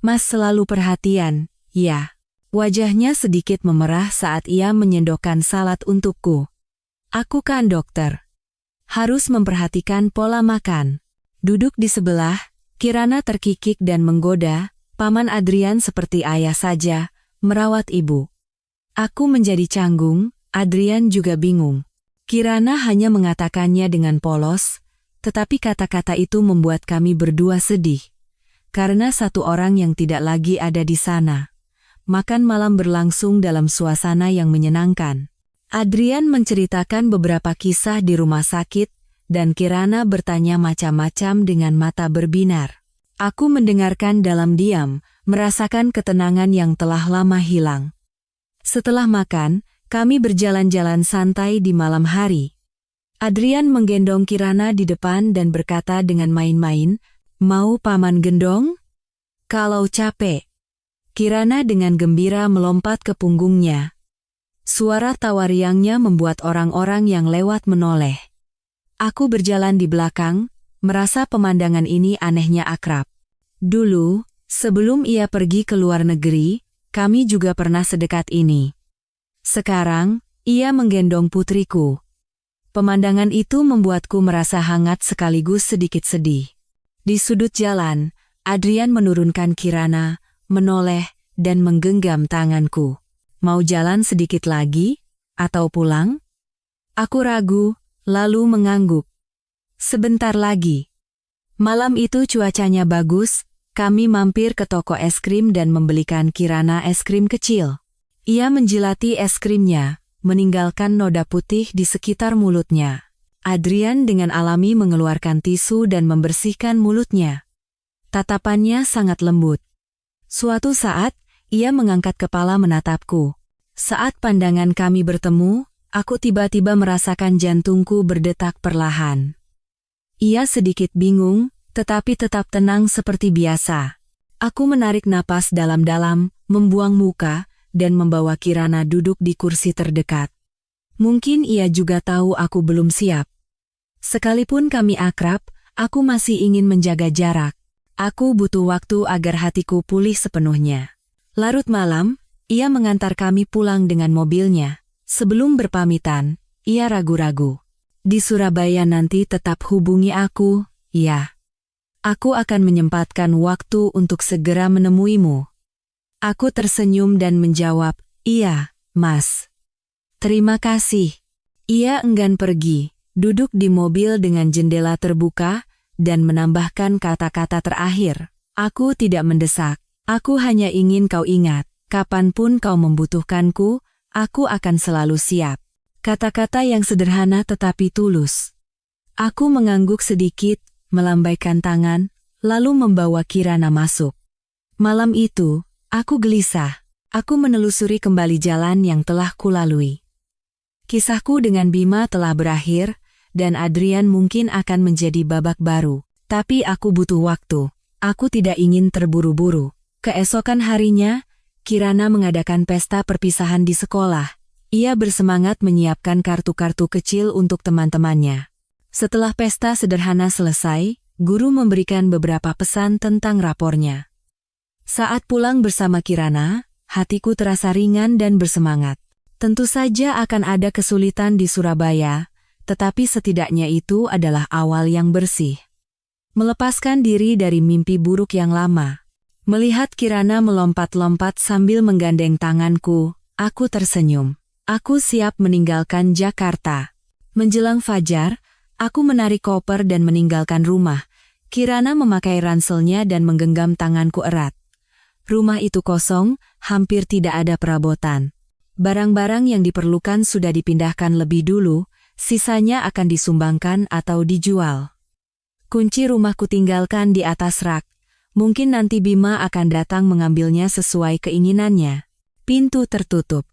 Mas selalu perhatian, ya. Wajahnya sedikit memerah saat ia menyendokkan salad untukku. Aku kan dokter. Harus memperhatikan pola makan. Duduk di sebelah, Kirana terkikik dan menggoda, Paman Adrian seperti ayah saja, merawat ibu. Aku menjadi canggung, Adrian juga bingung. Kirana hanya mengatakannya dengan polos, tetapi kata-kata itu membuat kami berdua sedih. Karena satu orang yang tidak lagi ada di sana. Makan malam berlangsung dalam suasana yang menyenangkan. Adrian menceritakan beberapa kisah di rumah sakit, dan Kirana bertanya macam-macam dengan mata berbinar. Aku mendengarkan dalam diam, merasakan ketenangan yang telah lama hilang. Setelah makan, kami berjalan-jalan santai di malam hari. Adrian menggendong Kirana di depan dan berkata dengan main-main, "Mau paman gendong? Kalau capek." Kirana dengan gembira melompat ke punggungnya. Suara tawa riangnya membuat orang-orang yang lewat menoleh. Aku berjalan di belakang, merasa pemandangan ini anehnya akrab. Dulu, sebelum ia pergi ke luar negeri, kami juga pernah sedekat ini. Sekarang, ia menggendong putriku. Pemandangan itu membuatku merasa hangat sekaligus sedikit sedih. Di sudut jalan, Adrian menurunkan Kirana, menoleh, dan menggenggam tanganku. Mau jalan sedikit lagi, atau pulang? Aku ragu, lalu mengangguk. Sebentar lagi. Malam itu cuacanya bagus, kami mampir ke toko es krim dan membelikan Kirana es krim kecil. Ia menjilati es krimnya, meninggalkan noda putih di sekitar mulutnya. Adrian dengan alami mengeluarkan tisu dan membersihkan mulutnya. Tatapannya sangat lembut. Suatu saat, ia mengangkat kepala menatapku. Saat pandangan kami bertemu, aku tiba-tiba merasakan jantungku berdetak perlahan. Ia sedikit bingung, tetapi tetap tenang seperti biasa. Aku menarik napas dalam-dalam, membuang muka, dan membawa Kirana duduk di kursi terdekat. Mungkin ia juga tahu aku belum siap. Sekalipun kami akrab, aku masih ingin menjaga jarak. Aku butuh waktu agar hatiku pulih sepenuhnya. Larut malam, ia mengantar kami pulang dengan mobilnya. Sebelum berpamitan, ia ragu-ragu. Di Surabaya nanti tetap hubungi aku, ya. Aku akan menyempatkan waktu untuk segera menemuimu. Aku tersenyum dan menjawab, iya, Mas. Terima kasih. Ia enggan pergi, duduk di mobil dengan jendela terbuka, dan menambahkan kata-kata terakhir. Aku tidak mendesak. Aku hanya ingin kau ingat, kapanpun kau membutuhkanku, aku akan selalu siap. Kata-kata yang sederhana tetapi tulus. Aku mengangguk sedikit, melambaikan tangan, lalu membawa Kirana masuk. Malam itu, aku gelisah. Aku menelusuri kembali jalan yang telah kulalui. Kisahku dengan Bima telah berakhir, dan Adrian mungkin akan menjadi babak baru. Tapi aku butuh waktu. Aku tidak ingin terburu-buru. Keesokan harinya, Kirana mengadakan pesta perpisahan di sekolah. Ia bersemangat menyiapkan kartu-kartu kecil untuk teman-temannya. Setelah pesta sederhana selesai, guru memberikan beberapa pesan tentang rapornya. Saat pulang bersama Kirana, hatiku terasa ringan dan bersemangat. Tentu saja akan ada kesulitan di Surabaya, tetapi setidaknya itu adalah awal yang bersih. Melepaskan diri dari mimpi buruk yang lama. Melihat Kirana melompat-lompat sambil menggandeng tanganku, aku tersenyum. Aku siap meninggalkan Jakarta. Menjelang fajar, aku menarik koper dan meninggalkan rumah. Kirana memakai ranselnya dan menggenggam tanganku erat. Rumah itu kosong, hampir tidak ada perabotan. Barang-barang yang diperlukan sudah dipindahkan lebih dulu, sisanya akan disumbangkan atau dijual. Kunci rumah kutinggalkan di atas rak. Mungkin nanti Bima akan datang mengambilnya sesuai keinginannya. Pintu tertutup.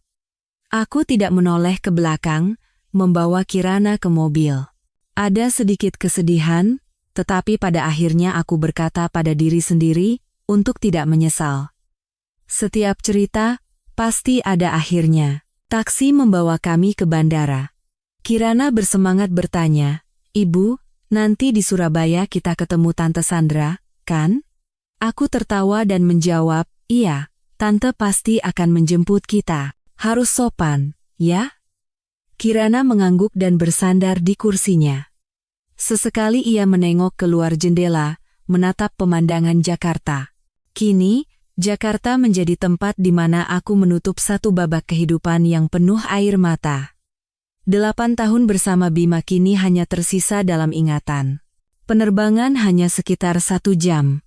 Aku tidak menoleh ke belakang, membawa Kirana ke mobil. Ada sedikit kesedihan, Tetapi pada akhirnya aku berkata pada diri sendiri untuk tidak menyesal. Setiap cerita pasti ada akhirnya. Taksi membawa kami ke bandara. Kirana bersemangat bertanya, "Ibu, nanti di Surabaya kita ketemu Tante Sandra, kan?" Aku tertawa dan menjawab, "Iya, Tante pasti akan menjemput kita. Harus sopan, ya?" Kirana mengangguk dan bersandar di kursinya. Sesekali ia menengok keluar jendela, menatap pemandangan Jakarta. Kini, Jakarta menjadi tempat di mana aku menutup satu babak kehidupan yang penuh air mata. 8 tahun bersama Bima kini hanya tersisa dalam ingatan. Penerbangan hanya sekitar 1 jam.